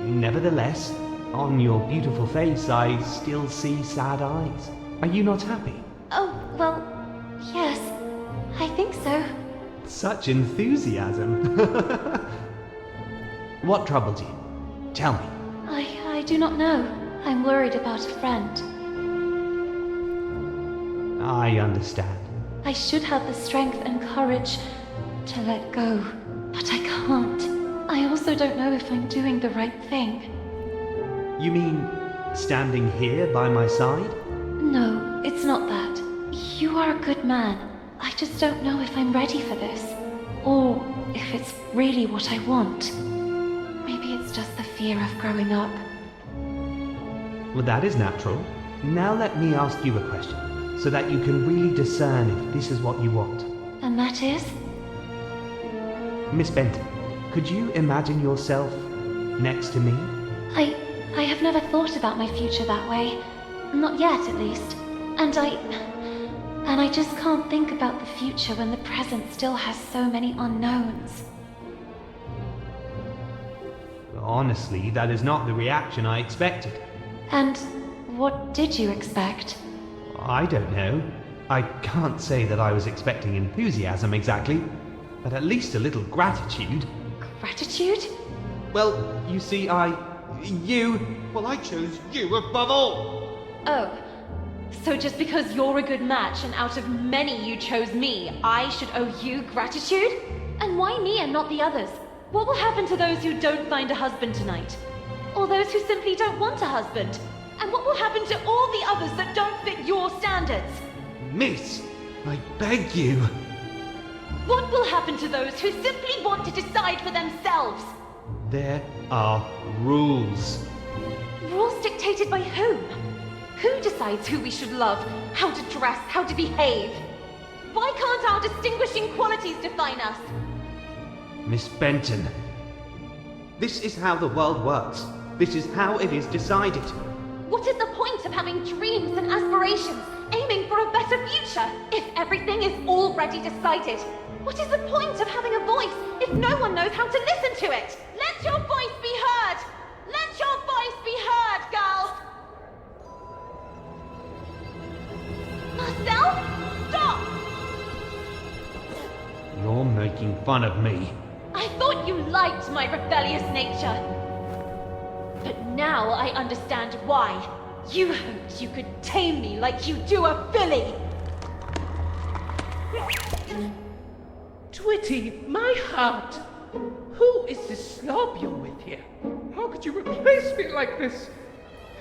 Nevertheless, on your beautiful face I still see sad eyes. Are you not happy? Oh, well, yes. I think so. Such enthusiasm. What troubled you? Tell me. I do not know. I'm worried about a friend. I understand. I should have the strength and courage to let go, but I can't. I also don't know if I'm doing the right thing. You mean standing here by my side? No, it's not that. You are a good man. I just don't know if I'm ready for this. Or if it's really what I want. Maybe it's just the fear of growing up. Well, that is natural. Now let me ask you a question, so that you can really discern if this is what you want. And that is? Miss Benton, could you imagine yourself next to me? I have never thought about my future that way. Not yet, at least. And I just can't think about the future when the present still has so many unknowns. Honestly, that is not the reaction I expected. And what did you expect? I don't know. I can't say that I was expecting enthusiasm exactly, but at least a little gratitude. Gratitude? Well, you see, I chose you above all. Oh. So just because you're a good match and out of many you chose me, I should owe you gratitude? And why me and not the others? What will happen to those who don't find a husband tonight? Or those who simply don't want a husband? And what will happen to all the others that don't fit your standards? Miss, I beg you. What will happen to those who simply want to decide for themselves? There are rules. Rules dictated by whom? Who decides who we should love, how to dress, how to behave? Why can't our distinguishing qualities define us? Miss Benton, this is how the world works. This is how it is decided. What is the point of having dreams and aspirations, aiming for a better future, if everything is already decided? What is the point of having a voice if no one knows how to listen to it? Let your voice be heard! Let your voice be heard, girls! Marcel, stop! You're making fun of me. I thought you liked my rebellious nature. But now I understand why. You hoped you could tame me like you do a filly. Twitty, my heart! Who is this slob you're with here? How could you replace me like this?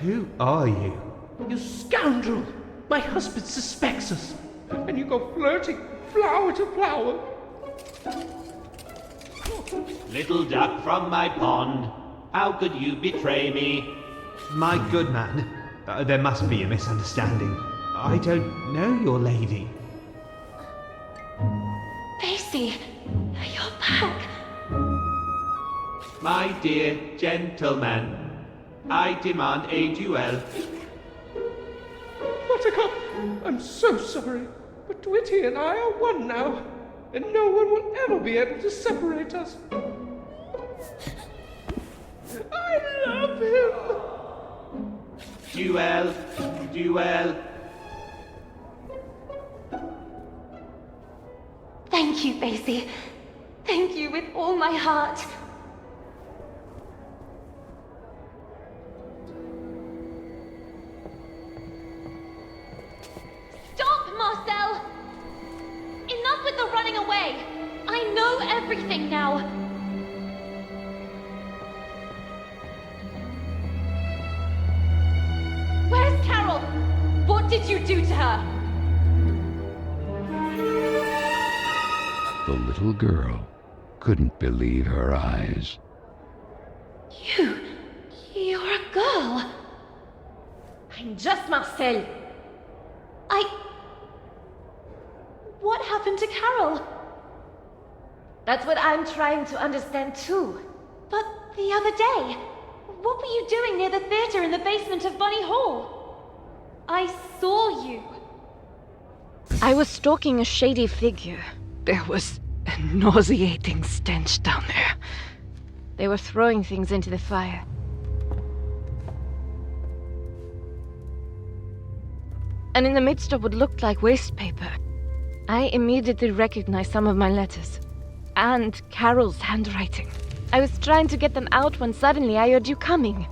Who are you? You scoundrel! My husband suspects us, and you go flirting flower to flower. Little duck from my pond, how could you betray me? My good man, there must be a misunderstanding. I don't know your lady. Pacey, you're back. My dear gentleman, I demand a duel. Buttercup, I'm so sorry, but Twitty and I are one now, and no one will ever be able to separate us. I love him! Duel, duel. Thank you, Pacey. Thank you with all my heart. Stop, Marcel! Enough with the running away! I know everything now! Where's Carole? What did you do to her? The little girl couldn't believe her eyes. You're a girl. I'm just Marcel. What happened to Carole? That's what I'm trying to understand too. But the other day, what were you doing near the theater in the basement of Bunny Hall? I saw you. I was stalking a shady figure. There was a nauseating stench down there. They were throwing things into the fire. And in the midst of what looked like waste paper, I immediately recognized some of my letters. And Carole's handwriting. I was trying to get them out when suddenly I heard you coming.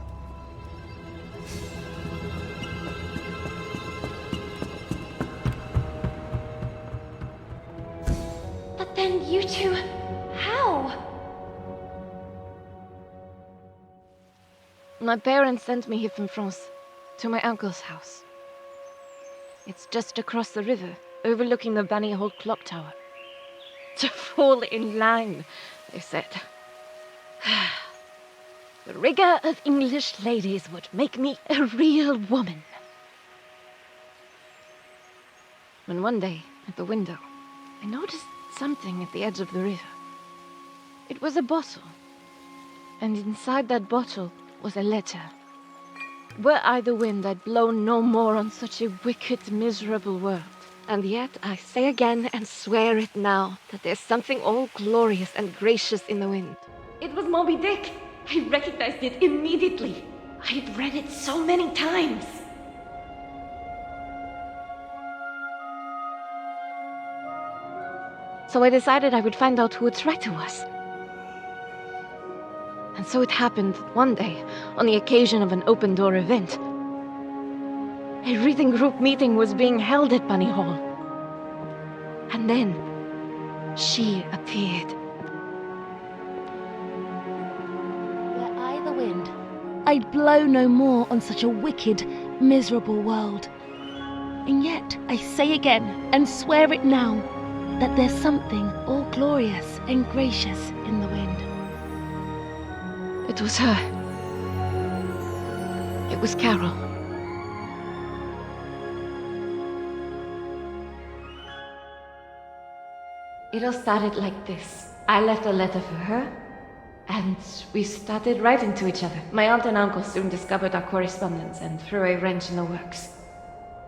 But then you two... how? My parents sent me here from France, to my uncle's house. It's just across the river, overlooking the Bunny Hole clock tower. To fall in line, they said. The rigor of English ladies would make me a real woman. When one day, at the window, I noticed something at the edge of the river. It was a bottle, and inside that bottle was a letter. Were I the wind, I'd blow no more on such a wicked, miserable world. And yet, I say again and swear it now, that there's something all glorious and gracious in the wind. It was Moby Dick. I recognized it immediately. I'd read it so many times. So I decided I would find out who its writer was. And so it happened that one day, on the occasion of an open door event, a reading group meeting was being held at Bunny Hall. And then, she appeared. Were I the wind, I'd blow no more on such a wicked, miserable world. And yet, I say again, and swear it now, that there's something all glorious and gracious in the wind. It was her. It was Carole. It all started like this. I left a letter for her, and we started writing to each other. My aunt and uncle soon discovered our correspondence and threw a wrench in the works.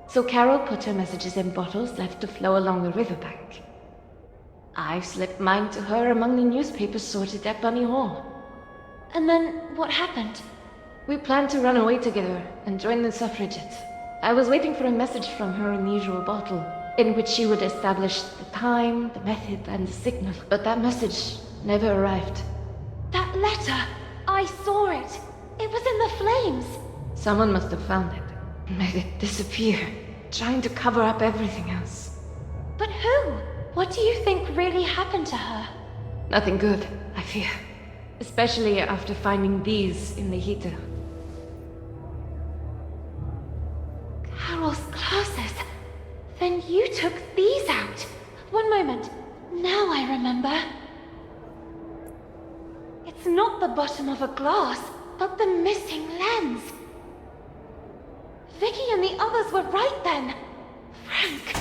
So Carole put her messages in bottles left to flow along the riverbank. I slipped mine to her among the newspapers sorted at Bunny Hall. And then what happened? We planned to run away together and join the suffragettes. I was waiting for a message from her in the usual bottle, in which she would establish the time, the method, and the signal. But that message never arrived. That letter! I saw it! It was in the flames! Someone must have found it and made it disappear, trying to cover up everything else. But who? What do you think really happened to her? Nothing good, I fear. Especially after finding these in the heater. Carole's glasses. Then you took these out. One moment. Now I remember. It's not the bottom of a glass, but the missing lens. Vicky and the others were right then. Frank.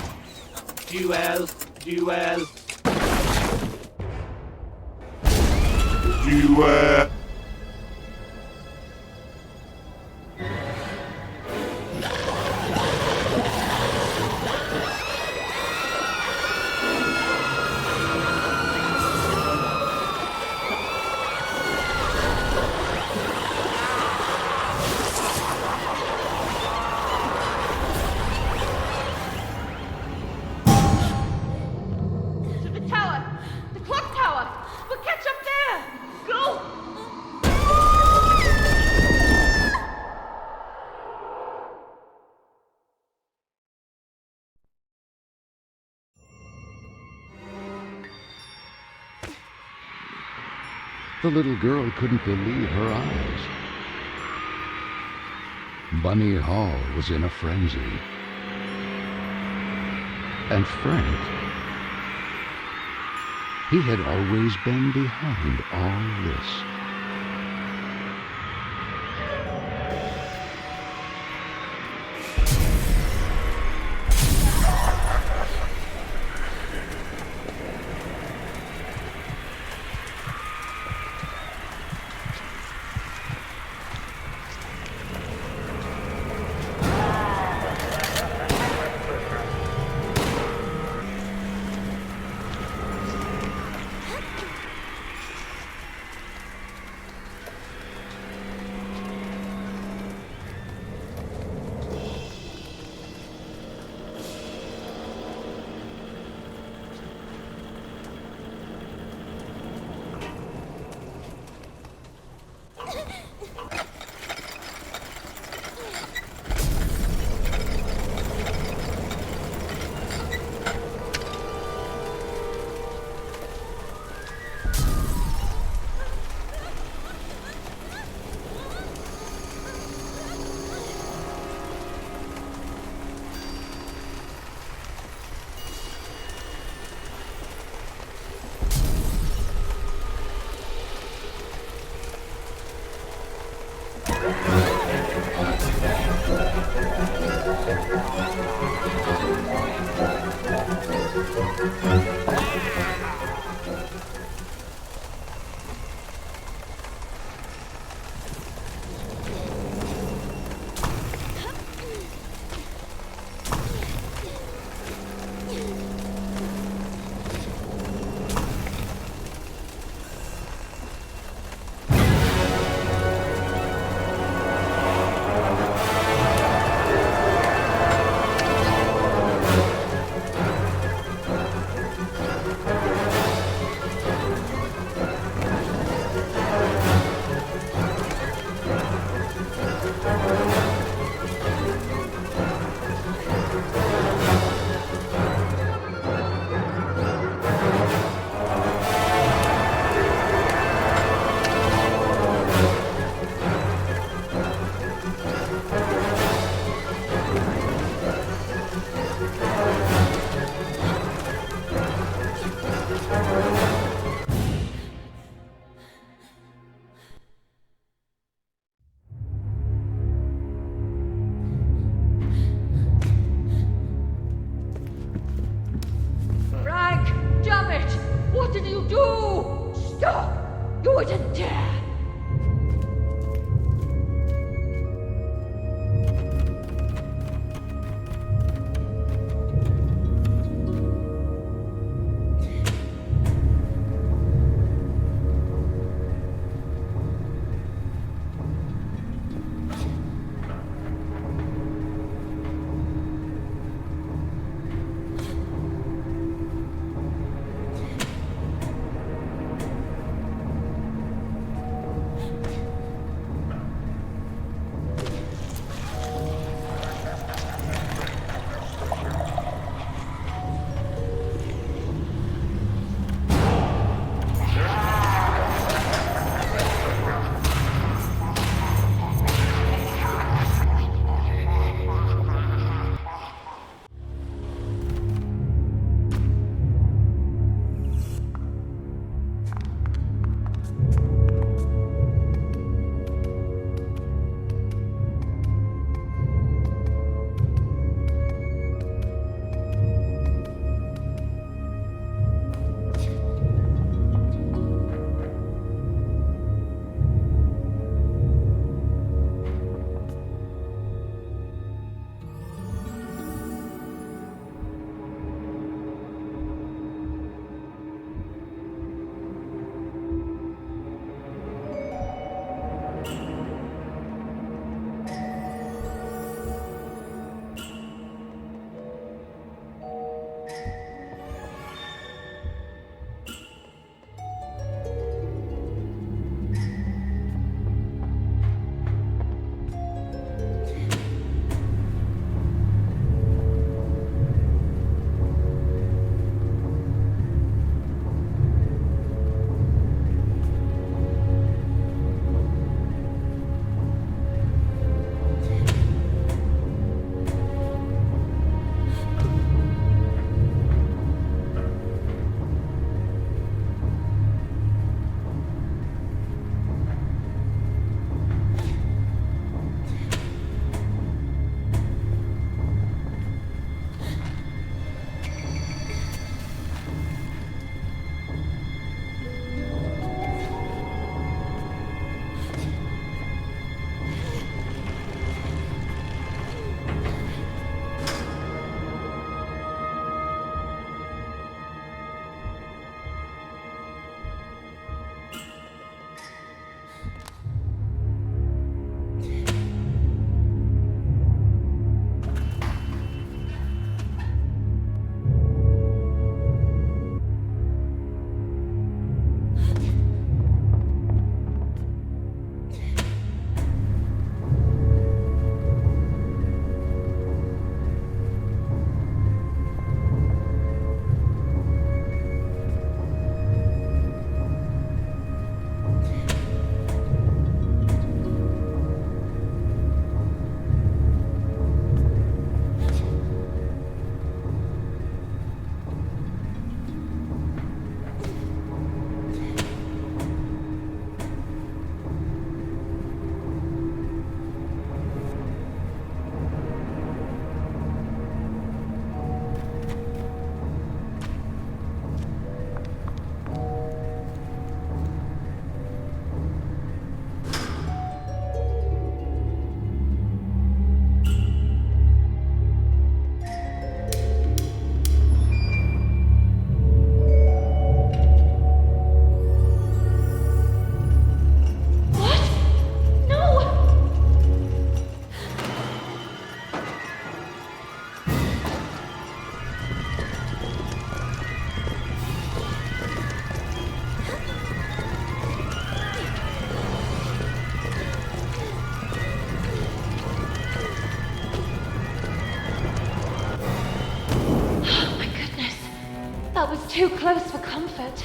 Duel. Duel. The little girl couldn't believe her eyes. Bunny Hall was in a frenzy. And Frank, he had always been behind all this. too close for comfort.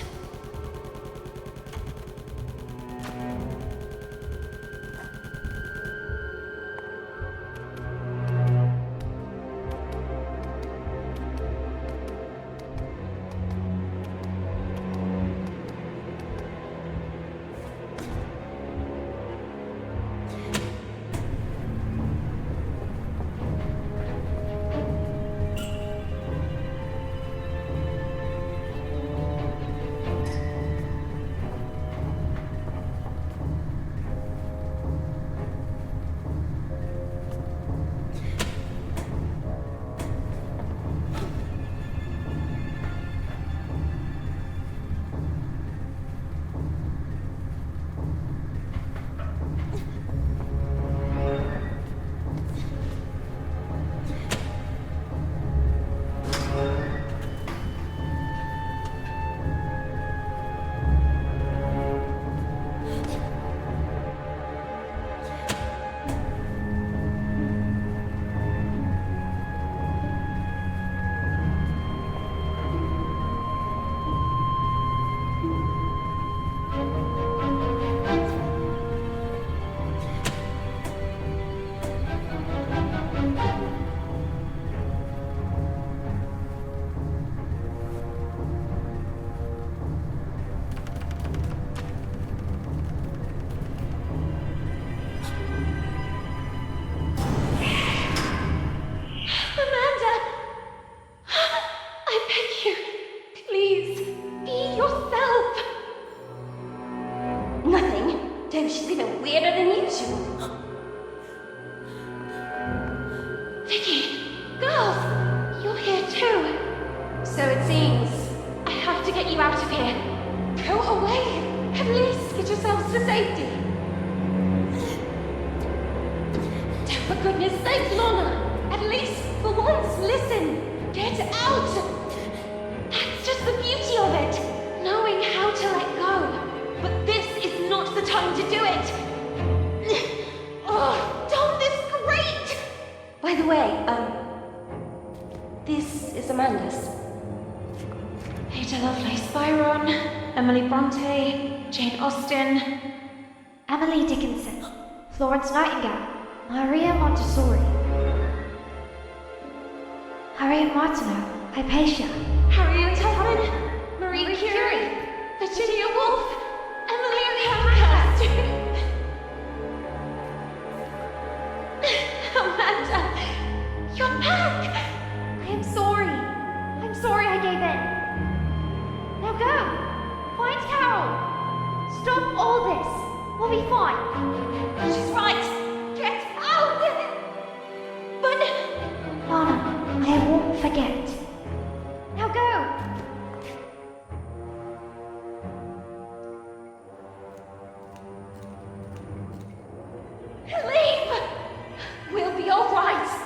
Emily Dickinson, Florence Nightingale, Maria Montessori, Harriet Martineau, Hypatia, Harriet Tubman, Marie Curie, Virginia Woolf, Emily Pankhurst. Amanda, you're back! I am sorry. I'm sorry I gave in. Now go! Find Carole! Stop all this! We'll be fine. She's right! Get out! But... Lana, I won't forget. Now go! Leave! We'll be all right!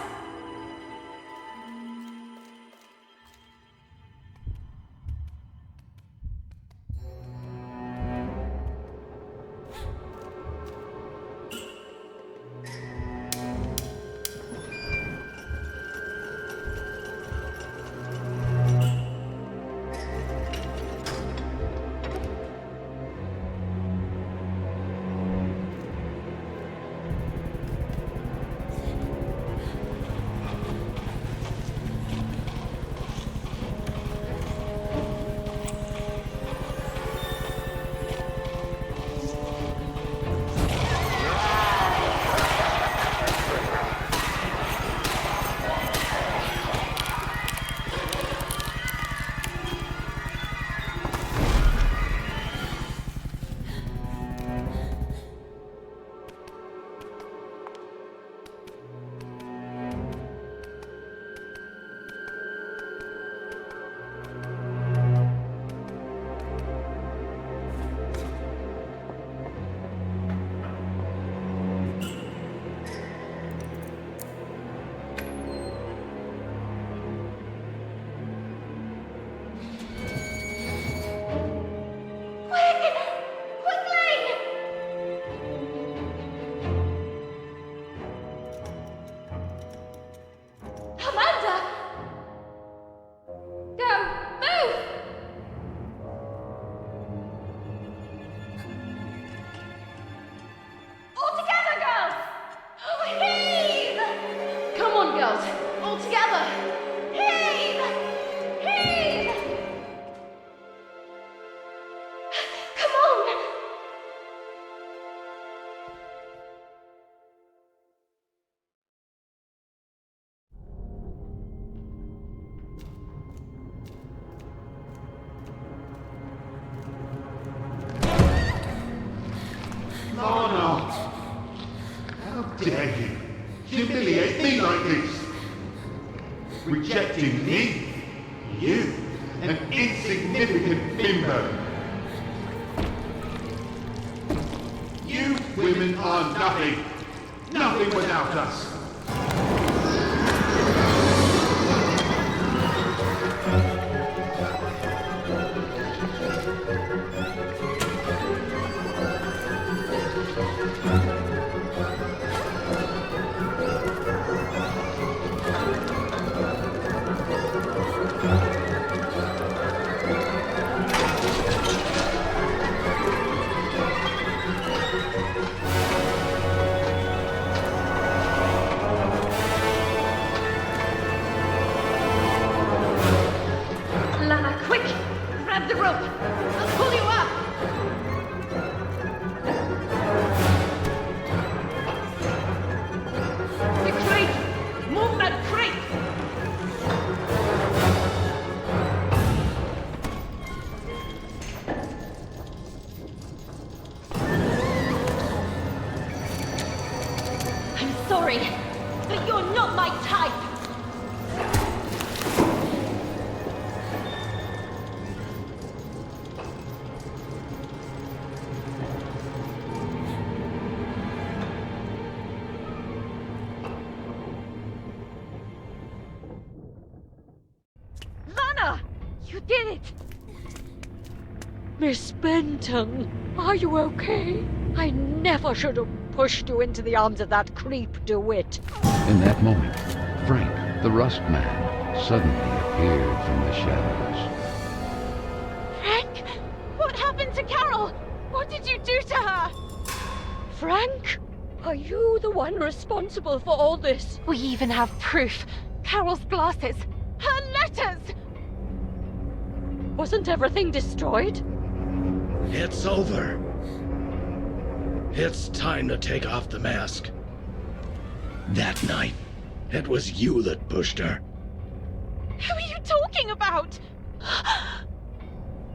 not. How dare you humiliate me like this? Rejecting me? You, an insignificant bimbo. You women are nothing. Nothing without us. Lana, quick! Grab the rope! I'll pull you up! The crate! Move that crate! I'm sorry, but you're not my type! Lana! You did it! Miss Benton, are you okay? I never should have pushed you into the arms of that creep DeWitt. In that moment, Frank, the Rust Man, suddenly appeared from the shadows. Frank! What happened to Carole? What did you do to her? Frank? Are you the one responsible for all this? We even have proof. Carole's glasses. Her letters! Wasn't everything destroyed? It's over. It's time to take off the mask. That night, it was you that pushed her. Who are you talking about?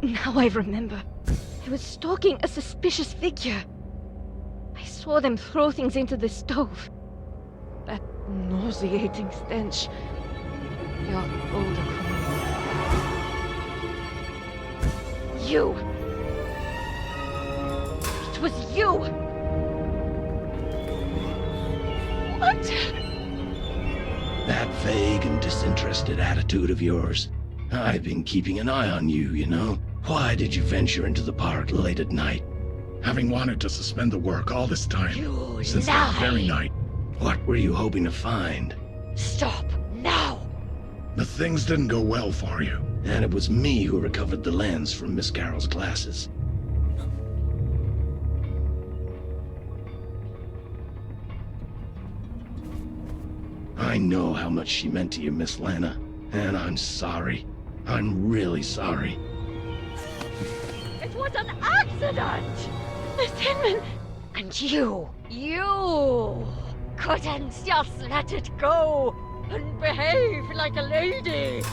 Now I remember. He was stalking a suspicious figure. I saw them throw things into the stove. That nauseating stench. Your older criminal. You! It was you! What? That vague and disinterested attitude of yours. I've been keeping an eye on you, you know. Why did you venture into the park late at night? Having wanted to suspend the work all this time. Since that very night. What were you hoping to find? Stop, now! The things didn't go well for you. And it was me who recovered the lens from Miss Carole's glasses. I know how much she meant to you, Miss Lana. And I'm sorry. I'm really sorry. It was an accident! Miss Hinman! And you couldn't just let it go and behave like a lady.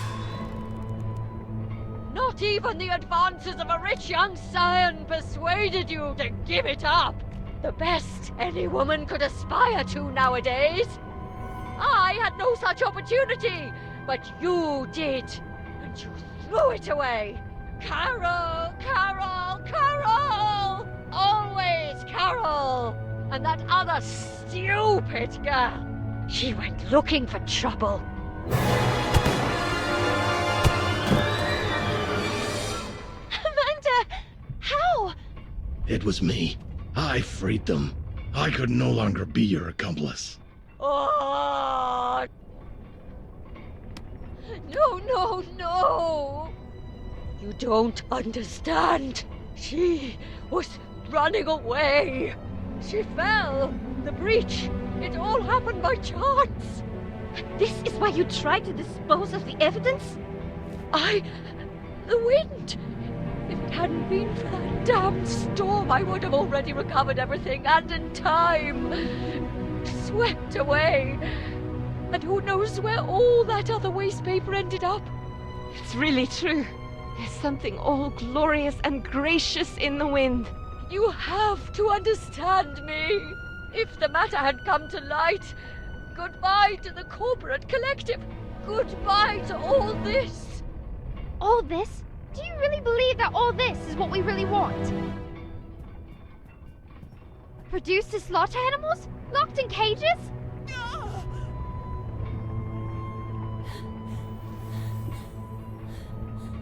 Not even the advances of a rich young scion persuaded you to give it up. The best any woman could aspire to nowadays. I had no such opportunity, but you did, and you threw it away. Carole, Carole, Carole! Always Carole! And that other stupid girl, she went looking for trouble. Amanda! How? It was me. I freed them. I could no longer be your accomplice. Oh! No, no, no! You don't understand. She was running away. She fell. The breach. It all happened by chance. This is why you tried to dispose of the evidence? The wind. If it hadn't been for that damned storm, I would have already recovered everything, and in time. Swept away. And who knows where all that other waste paper ended up? It's really true. There's something all glorious and gracious in the wind. You have to understand me. If the matter had come to light, goodbye to the corporate collective. Goodbye to all this. All this? Do you really believe that all this is what we really want? Reduced to slaughter animals? Locked in cages?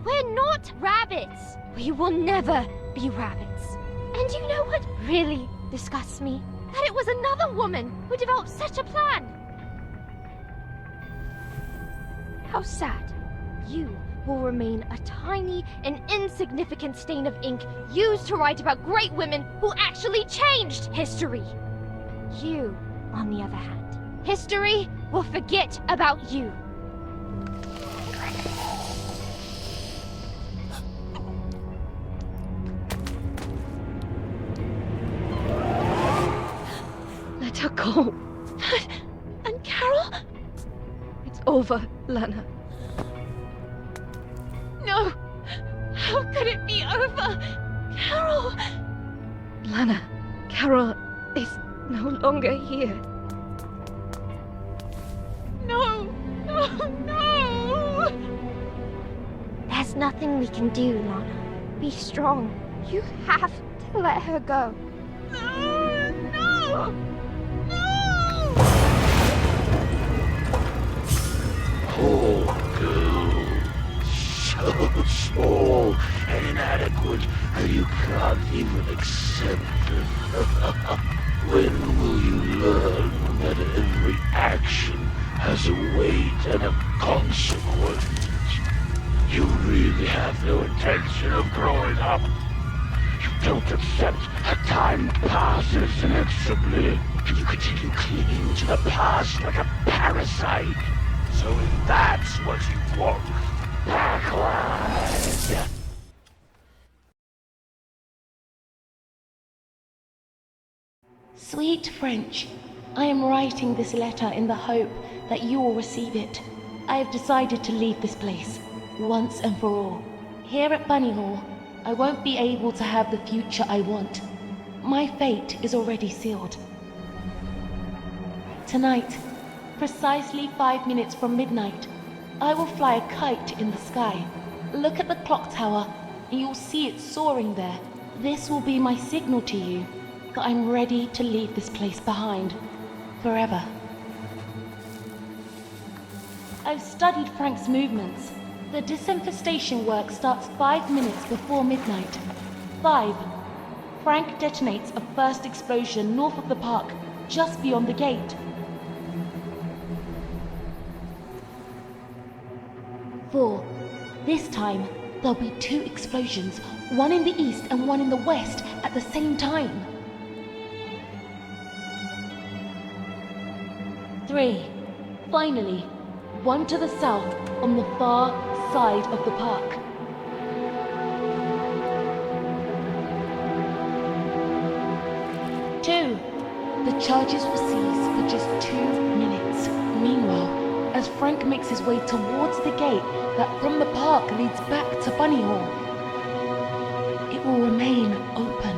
We're not rabbits! We will never be rabbits. And you know what really disgusts me? That it was another woman who developed such a plan! How sad. You will remain a tiny and insignificant stain of ink used to write about great women who actually changed history. You, on the other hand, history will forget about you. Let her go. And Carole? It's over, Lana. No! How could it be over? Carole! Lana, Carole is no longer here. No! No! No! There's nothing we can do, Lana. Be strong. You have to let her go. No! No! Poor girl. So small and inadequate that you can't even accept it. When will you learn that every action has a weight and a consequence? You really have no intention of growing up. You don't accept that time passes inexorably. You continue clinging to the past like a parasite. So if that's what you want, backward! Sweet French, I am writing this letter in the hope that you will receive it. I have decided to leave this place, once and for all. Here at Bunny Hall, I won't be able to have the future I want. My fate is already sealed. Tonight, precisely 5 minutes from midnight, I will fly a kite in the sky. Look at the clock tower, and you'll see it soaring there. This will be my signal to you that I'm ready to leave this place behind, forever. I've studied Frank's movements. The disinfestation work starts 5 minutes before midnight. 5. Frank detonates a first explosion north of the park, just beyond the gate. 4. This time, there'll be 2 explosions, one in the east and one in the west at the same time. 3. Finally, one to the south on the far side of the park. 2. The charges will cease for just 2 minutes. Meanwhile, as Frank makes his way towards the gate that from the park leads back to Bunny Hall, it will remain open.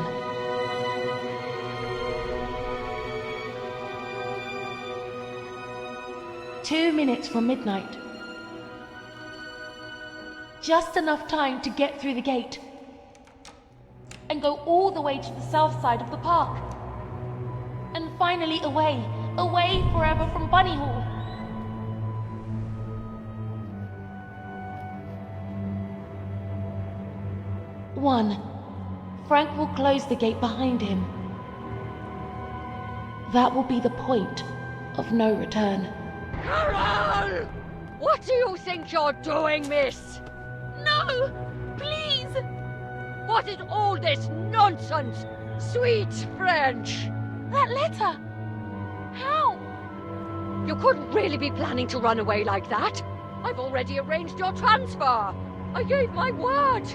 "2 minutes from midnight. Just enough time to get through the gate and go all the way to the south side of the park. And finally away forever from Bunny Hall. One, Frank will close the gate behind him. That will be the point of no return. Carole! What do you think you're doing, miss? No! Please! What is all this nonsense? Sweet French! That letter! How? You couldn't really be planning to run away like that. I've already arranged your transfer. I gave my word.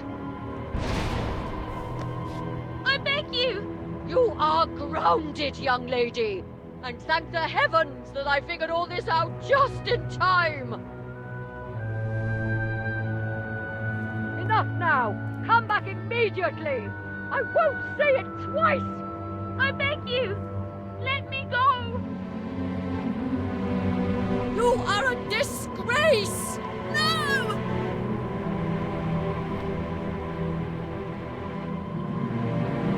I beg you! You are grounded, young lady. And thank the heavens that I figured all this out just in time. Enough now. Come back immediately. I won't say it twice! I beg you! Let me go! You are a disgrace! No!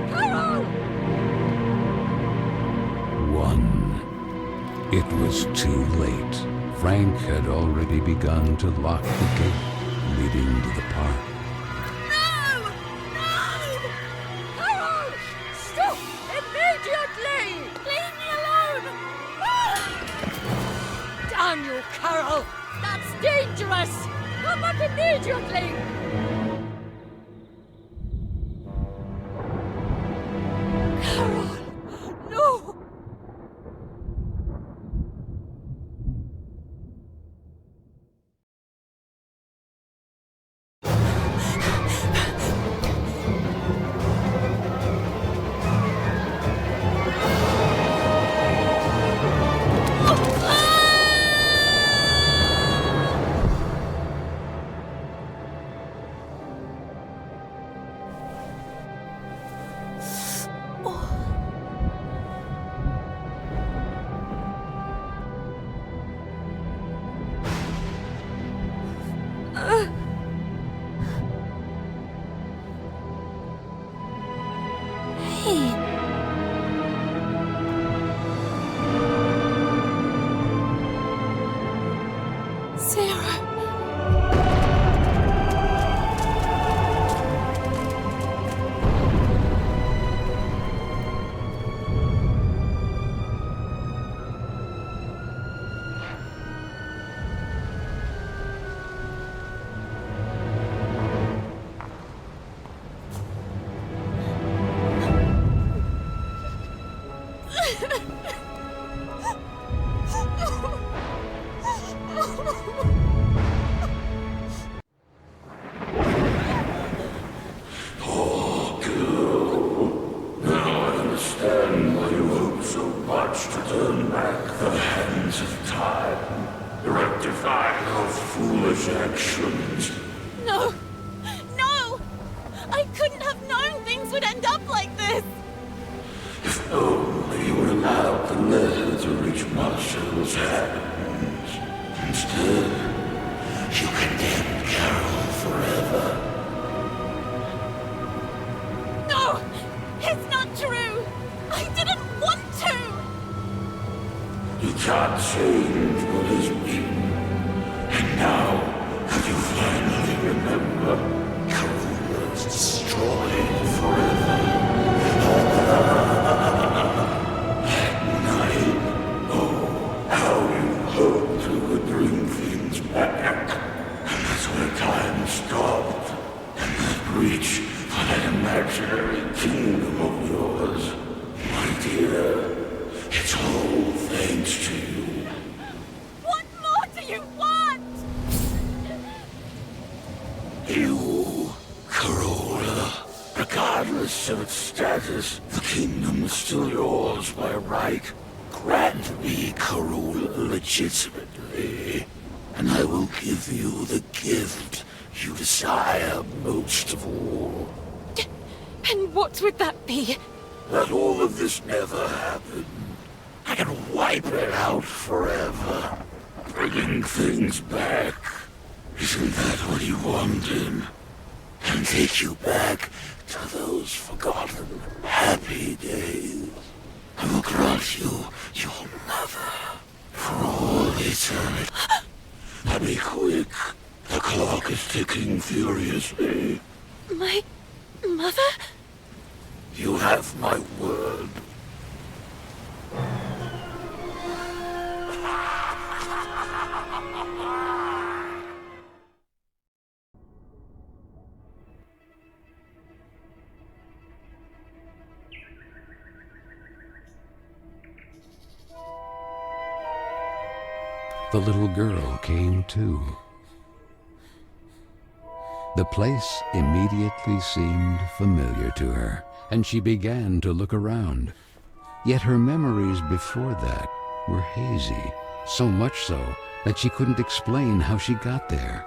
Carole! It was too late. Frank had already begun to lock the gate leading to the park. No! No! Carole! Stop immediately! Leave me alone! Ah! Damn you, Carole! That's dangerous! Come back immediately! Carole! No! No! No! I couldn't have known things would end up like this! If only you were allowed the letter to reach Marshall's hands. Instead, you condemned Carole forever. No! It's not true! I didn't want to! You can't change what has been. And now, have you finally remember? Corolla's destroyed forever. At night, oh, how you hoped you would bring things back. And that's where time stopped. And that reach for that imaginary kingdom of yours. My dear, it's all thanks to you. What more do you want? You, Corolla, regardless of its status, the kingdom is still yours by right. Grant me Corolla legitimately, and I will give you the gift you desire most of all. And what would that be? That all of this never happened. I can wipe it out forever. Bringing things back. Isn't that what you wanted? And take you back to those forgotten, happy days. I will grant you your mother for all eternity. Now be quick. The clock is ticking furiously. My mother? You have my word. The little girl came too. The place immediately seemed familiar to her, and she began to look around. Yet her memories before that were hazy, so much so that she couldn't explain how she got there.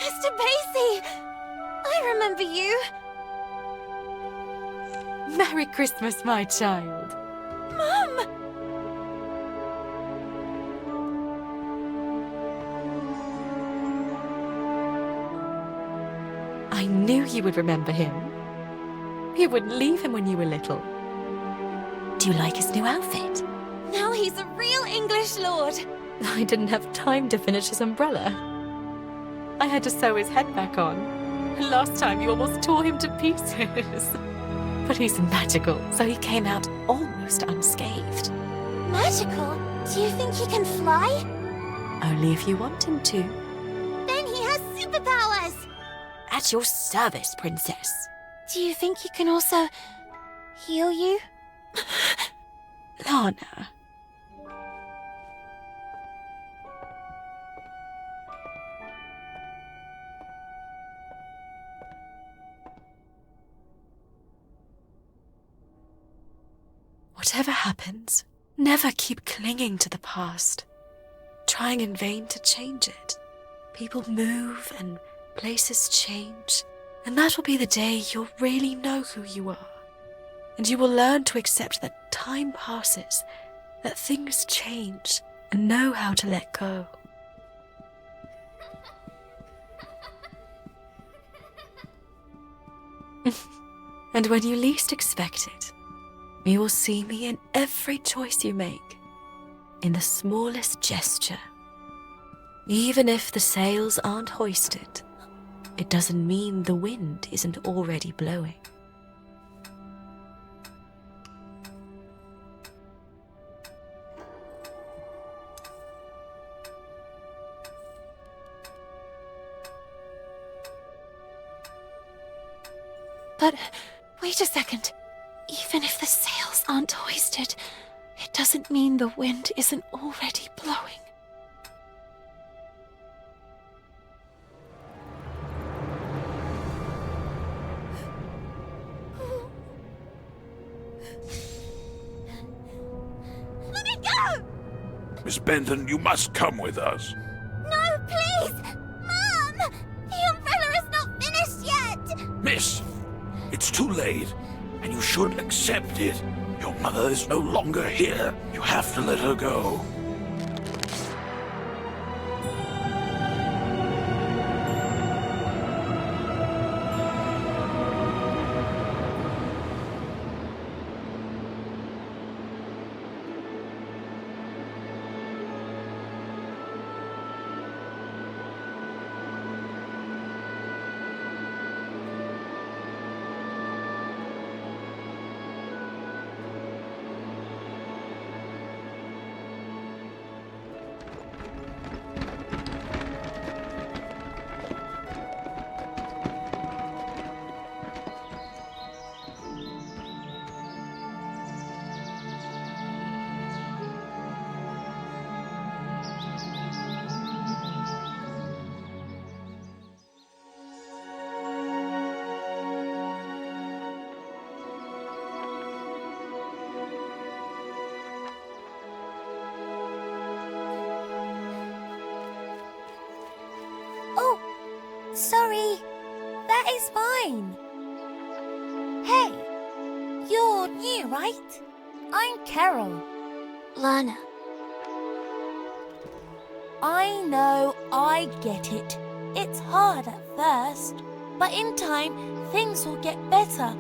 Mr. Basie! I remember you! Merry Christmas, my child. Mum! I knew you would remember him. You wouldn't leave him when you were little. Do you like his new outfit? Now he's a real English lord! I didn't have time to finish his umbrella. I had to sew his head back on. Last time you almost tore him to pieces. But he's magical, so he came out almost unscathed. Magical? Do you think he can fly? Only if you want him to. Then he has superpowers! At your service, Princess. Do you think he can also heal you? Lana. Whatever happens, never keep clinging to the past, trying in vain to change it. People move and places change, and that will be the day you'll really know who you are. And you will learn to accept that time passes, that things change, and know how to let go. And when you least expect it, you will see me in every choice you make, in the smallest gesture. Even if the sails aren't hoisted, it doesn't mean the wind isn't already blowing. But wait a second. Even if the sails aren't hoisted, it doesn't mean the wind isn't already blowing. Let me go! Miss Benton, you must come with us. No, please! Mom! The umbrella is not finished yet! Miss, it's too late, and you should accept it. Your mother is no longer here. You have to let her go. Sorry, that is fine. Hey, you're new, right? I'm Carole. Lana. I know, I get it. It's hard at first, but in time, things will get better.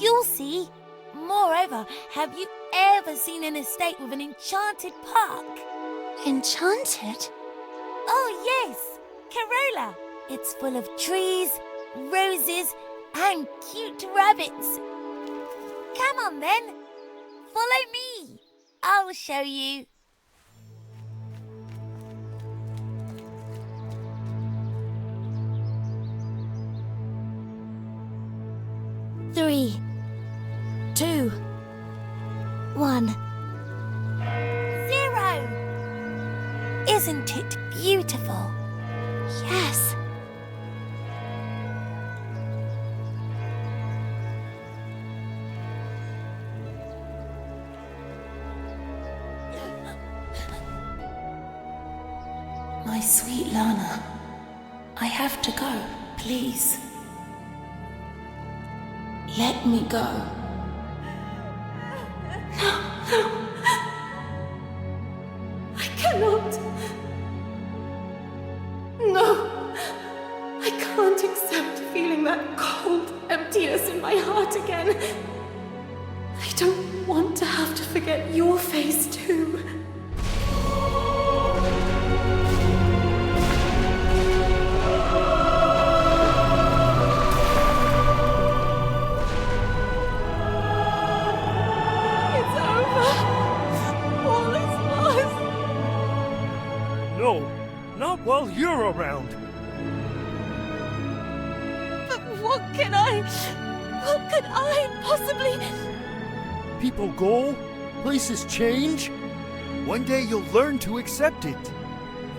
You'll see. Moreover, have you ever seen an estate with an enchanted park? Enchanted? Oh yes, Corolla. It's full of trees, roses, and cute rabbits. Come on then, follow me. I'll show you. Three, 2, 1, 0. Isn't it beautiful? Yes. My sweet Lana, I have to go, please. Let me go. No. I cannot. No. I can't accept feeling that cold emptiness in my heart again. I don't want to have to forget your face too. No! Not while you're around. But what could I possibly... People go, places change. One day you'll learn to accept it.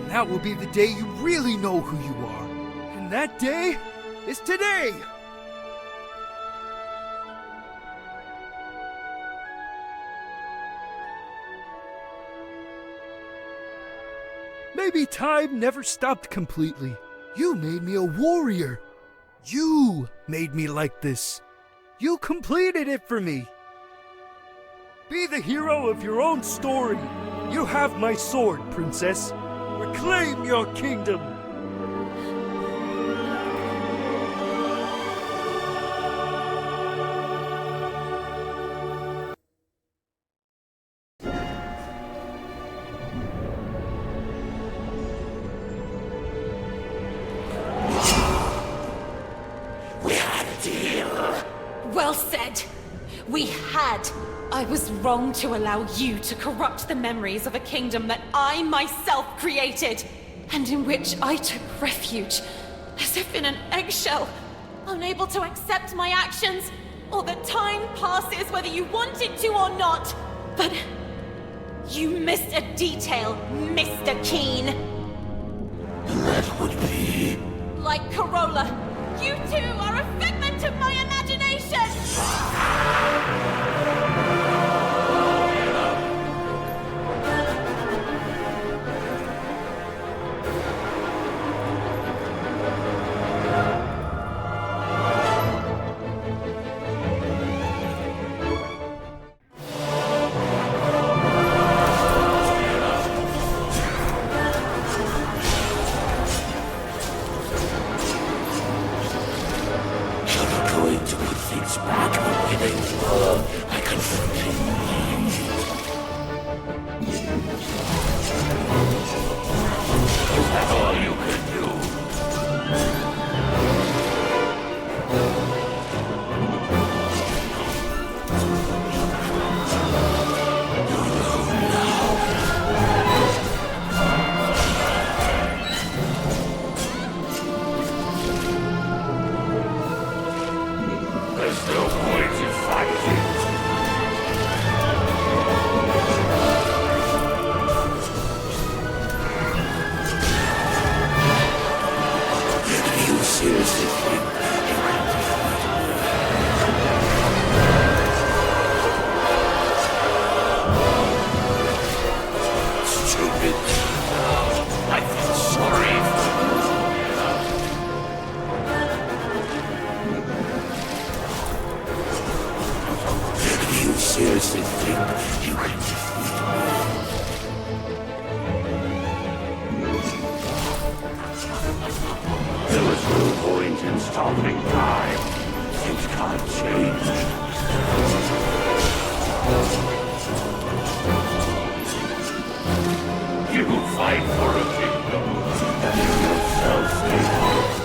And that will be the day you really know who you are. And that day is today! Maybe time never stopped completely. You made me a warrior. You made me like this. You completed it for me. Be the hero of your own story. You have my sword, princess. Reclaim your kingdom. Well said. We had. I was wrong to allow you to corrupt the memories of a kingdom that I myself created, and in which I took refuge, as if in an eggshell, unable to accept my actions, or that time passes whether you wanted to or not. But you missed a detail, Mr. Keen. That would be... Like Corolla, you too are a figment of my imagination! seriously think you can defeat me? There was no point in stopping time. Things can't change. You fight for a kingdom, and you yourself take it.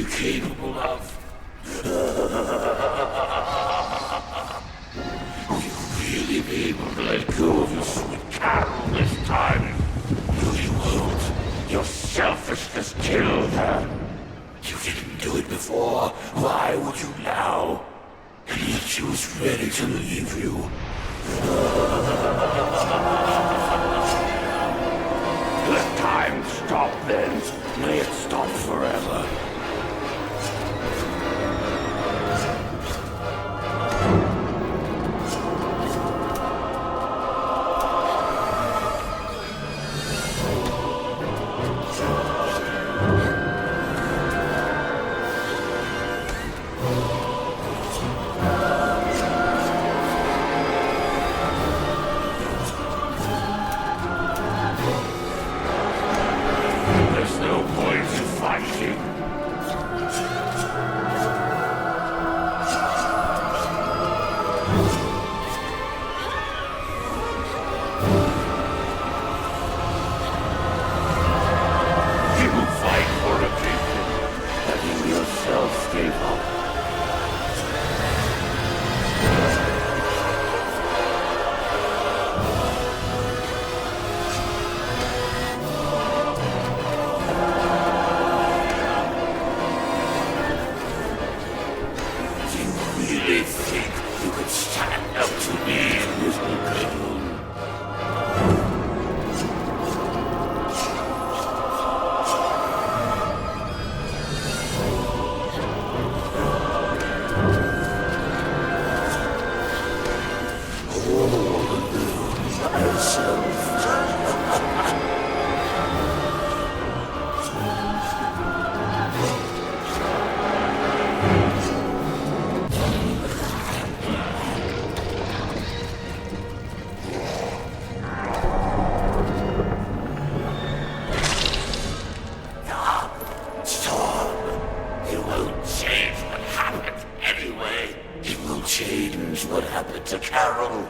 really capable of? Will you really be able to let go of your sweet Carole this time? No, you won't. Your selfishness killed her. You didn't do it before. Why would you now? And yet she was ready to leave you. Let time stop then. May it stop forever. There's no point in fighting. You fight for a vision that you yourself gave up. Do you really think you could stand up to me, little girl? Storm, it won't change what happened anyway. It will change what happened to Carole.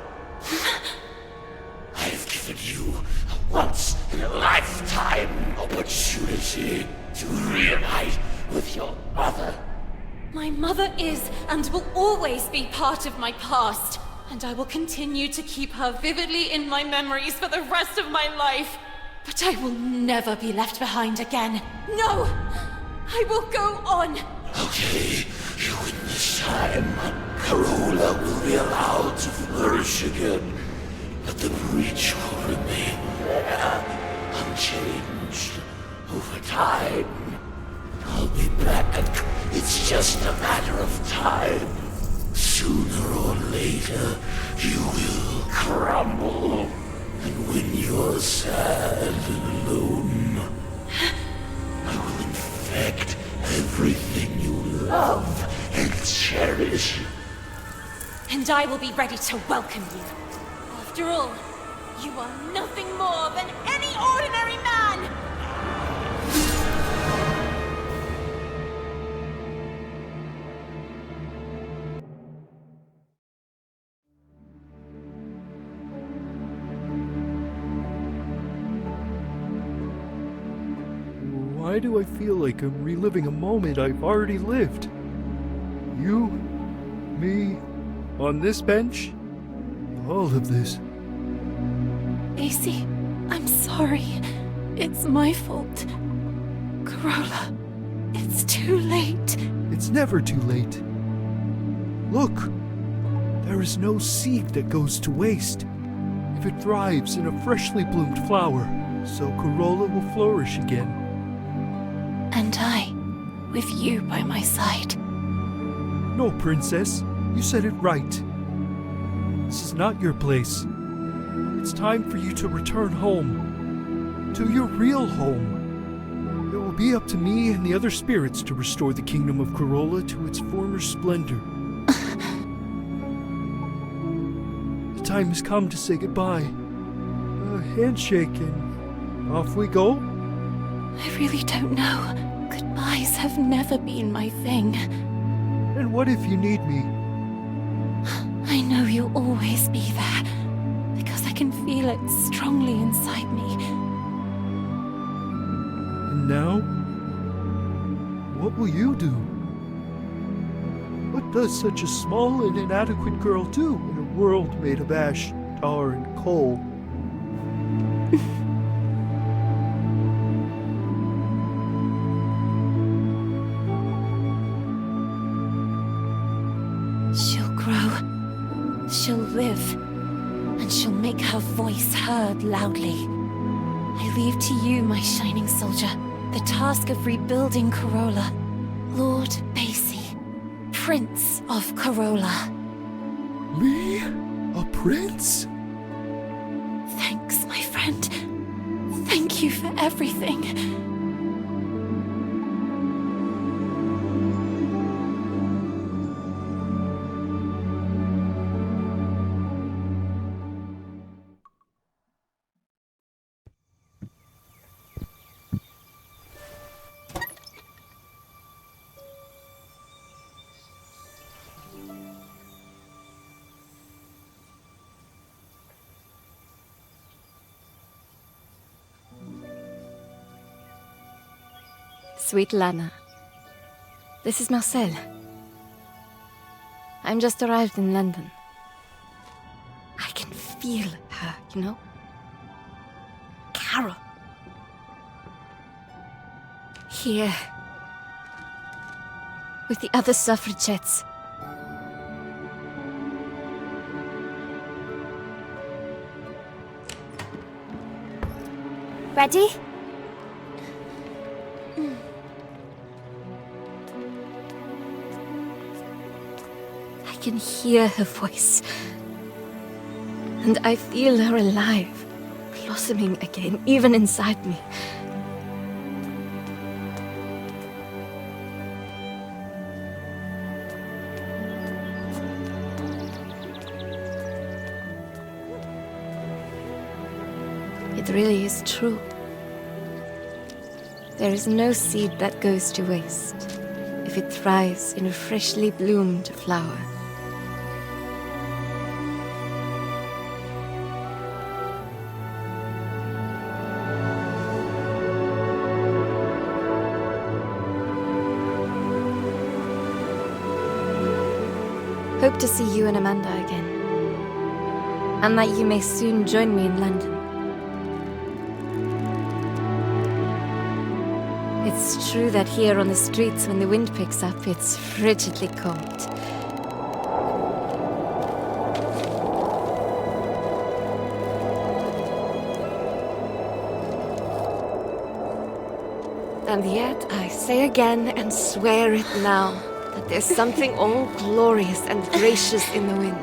I've given you a once-in-a-lifetime opportunity to reunite with your mother. My mother is and will always be part of my past, and I will continue to keep her vividly in my memories for the rest of my life. But I will never be left behind again. No! I will go on! Okay, you win this time. Corolla will be allowed to flourish again, but the breach will remain there, unchanged, over time. I'll be back. It's just a matter of time. Sooner or later, you will crumble. And when you're sad and alone, I will infect everything you love and cherish. And I will be ready to welcome you. After all, you are nothing more than any ordinary man! Why do I feel like I'm reliving a moment I've already lived? You, me, on this bench, all of this. Casey, I'm sorry. It's my fault. Corolla, it's too late. It's never too late. Look, there is no seed that goes to waste. If it thrives in a freshly bloomed flower, so Corolla will flourish again. And I, with you by my side. No, Princess, you said it right. This is not your place. It's time for you to return home. To your real home. It will be up to me and the other spirits to restore the kingdom of Corolla to its former splendor. The time has come to say goodbye. A handshake and off we go? I really don't know. Goodbyes have never been my thing. And what if you need me? I know you'll always be there, because I can feel it strongly inside me. And now? What will you do? What does such a small and inadequate girl do in a world made of ash, tar, and coal? She'll grow, she'll live, and she'll make her voice heard loudly. I leave to you, my shining soldier, the task of rebuilding Corolla. Lord Basie, Prince of Corolla. Me? A prince? Thanks, my friend. Thank you for everything. Sweet Lana. This is Marcel. I'm just arrived in London. I can feel her, you know? Carole. Here. With the other suffragettes. Ready? I can hear her voice. And I feel her alive, blossoming again, even inside me. It really is true. There is no seed that goes to waste if it thrives in a freshly bloomed flower. Hope to see you and Amanda again, and that you may soon join me in London. It's true that here on the streets, when the wind picks up, it's frigidly cold. And yet, I say again and swear it now, that there's something all glorious and gracious in the wind.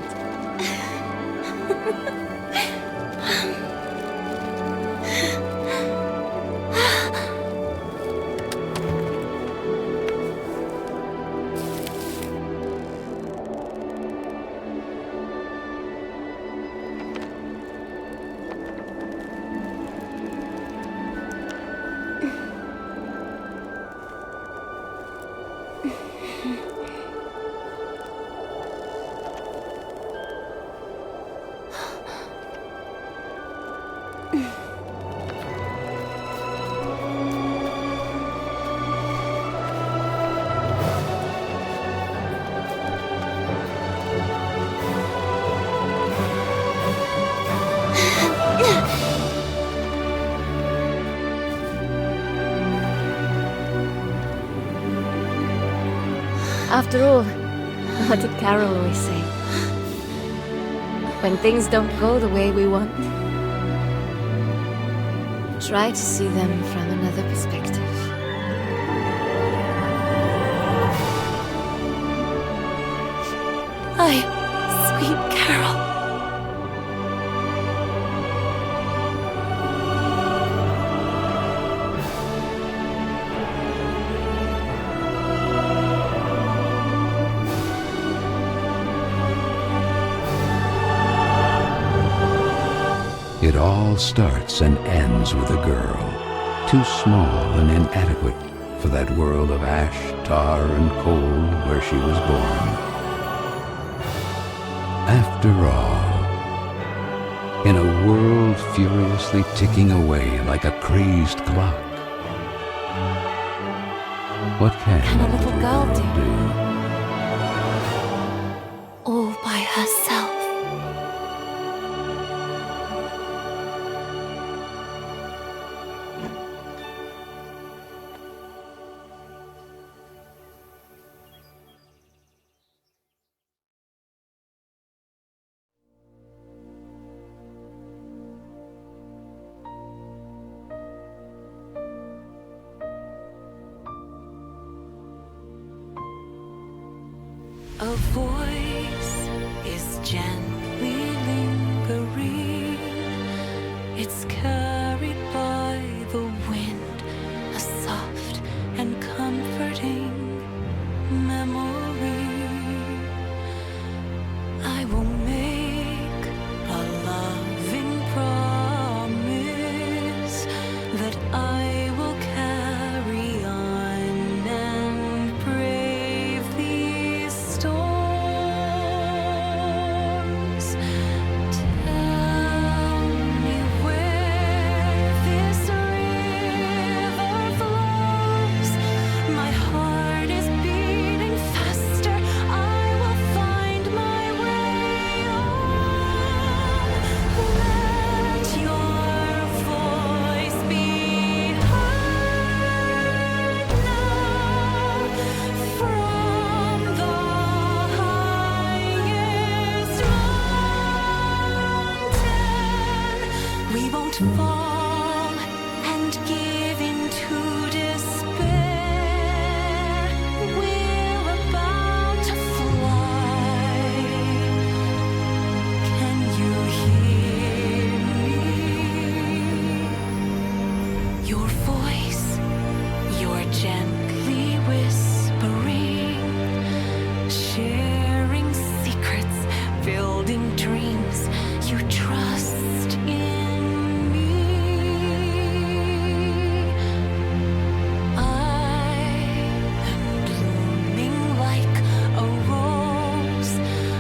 After all, what did Carole always say? When things don't go the way we want, try to see them from another perspective. Sweet Carole. It all starts and ends with a girl, too small and inadequate for that world of ash, tar, and coal where she was born. After all, in a world furiously ticking away like a crazed clock, What can a little girl do? do? All by herself. A voice is gently lingering. It's carried by the wind, a soft and comforting memory. I will make a loving promise that I will carry on and brave these storms. Tell me where this river flows. My heart is beating faster. I will find my way on. Let your voice be heard now from the highest mountain. We won't fall and give into despair. We're about to fly. Can you hear me? Your voice, you're gently whispering, sharing secrets, building dreams. You trust in me. I am blooming like a rose.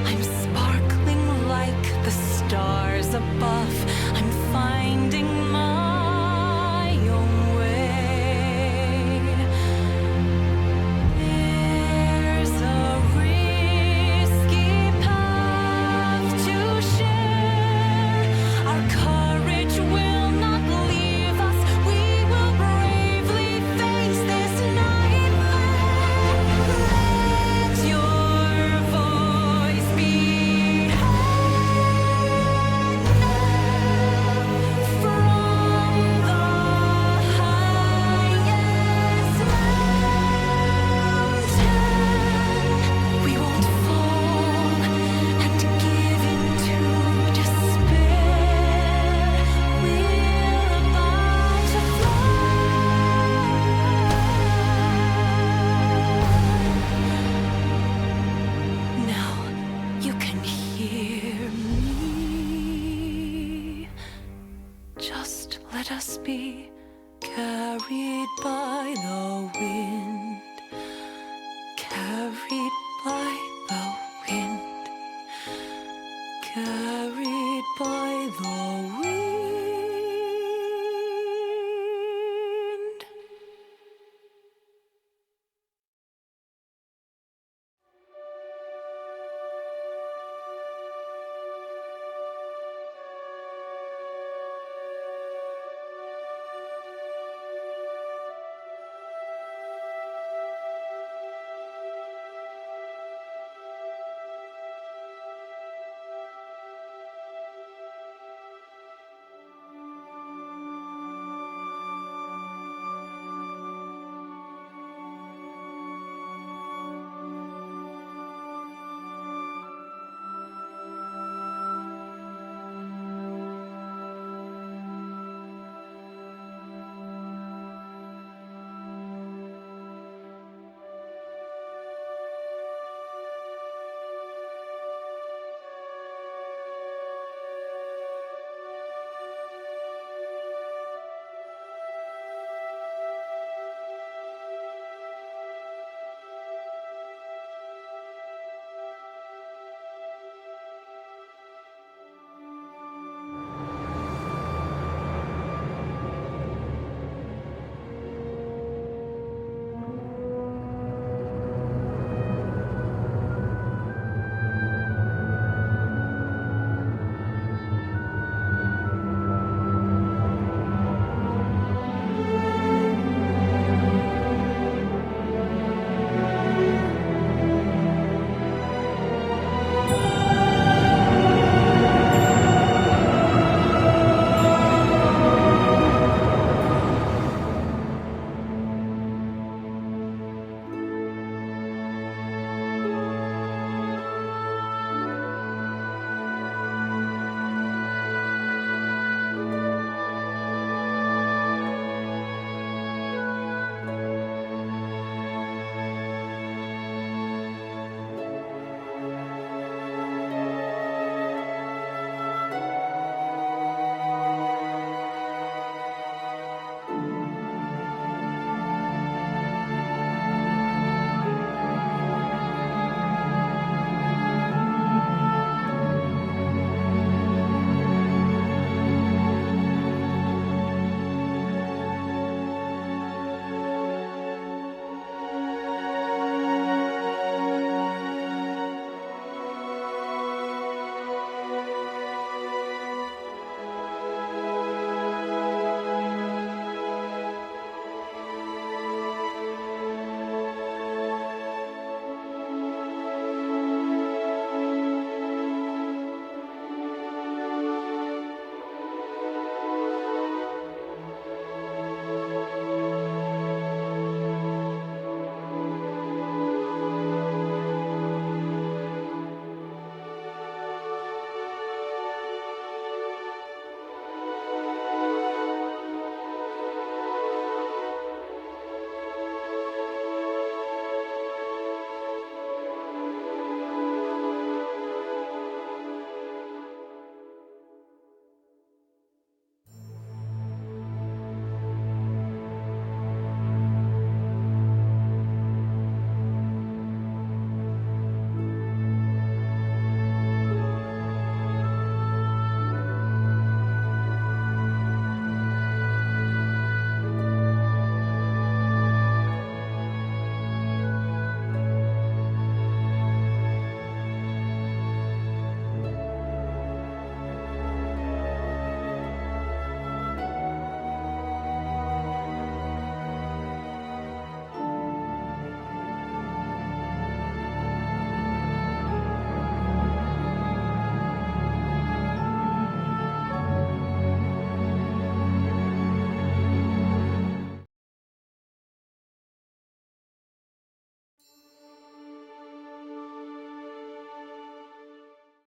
I'm sparkling like the stars above. I'm finding my own way. There's a risky path to share. Our courage will not leave us. We will bravely face this nightmare. Let your voice be heard from the highest mountain. We won't fall and give into despair. We're about to fly. Now you can hear me. Just let us be carried by